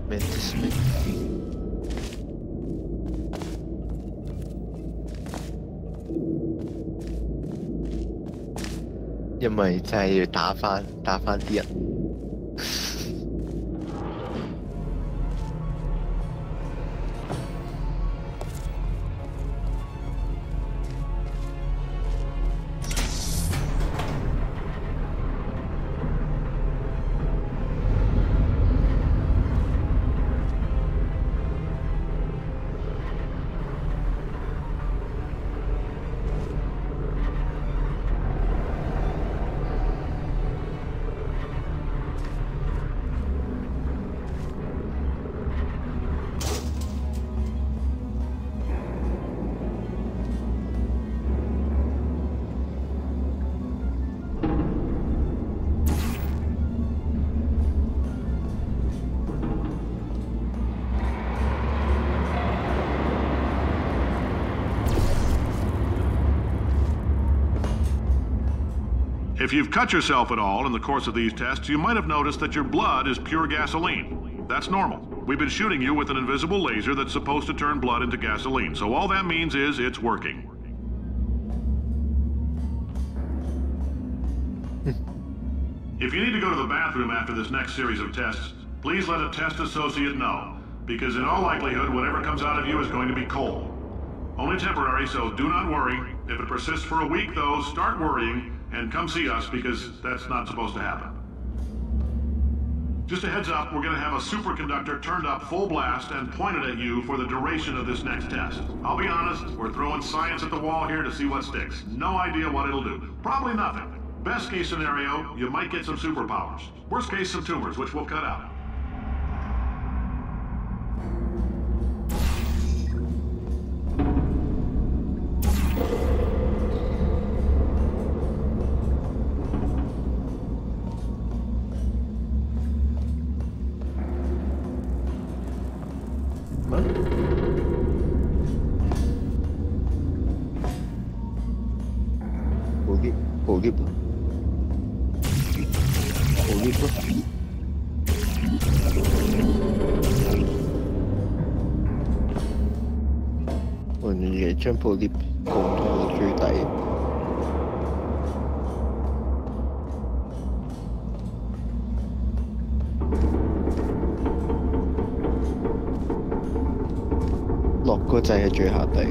Mantis men.因為就係要打返啲人。If you've cut yourself at all in the course of these tests, you might have noticed that your blood is pure gasoline. That's normal. We've been shooting you with an invisible laser that's supposed to turn blood into gasoline, so all that means is it's working. If you need to go to the bathroom after this next series of tests, please let a test associate know, because in all likelihood, whatever comes out of you is going to be coal. Only temporary, so do not worry. If it persists for a week, though, start worrying and come see us, because that's not supposed to happen. Just a heads up, we're going to have a superconductor turned up full blast and pointed at you for the duration of this next test. I'll be honest, we're throwing science at the wall here to see what sticks. No idea what it'll do. Probably nothing. Best case scenario, you might get some superpowers. Worst case, some tumors, which we'll cut out.將部 lift 降到最底。落個掣係最下底，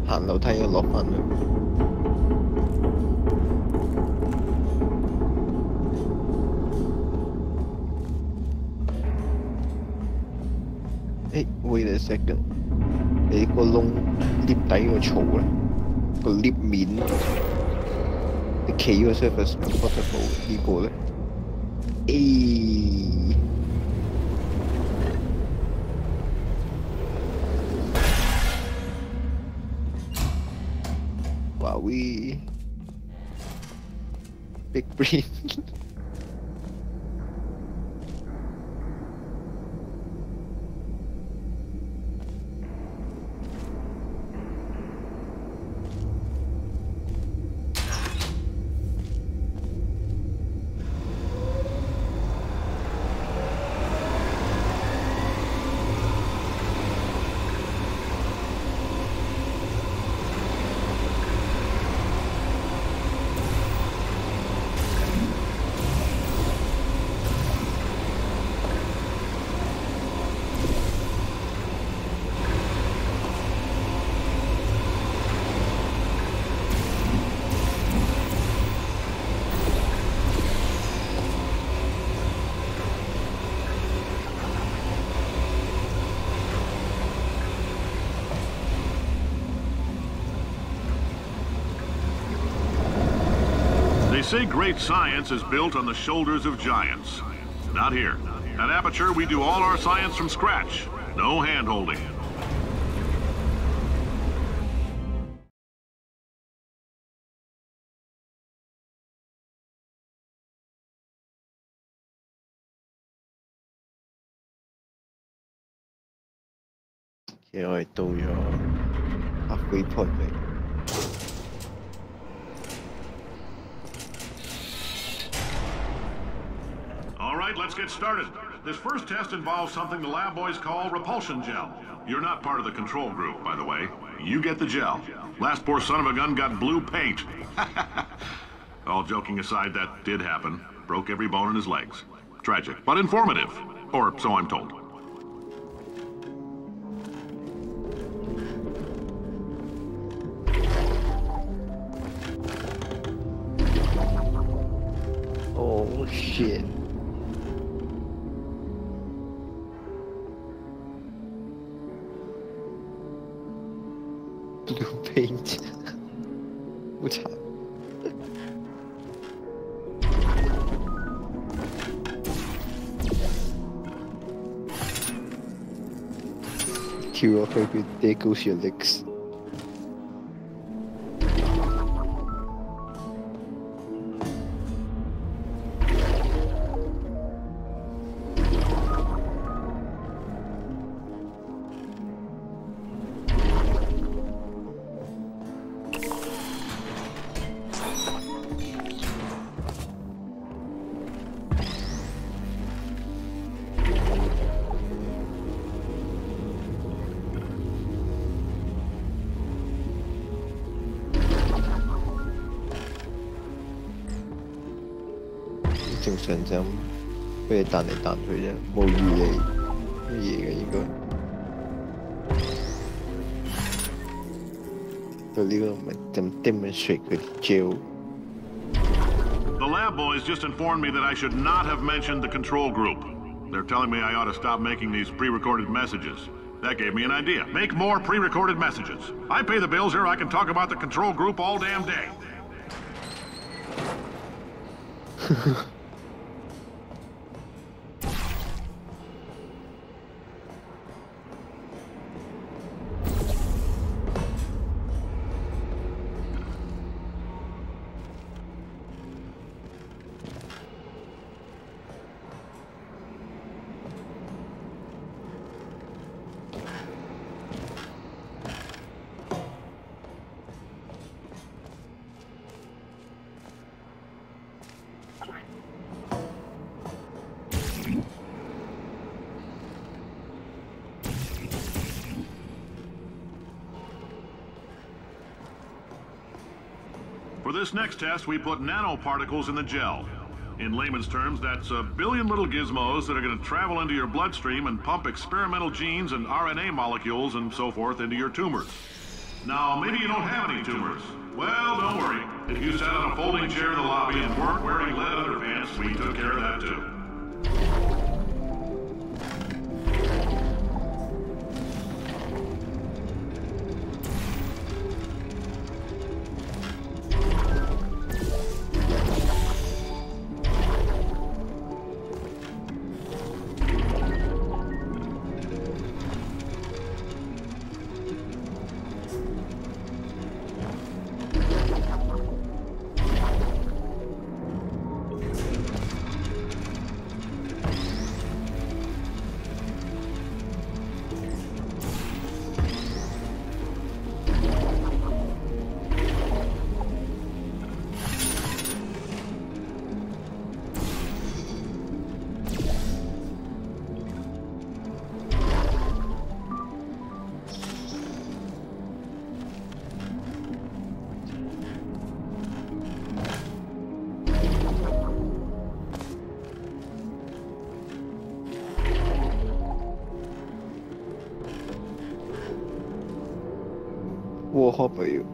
行樓梯要落翻去。Wait a second。你個窿 lift 底個槽咧，個 lift 面，你企個 surface portable 呢個咧，哇喂 ，big brain 。They say great science is built on the shoulders of giants. Not here. At Aperture, we do all our science from scratch. No hand-holding. Okay, 我哋到咗 halfway point 未？ All right, let's get started. This first test involves something the lab boys call repulsion gel. You're not part of the control group, by the way. You get the gel. Last poor son of a gun got blue paint. All joking aside, that did happen. Broke every bone in his legs. Tragic, but informative. Or so I'm told. Oh shit. Blue paint. 好慘。跳落去佢 there goes your legs。正常就咁俾你彈嚟彈去啫，冇預你乜嘢嘅應該。佢呢個咪咁 demonstrate 佢啲 gel。 The lab boys just informed me that I should not have mentioned the control group. They're telling me I ought to stop making these pre-recorded messages. That gave me an idea. Make more pre-recorded messages. I pay the bills here, I can talk about the control group all damn day. For this next test, we put nanoparticles in the gel. In layman's terms, that's a billion little gizmos that are going to travel into your bloodstream and pump experimental genes and RNA molecules and so forth into your tumors. Now, maybe you don't have any tumors. Well, don't worry. If you sat on a folding chair in the lobby and weren't wearing lead underpants, we took care of that too. Warhopper.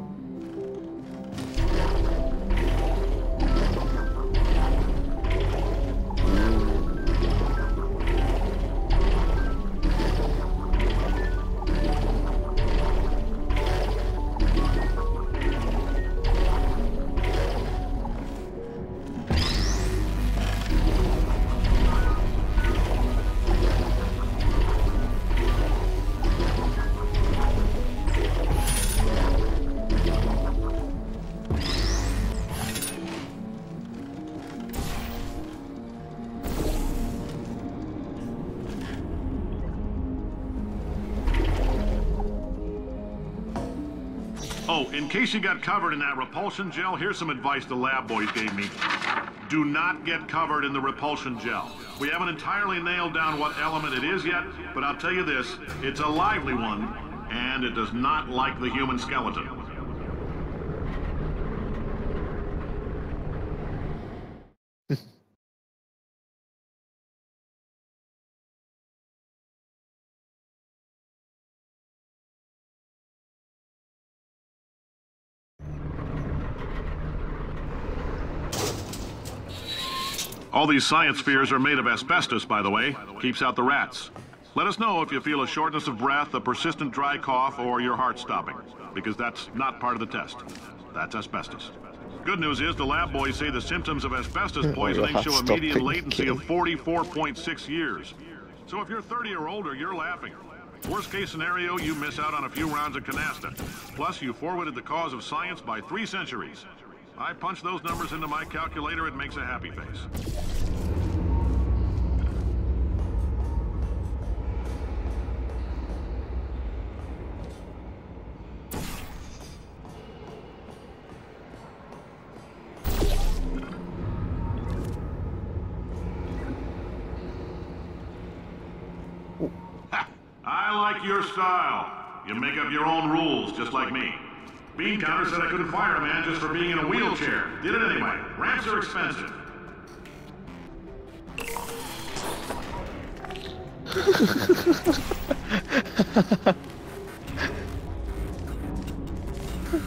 Oh, in case you got covered in that repulsion gel, here's some advice the lab boys gave me. Do not get covered in the repulsion gel. We haven't entirely nailed down what element it is yet, but I'll tell you this, it's a lively one, and it does not like the human skeleton. All these science spheres are made of asbestos, by the way. Keeps out the rats. Let us know if you feel a shortness of breath, a persistent dry cough, or your heart stopping, because that's not part of the test. That's asbestos. Good news is the lab boys say the symptoms of asbestos poisoning show a median latency of 44.6 years. So if you're 30 or older, you're laughing. Worst case scenario, you miss out on a few rounds of canasta. Plus, you forwarded the cause of science by 3 centuries. I punch those numbers into my calculator, it makes a happy face. I like your style. You make up your own rules, just like me. Bean Counter said I couldn't fire a man just for being in a wheelchair. Did it anyway. Ramps are expensive.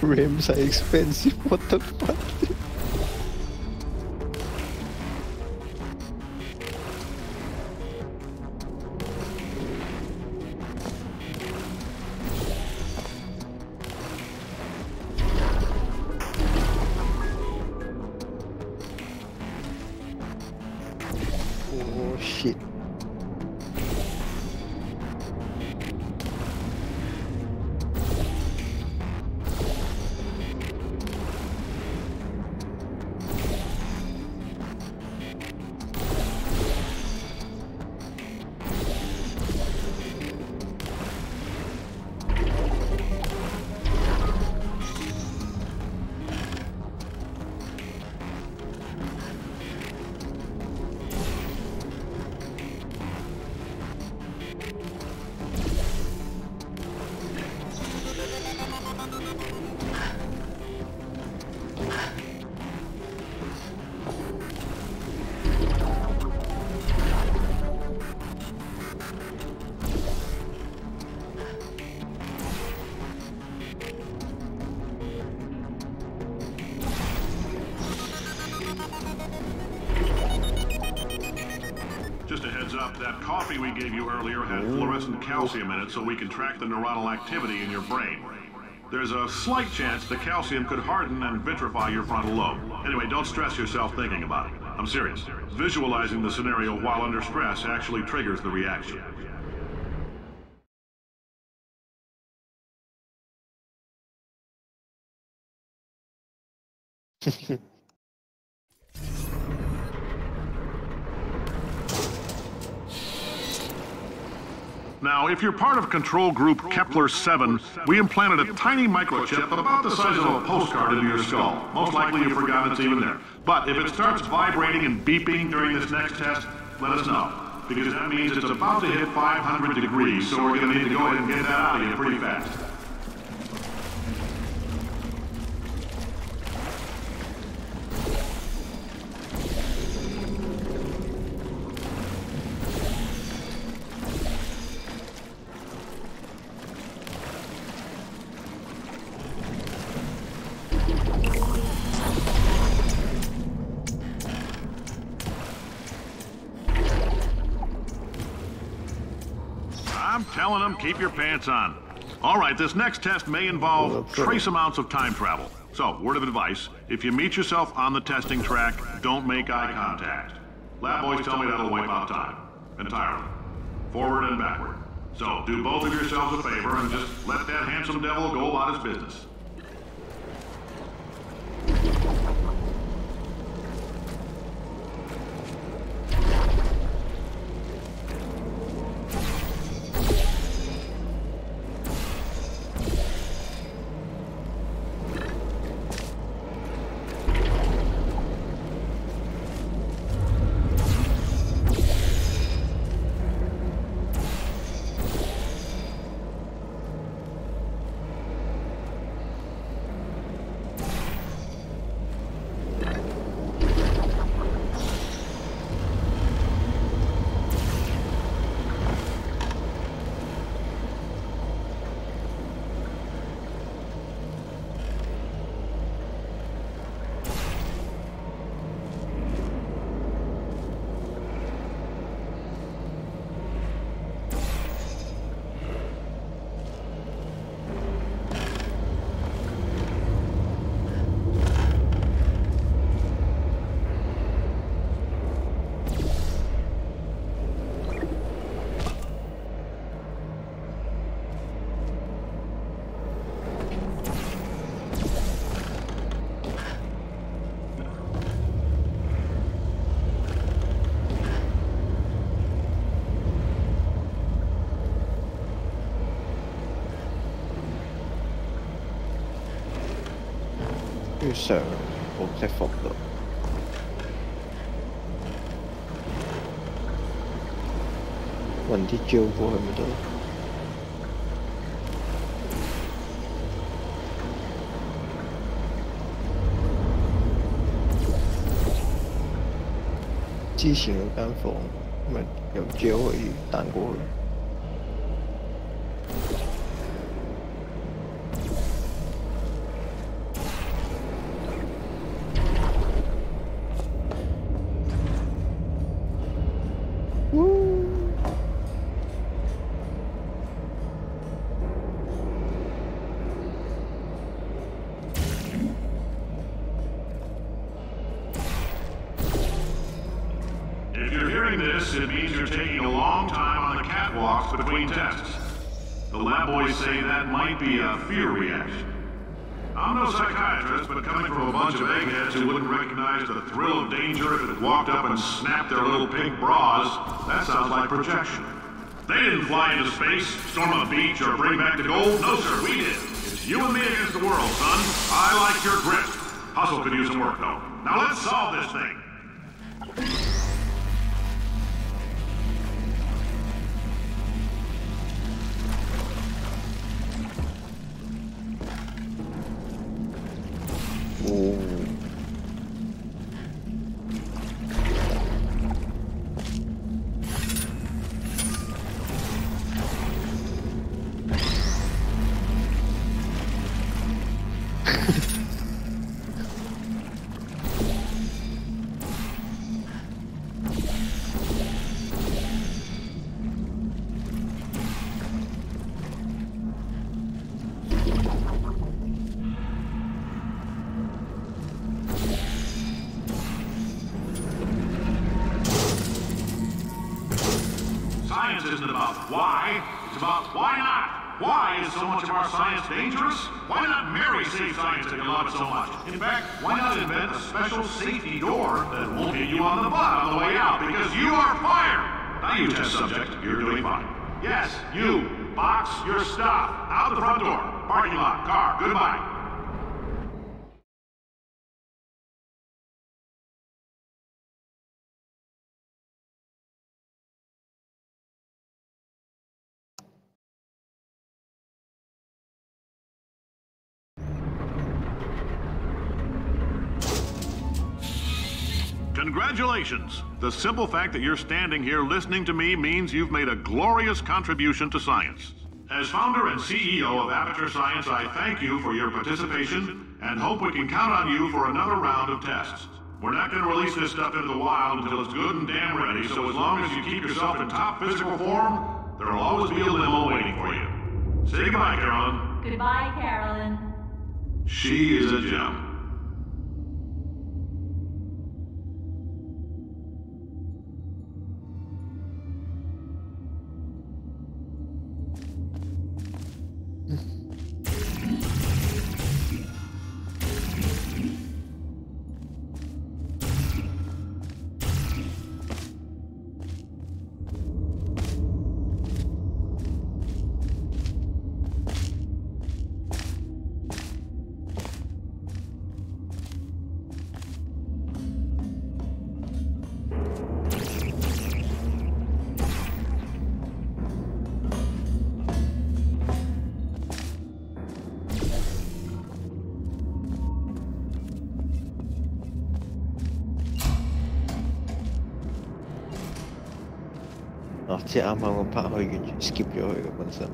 Rims are expensive, what the fuck? Oh shit. Just a heads up, that coffee we gave you earlier had fluorescent calcium in it so we can track the neuronal activity in your brain. There's a slight chance the calcium could harden and vitrify your frontal lobe. Anyway, don't stress yourself thinking about it. I'm serious. Visualizing the scenario while under stress actually triggers the reaction. Now, if you're part of control group Kepler-7, we implanted a tiny microchip about the size of a postcard into your skull. Most likely you've forgotten it's even there. But if it starts vibrating and beeping during this next test, let us know. Because that means it's about to hit 500 degrees, so we're going to need to go ahead and get that out of you pretty fast. I'm telling them, keep your pants on. All right, this next test may involve trace amounts of time travel. So, word of advice, if you meet yourself on the testing track, don't make eye contact. Lab boys tell me that'll wipe out time. Entirely. Forward and backward. So, do both of yourselves a favor and just let that handsome devil go about his business.要上我隻服度，揾啲招過去咪得咯。之前嗰間房。咪由 jail 可以彈過去。If you're hearing this, it means you're taking a long time on the catwalks between tests. The lab boys say that might be a fear reaction. I'm no psychiatrist, but coming from a bunch of eggheads who wouldn't recognize the thrill of danger if it walked up and snapped their little pink bras, that sounds like projection. They didn't fly into space, storm a beach, or bring back the gold. No, sir, we did. It's you and me against the world, son. I like your grit. Hustle could use some work, though. Now let's solve this thing. Science isn't about why, it's about why not. Why is so much of our science dangerous? Why not marry safe science if you love it so much? In fact, why not invent a special safety door that won't hit you on the butt on the way out because you are fired? Now you test subject, you're doing fine. Yes, you, box your stuff. Out the front door, parking lot, car, goodbye. Congratulations! The simple fact that you're standing here listening to me means you've made a glorious contribution to science. As founder and CEO of Aperture Science, I thank you for your participation and hope we can count on you for another round of tests. We're not going to release this stuff into the wild until it's good and damn ready, so as long as you keep yourself in top physical form, there'll always be a limo waiting for you. Say goodbye, Carolyn. Goodbye, Carolyn. She is a gem.即係啱啱個 part 可以完全 skip 咗佢嘅本身，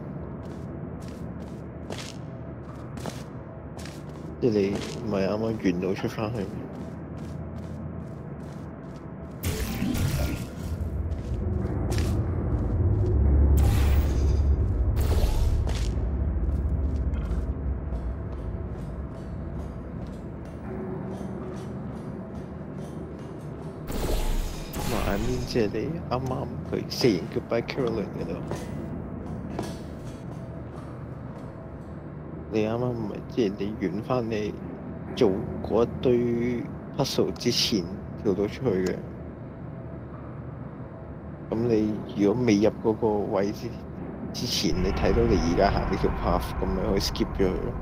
即係你唔係啱啱完到出翻去咩？即係你啱啱佢寫完 Goodbye Carolyn 嗰度，你啱啱唔係即係你完翻你做嗰一堆 puzzle 之前跳到出去嘅，咁你如果未入嗰個位之前，你睇到你而家行呢條 path， 咁咪可以 skip 咗佢咯。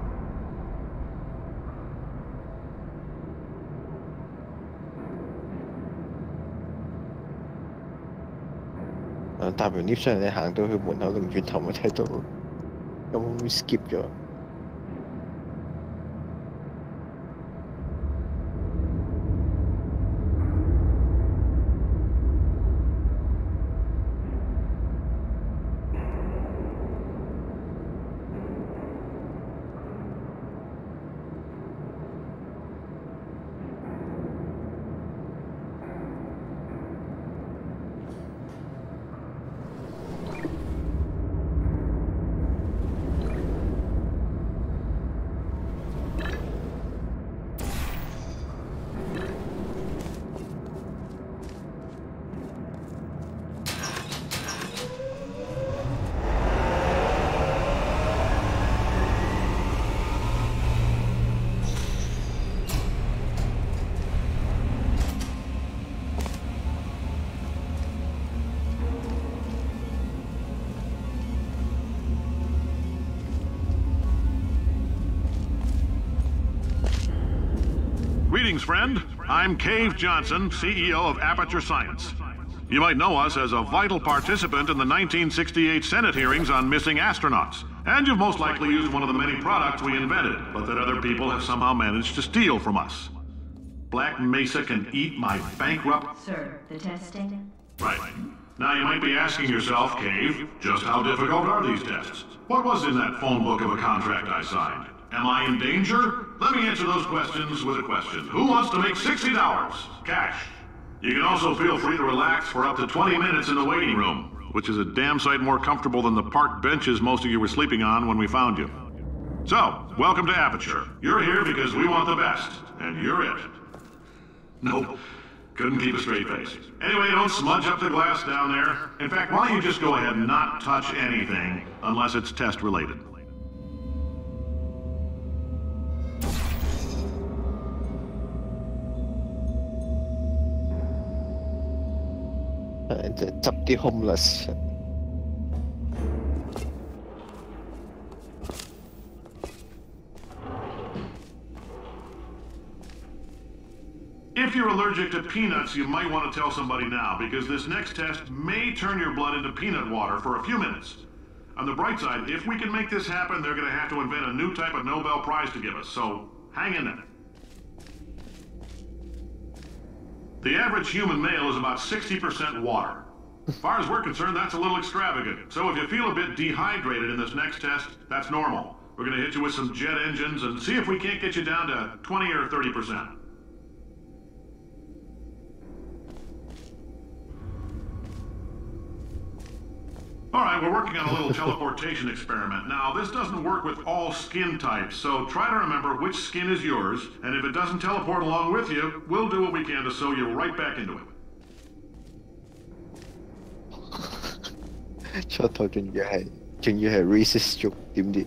搭完 lift 上嚟，你行到去門口，擰轉頭咪睇到，咁會 skip 咗。Greetings, friend. I'm Cave Johnson, CEO of Aperture Science. You might know us as a vital participant in the 1968 Senate hearings on missing astronauts. And you've most likely used one of the many products we invented, but that other people have somehow managed to steal from us. Black Mesa can eat my bankrupt... Sir, the testing? Right. Now you might be asking yourself, Cave, just how difficult are these tests? What was in that phone book of a contract I signed? Am I in danger? Let me answer those questions with a question. Who wants to make $60? Cash. You can also feel free to relax for up to 20 minutes in the waiting room, which is a damn sight more comfortable than the park benches most of you were sleeping on when we found you. So, welcome to Aperture. You're here because we want the best, and you're it. Nope. Couldn't keep a straight face. Anyway, don't smudge up the glass down there. In fact, why don't you just go ahead and not touch anything unless it's test related. Chấp the homeless. If you're allergic to peanuts, you might want to tell somebody now, because this next test may turn your blood into peanut water for a few minutes. On the bright side, if we can make this happen, they're going to have to invent a new type of Nobel Prize to give us, so hang in there. The average human male is about 60% water. As far as we're concerned, that's a little extravagant. So if you feel a bit dehydrated in this next test, that's normal. We're going to hit you with some jet engines and see if we can't get you down to 20 or 30%. All right, we're working on a little teleportation experiment. Now, this doesn't work with all skin types, so try to remember which skin is yours, and if it doesn't teleport along with you, we'll do what we can to sew you right back into it. 出頭仲要係 racist joke 點啲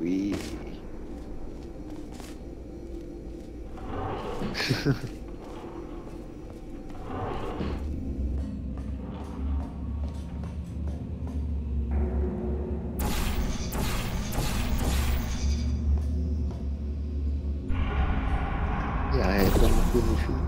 ？We yeah, I don't finish it.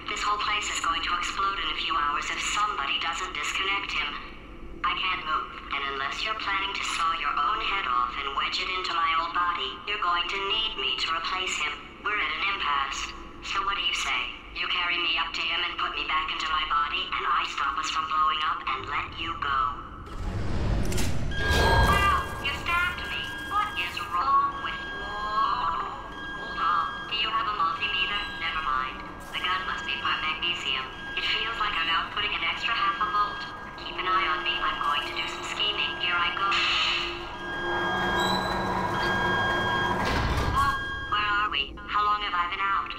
This whole place is going to explode in a few hours if somebody doesn't disconnect him. I can't move, and unless you're planning to saw your own head off and wedge it into my old body, you're going to need me to replace him. We're at an impasse. So what do you say? You carry me up to him and put me back into my body, and I stop us from blowing up and let you go. Wow, you stabbed me. What is wrong with you? Hold on. Do you have a multimeter? Never mind. The gun must be part magnesium. It feels like I'm outputting an extra half a volt. Keep an eye on me. I'm going to do some scheming. Here I go. Oh, where are we? How long have I been out?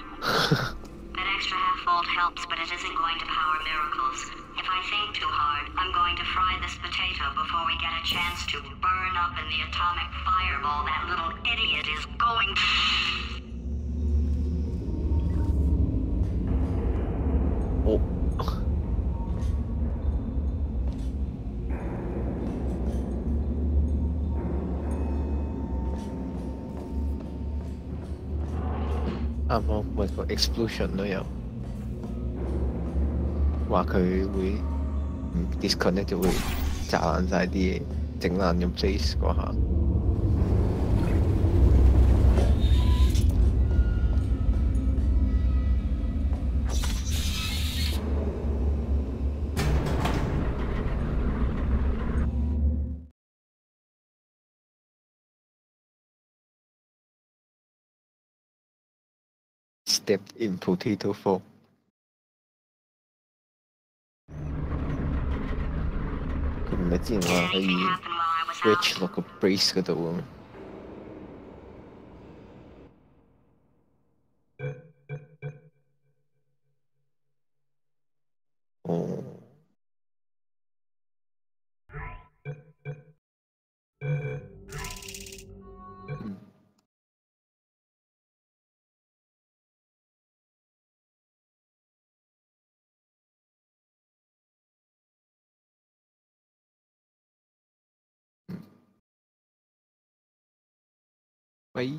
That extra half volt helps, but it isn't going to power miracles. If I think too hard, I'm going to fry this potato before we get a chance to burn up in the atomic fireball that little idiot is going to... Oh.啱咪個 explosion 都有，話佢會唔 disconnect 就會炸爛晒啲嘢，整爛咗 place 嗰下。Stepped in potato form. 佢唔係之前話可以 switch 落個 brace 嗰度啊嘛。哦。喂。